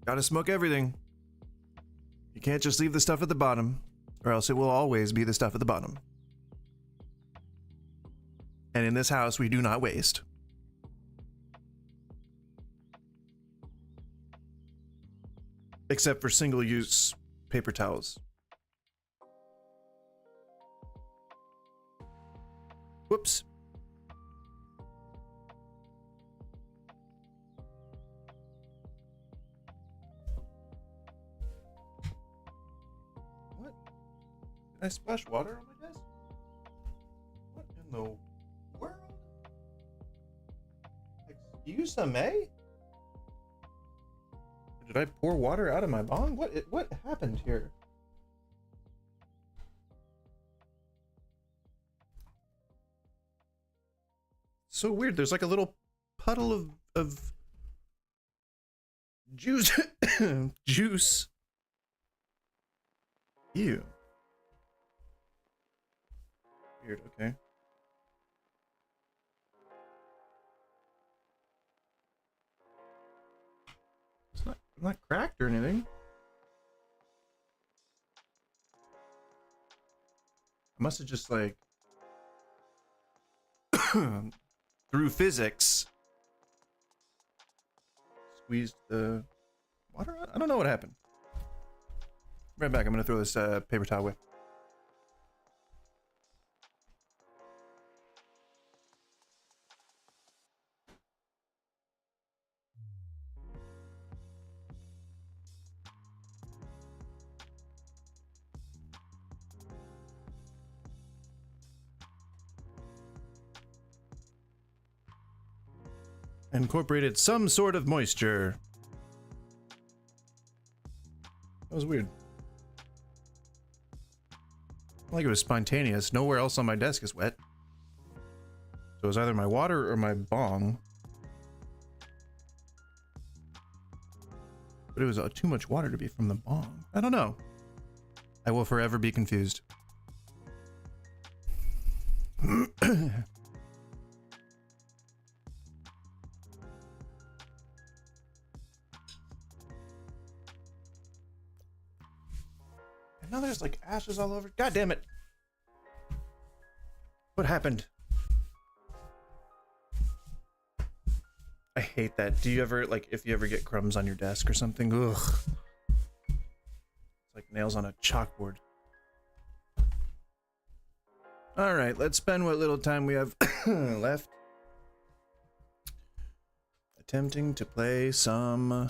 Gotta smoke everything. You can't just leave the stuff at the bottom, or else it will always be the stuff at the bottom. And in this house, we do not waste. Except for single-use paper towels. Whoops. What? Did I splash water on my desk? What in the world? Excuse me? Did I pour water out of my bong? What happened here? So weird. There's like a little puddle of juice. Juice. Ew. Weird. Okay. It's not cracked or anything. I must have just like through physics squeezed the water out? I don't know what happened. Right back. I'm gonna throw this paper towel away. Incorporated some sort of moisture. That was weird. Like it was spontaneous. Nowhere else on my desk is wet. So it was either my water or my bong. But it was too much water to be from the bong. I don't know. I will forever be confused. Now there's like ashes all over. God damn it. What happened? I hate that. Do you ever, like, if you ever get crumbs on your desk or something? Ugh. It's like nails on a chalkboard. Alright, let's spend what little time we have left attempting to play some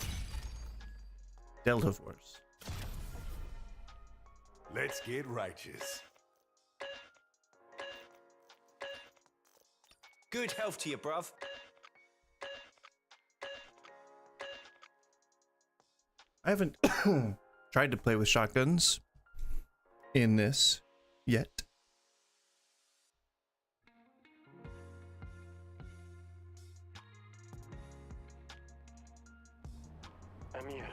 Delta Force. Let's get righteous. Good health to you, bruv. I haven't tried to play with shotguns in this yet. Amir,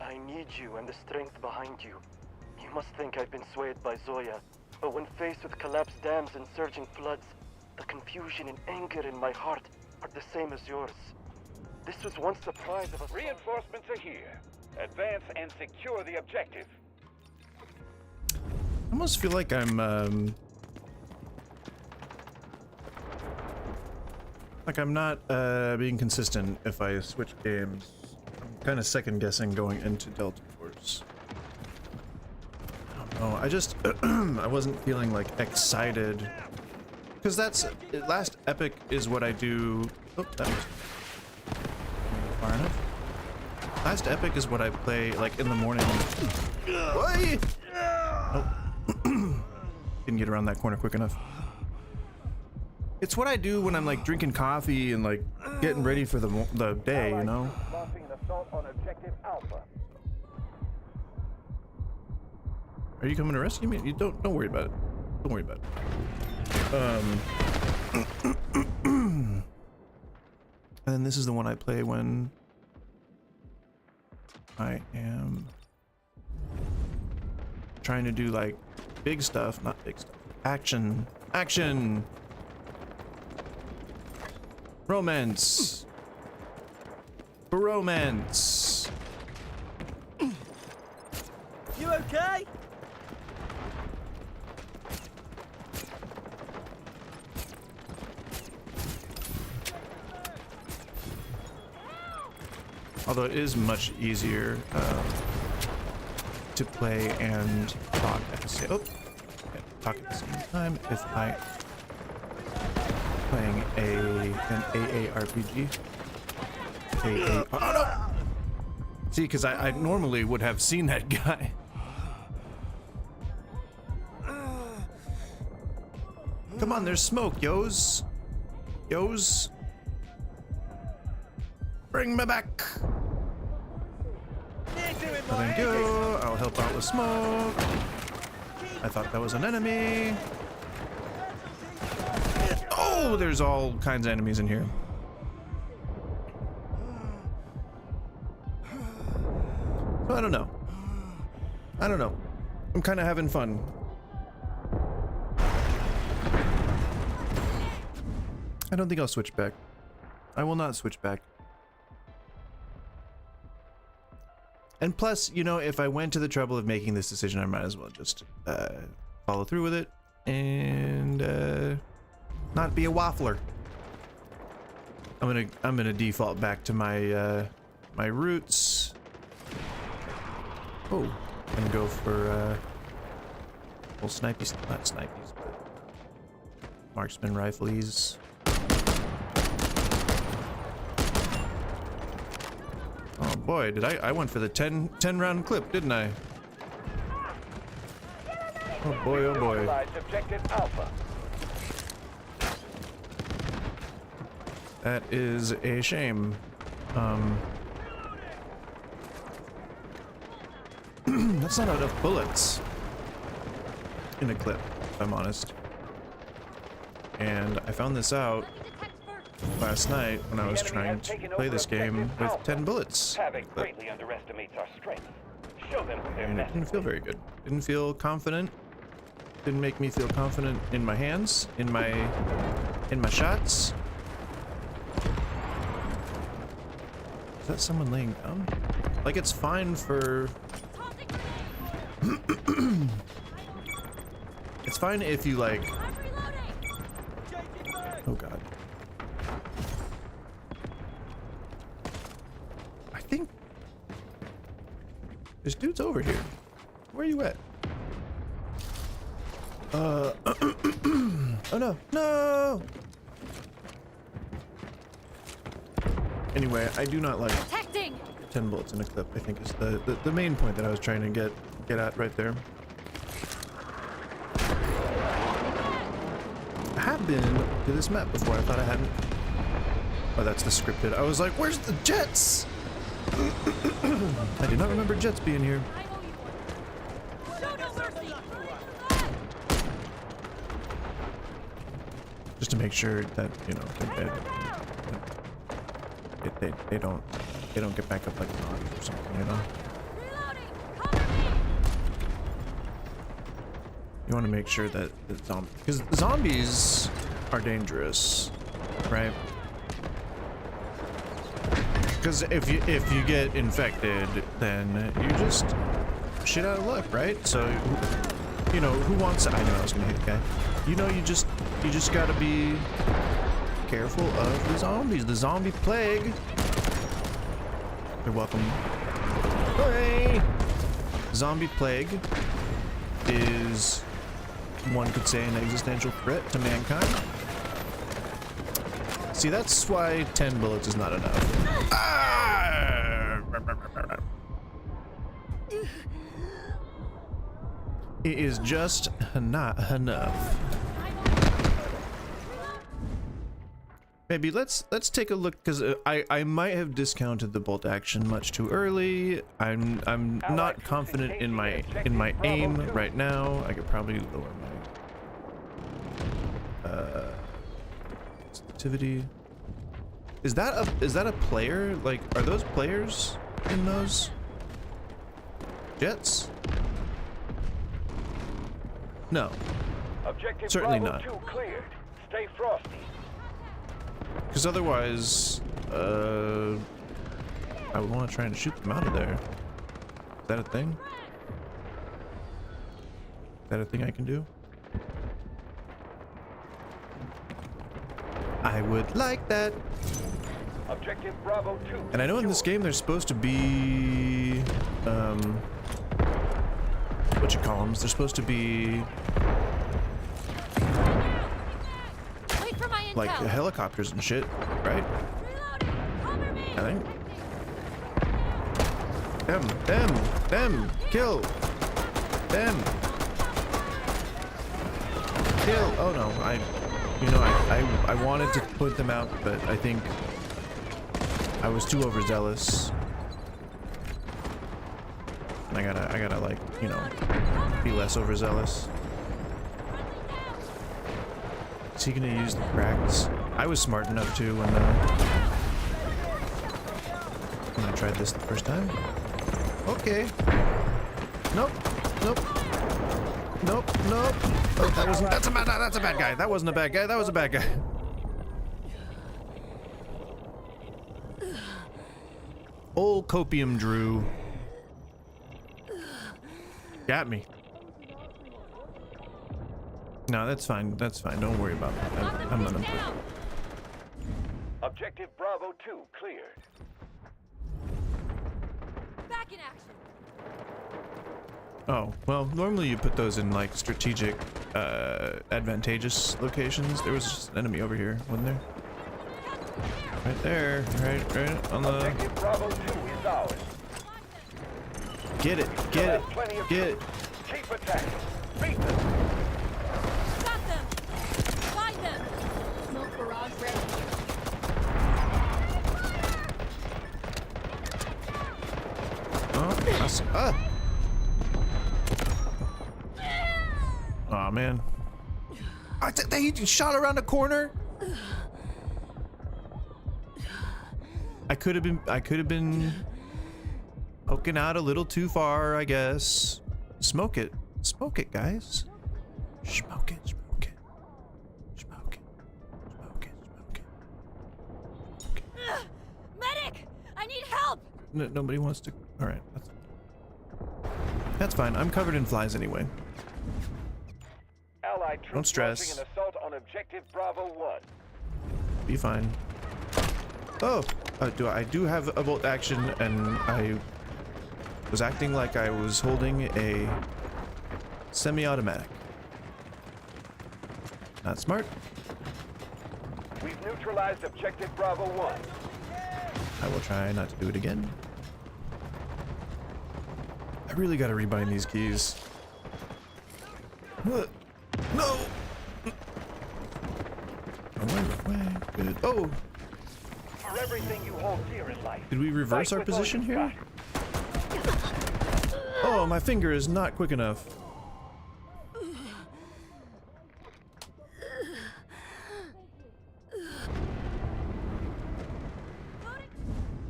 I need you and the strength behind you. You must think I've been swayed by Zoya, but when faced with collapsed dams and surging floods, the confusion and anger in my heart are the same as yours. This was once the prize of a... Reinforcements are here. Advance and secure the objective. I almost feel like I'm not being consistent if I switch games. I'm kind of second guessing going into Delta Force. I don't know. I just I wasn't feeling like excited because that's Last Epoch is what I do. Oh, that was far enough. Last Epoch is what I play like in the morning. Oh. Didn't get around that corner quick enough. It's what I do when I'm like drinking coffee and like getting ready for the day, you know. Are you coming to rescue me? You don't worry about it. Don't worry about it. And then this is the one I play when I am trying to do like big stuff, not big stuff. Action. Action. Romance. Bromance. You okay? Although it is much easier to play and talk at the same talk at the same time if I playing an AARPG. Oh no! See, because I normally would have seen that guy. Come on, there's smoke, yos. Yos. Bring me back. Thank you. I'll help out with smoke. I thought that was an enemy. Oh, there's all kinds of enemies in here. So I don't know. I don't know. I'm kind of having fun. I don't think I'll switch back. I will not switch back. And plus, you know, if I went to the trouble of making this decision, I might as well just follow through with it and not be a waffler. I'm gonna default back to my my roots. Oh, and go for well, snipies, not snipies, but marksman rifles. Oh boy, did I went for the 10 round clip, didn't I? Oh boy, oh boy. That is a shame. That's not enough bullets in a clip, if I'm honest. And I found this out last night when I was trying to play this game with 10 bullets. Greatly underestimates our strength. Show them their And it didn't feel very good. Didn't feel confident. Didn't make me feel confident in my hands, in my shots. Is that someone laying down? Like, it's fine for it's fine if you like. Oh god. I think there's dudes over here. Where are you at? Oh no, no! Anyway, I do not like 10 bullets in a clip, I think is the main point that I was trying to get at right there. I have been to this map before, I thought I hadn't. Oh, that's the scripted. I was like, where's the jets? I did not remember jets being here. Just to make sure that, you know, they don't get back up like zombies or something, you know. You want to make sure that the because zombies are dangerous, right? Because if you get infected, then you just shit out of luck, right? So, you know, who wants? I knew I was gonna hit the guy. You know, you just gotta be careful of the zombies. The zombie plague. You're welcome. Hooray! Zombie plague is, one could say, an existential threat to mankind. See, that's why 10 bullets is not enough. Ah! It is just not enough. Maybe let's take a look, because I might have discounted the bolt action much too early. I'm not confident in my aim right now. I could probably lower my sensitivity. Is that a player? Like, are those players in those jets? No. Objective Certainly Bravo not. 2 cleared. Stay frosty. Because otherwise, I would want to try and shoot them out of there. Is that a thing? Is that a thing I can do? I would like that. Objective Bravo 2. And I know in this game there's supposed to be, what you call them? They're supposed to be Wait for my like intel. helicopters and shit, right? I think. Them, kill, them, kill. Oh no, I wanted to point them out, but I think I was too overzealous. I gotta like, you know, be less overzealous. Is he gonna use the cracks? I was smart enough to when I tried this the first time. Okay. Nope. Nope. Nope. Nope. Oh, that's a bad guy. That wasn't a bad guy. That was a bad guy. Old Copium Drew. Got me. No, that's fine. That's fine. Don't worry about that. I'm gonna put. Objective Bravo 2 cleared. Back in action. Oh, well, normally you put those in like strategic, advantageous locations. There was just an enemy over here, wasn't there? Right there, right on the. Objective Bravo 2 is ours. Get it, get it, get it. Keep attacking. Beat them. Got them. Find them. Smoke barrage ready. Oh man. He shot around the corner. I could have been poking out a little too far, I guess. Smoke it, guys. Smoke it, smoke it, smoke it, smoke it, smoke it. Medic! I need help! Nobody wants to. All right, that's fine. I'm covered in flies anyway. Allied troops Don't stress. launching an assault on Objective Bravo 1. Be fine. Oh, I do have a bolt action, and I was acting like I was holding a semi-automatic. Not smart. We've neutralized Objective Bravo 1. I will try not to do it again. I really gotta rebind these keys. No! Away. Good. Oh! For everything you hold dear in life. Did we reverse our position here? Oh, my finger is not quick enough.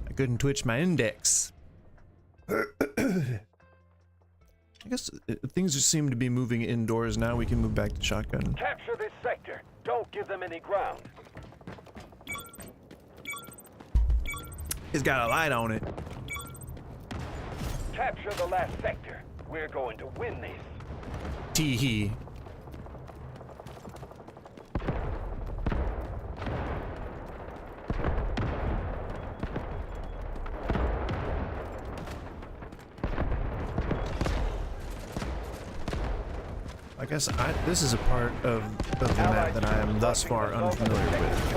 I couldn't twitch my index. I guess things just seem to be moving indoors now. We can move back to shotgun. Capture this sector. Don't give them any ground. It's got a light on it. Capture the last sector. We're going to win this. Tee-hee. I guess this is a part of the map that I am thus far unfamiliar with.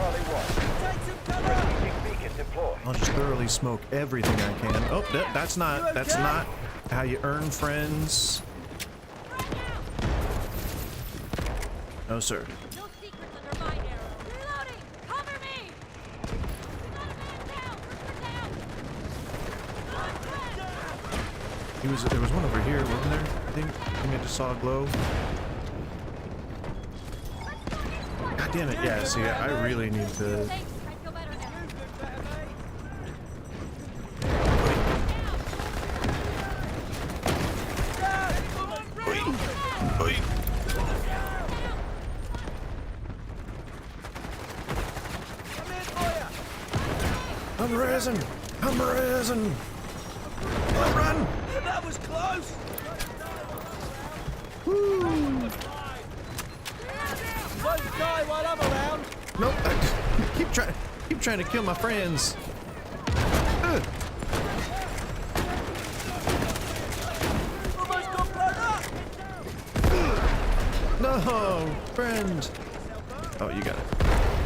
I'll just thoroughly smoke everything I can. Oh, that's not how you earn friends. No, sir. No secrets under my arrow. Reloading! Cover me! There was one over here, wasn't there? I think I just saw a glow. God damn it! Yeah, see, I really need to. I'm resin. Run! That was close. Woo! Won't die while I'm around. Nope. Keep trying. Keep trying to kill my friends. No, friend. Oh, you got it.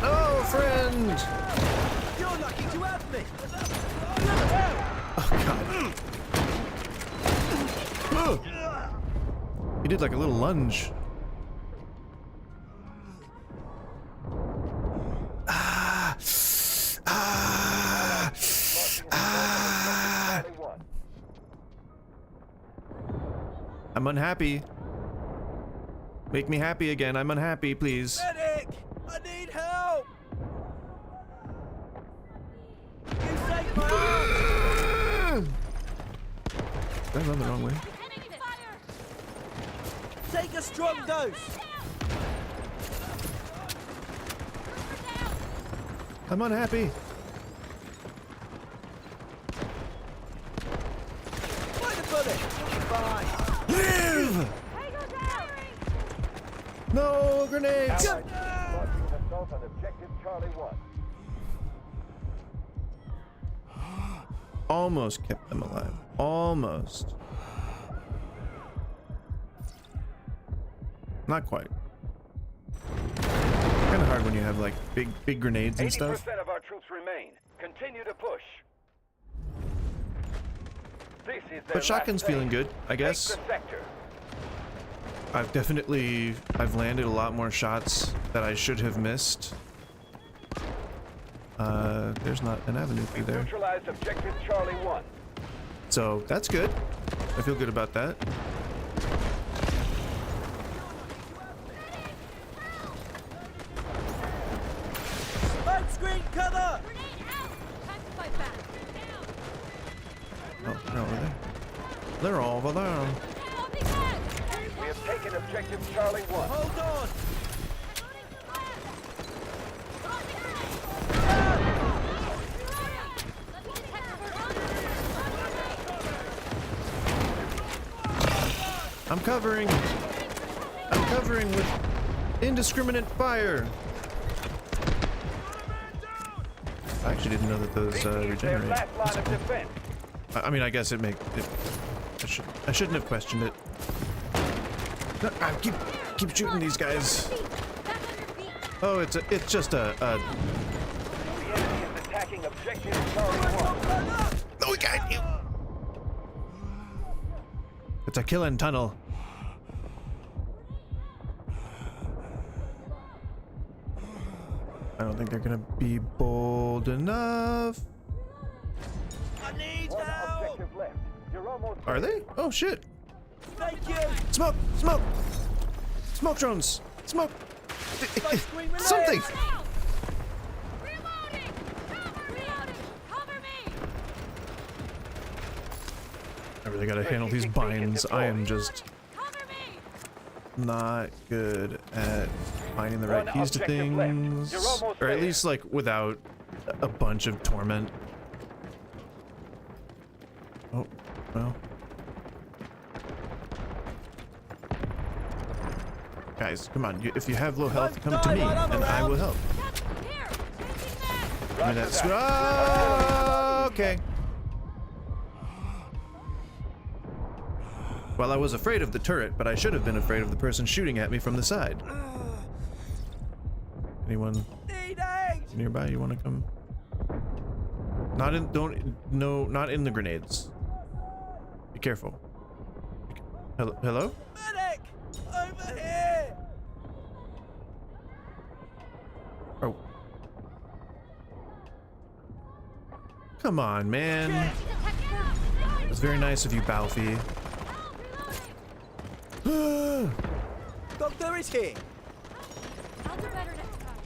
No, friend. You're lucky to have me. Oh, God. He did like a little lunge. I'm unhappy. Make me happy again. I'm unhappy, please. Medic! I need help! You saved my arm! Did I run the wrong way? Take a strong dose! I'm unhappy. Find a bullet! Fine. Live! No grenades! Almost kept them alive. Almost. Not quite. Kind of hard when you have like big grenades and stuff. 80% of our troops remain. Continue to push. This is their But shotgun's last feeling day. good, I guess. Take the sector. I've landed a lot more shots that I should have missed. There's not an avenue through there. Neutralized objective Charlie 1. So that's good. I feel good about that. Smoke screen cover! Oh, no, over there. They're all over there. We have taken objective Charlie 1. Hold on! I'm covering. I'm covering with indiscriminate fire. I actually didn't know that those regenerate. Last line of defense. I mean, I guess it I shouldn't have questioned it. No, keep shooting these guys. Oh, it's just a. The enemy is attacking objective Charlie 1. No, we got you. It's a killing tunnel. I don't think they're gonna be bold enough. I need help! Objective left. You're almost Are they? Oh shit! Thank you! Smoke! Smoke! Smoke drones! Smoke! Screen Something! I really gotta handle these binds. I am just not good at finding the right keys to things. Or at least like without a bunch of torment. Oh, well. Guys, come on. If you have low health, come to me and I will help. Give me that. Okay. Well, I was afraid of the turret, but I should have been afraid of the person shooting at me from the side. Anyone nearby? You want to come? Not in. Not in the grenades. Be careful. Hello? Hello? Medic! Over here! Oh. Come on, man. It's very nice of you, Balfi. Doctor is here. I'll do better next time.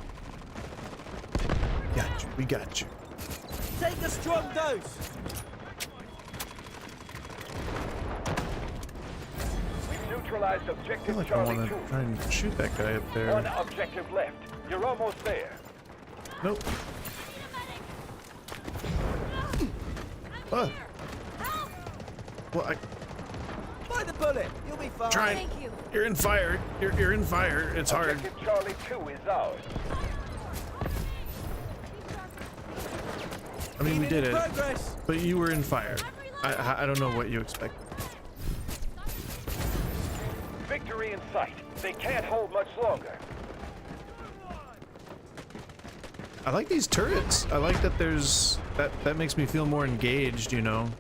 Got you. We got you. Take a strong dose. We've neutralized I feel objective like I Charlie want 2. to try and shoot that guy up there. One objective left. You're almost there. Nope. Oh. Well, Find the bullet. You'll be fine. Try. Thank you. You're in fire. You're in fire. It's hard. Objective Charlie 2 is ours. mean, we did it, Progress. but you were in fire. I don't know what you expect. Victory in sight. They can't hold much longer. I like these turrets. I like that there's that makes me feel more engaged, you know.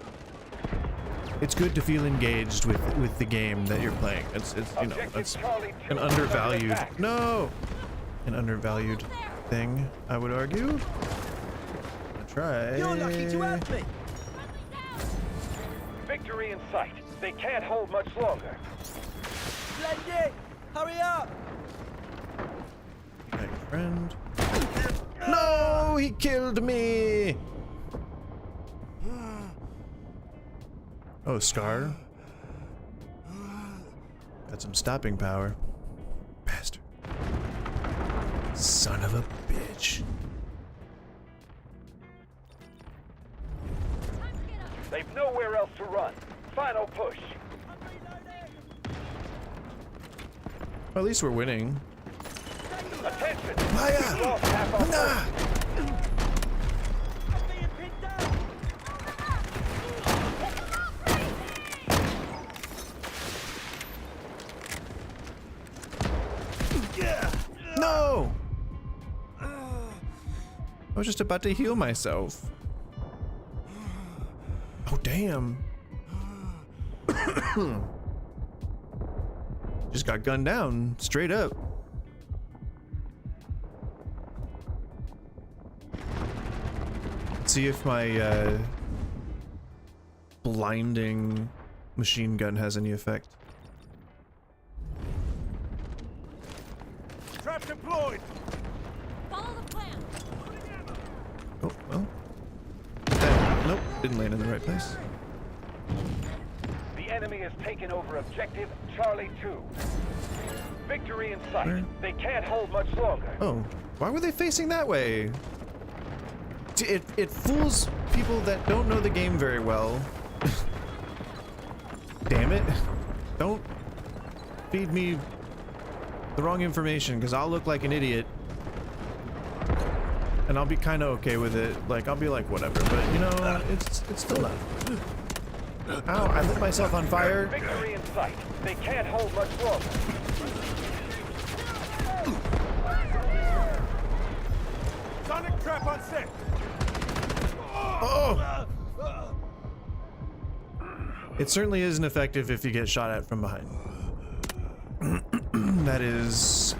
It's good to feel engaged with the game that you're playing. It's you know, it's an undervalued an undervalued thing, I would argue. I'll try. You're lucky to have me. Victory in sight. They can't hold much longer. Splendid. Hurry up. My friend. No, he killed me. Oh, Scar. Got some stopping power. Bastard. Son of a bitch. They've nowhere else to run. Final push. Well, at least we're winning. Attention. Fire! Nah! No! I was just about to heal myself. Oh, damn. Just got gunned down, straight up. Let's see if my blinding machine gun has any effect. Trap deployed. Follow the plan. Oh, well. Nope, didn't land in the right place. The enemy has taken over objective Charlie 2. Victory in sight. Where? They can't hold much longer. Oh, why were they facing that way? It fools people that don't know the game very well. Damn it. Don't feed me the wrong information, because I'll look like an idiot. And I'll be kind of okay with it. Like, I'll be like, whatever. But, you know, it's still not. Ow, I lit myself on fire. Victory in sight. They can't hold much longer. Sonic trap on set. Oh! It certainly isn't effective if you get shot at from behind. That is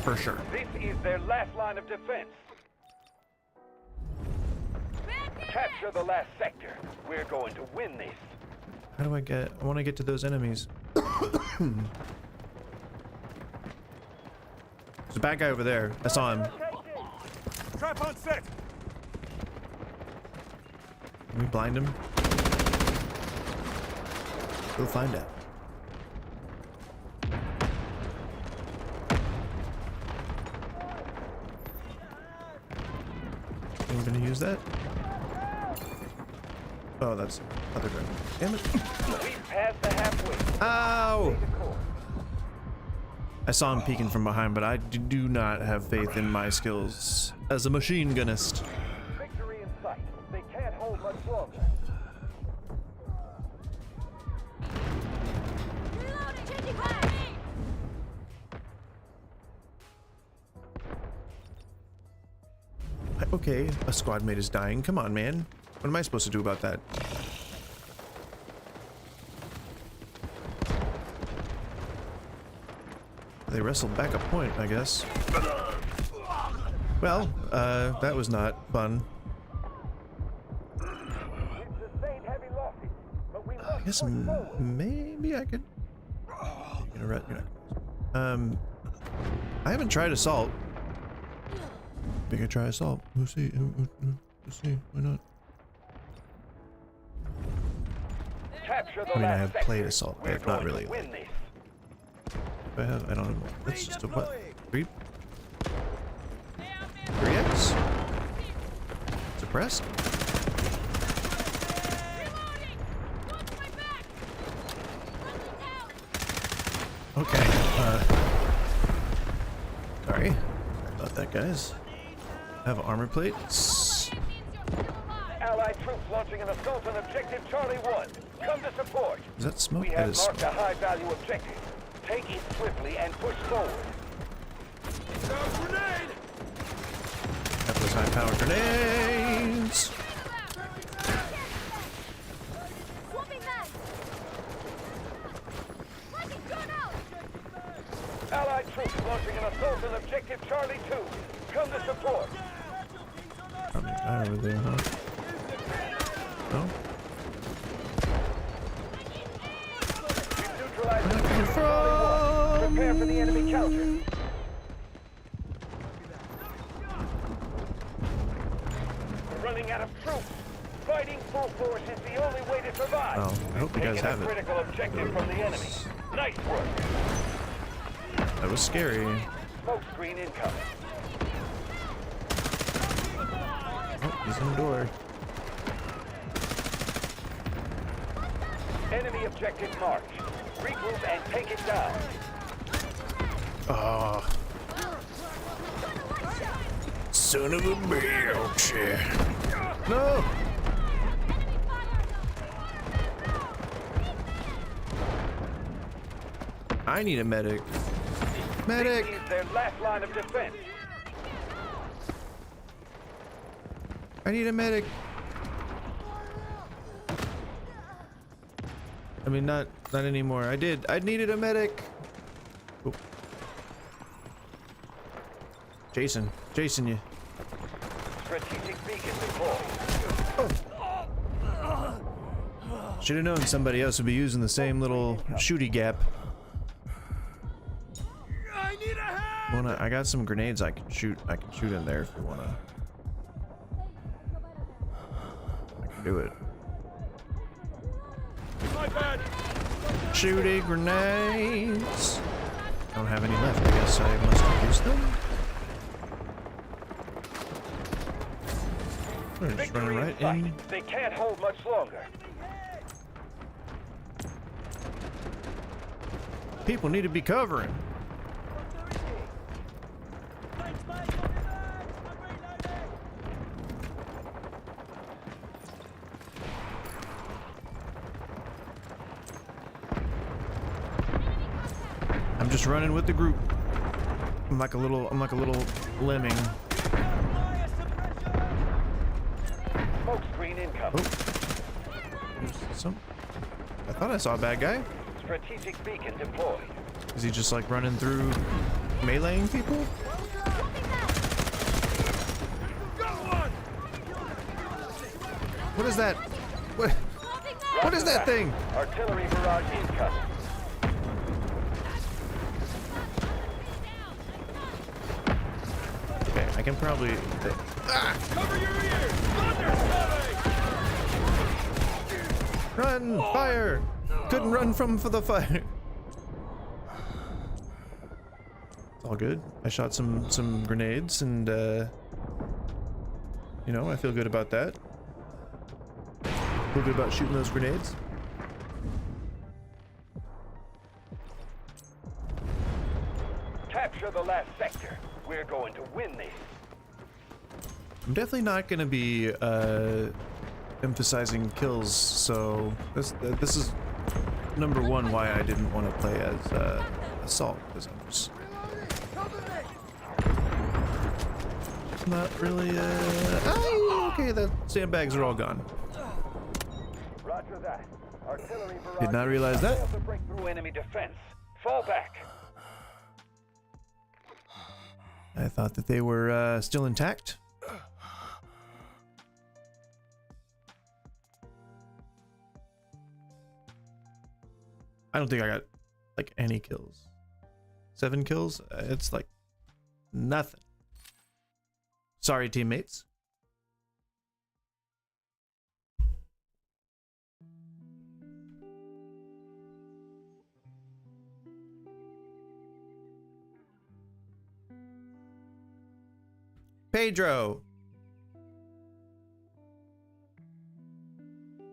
for sure. This is their last line of defense. Capture the last sector. We're going to win this. How do I get? I want to get to those enemies. There's a bad guy over there. I saw him. Trap on set. Can we blind him? We'll find out. I'm gonna use that. Oh, that's other guy. Damn it. We've passed the halfway. Ow! I saw him peeking from behind, but I do not have faith in my skills as a machine gunnist. Victory in sight. They can't hold much longer. Okay, a squad mate is dying. Come on, man. What am I supposed to do about that? They wrestled back a point, I guess. Well, that was not fun. I guess maybe I could. You're not. I haven't tried assault. Maybe I try assault. We'll see. We'll see. Why not? I mean, I have played assault. I have not really. I have. I don't know. That's just a what? 3x? Suppressed? Okay. Sorry about that, guys. I have armor plates. Allied troops launching an assault on objective Charlie 1. Come to support. Is that smoke? We That have is marked smoke. a high-value objective. Take it swiftly and push forward. Grenade! Got those high-powered grenades. Allied troops launching an assault on objective Charlie 2. Come to support. Probably a guy over there, huh? No? We've neutralized objective Charlie 1. Prepare for the enemy counter. We're running out of troops. Fighting full force is the only way to survive. Oh, I hope you guys have a it. critical objective from the enemy. Nice work. That was scary. Smoke screen incoming. Oh, he's in the door. Enemy objective marked. Regroup and take it down. Oh. Son of a bitch. No! I need a medic. Medic! This is their last line of defense. I need a medic. I mean, not anymore. I needed a medic. Oh. Jason, you. Strategic beacon deployed. Should have known somebody else would be using the same little shooty gap. I got some grenades I can shoot. I can shoot in there if you wanna. I can do it. My bad. Shooty grenades. I don't have any left. I guess I must have used them. They're just running right in. They can't hold much longer. People need to be covering. I'm just running with the group. I'm like a little lemming. Smoke screen incoming. Oh. I thought I saw a bad guy. Strategic beacon deployed. Is he just like running through meleeing people? What is that? What is that thing? Artillery barrage incoming. Okay, I can probably. Cover your ears! Thunder's coming! Run! Fire! Couldn't run for the fire. It's all good. I shot some grenades and you know, I feel good about that. Feel good about shooting those grenades. Capture the last sector. We're going to win this. I'm definitely not going to be emphasizing kills, so this is number one why I didn't want to play as assault, because I'm just not really okay, the sandbags are all gone. Roger that. Artillery barrage. Did not realize that. Failed to break through enemy defense. Fall back. I thought that they were still intact. I don't think I got like any kills. 7 kills? It's like nothing. Sorry, teammates. Pedro.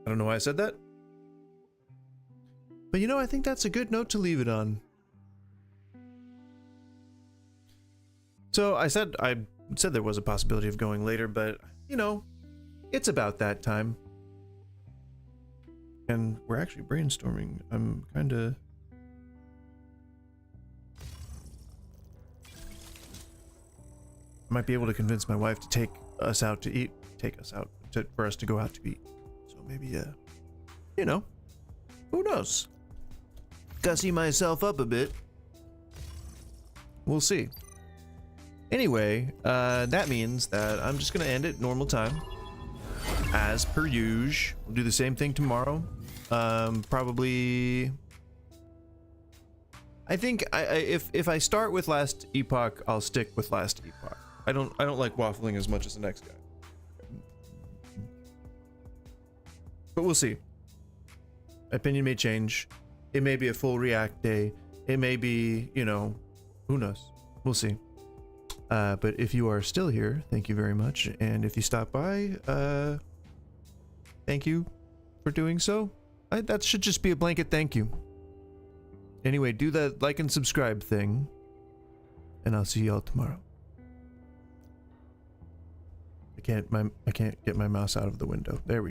I don't know why I said that. But you know, I think that's a good note to leave it on. So I said there was a possibility of going later, but you know, it's about that time. And we're actually brainstorming. I'm kind of... I might be able to convince my wife to take us out to eat. For us to go out to eat. So maybe, you know, who knows? Gussy myself up a bit. We'll see. Anyway, that means that I'm just gonna end it normal time. As per usual. We'll do the same thing tomorrow. Probably... I think if I start with Last Epoch, I'll stick with Last Epoch. I don't like waffling as much as the next guy. But we'll see. Opinion may change. It may be a full react day. It may be, you know, who knows? We'll see. But if you are still here, thank you very much. And if you stop by, thank you for doing so. That should just be a blanket thank you. Anyway, do that like and subscribe thing. And I'll see y'all tomorrow. I can't get my mouse out of the window. There we go.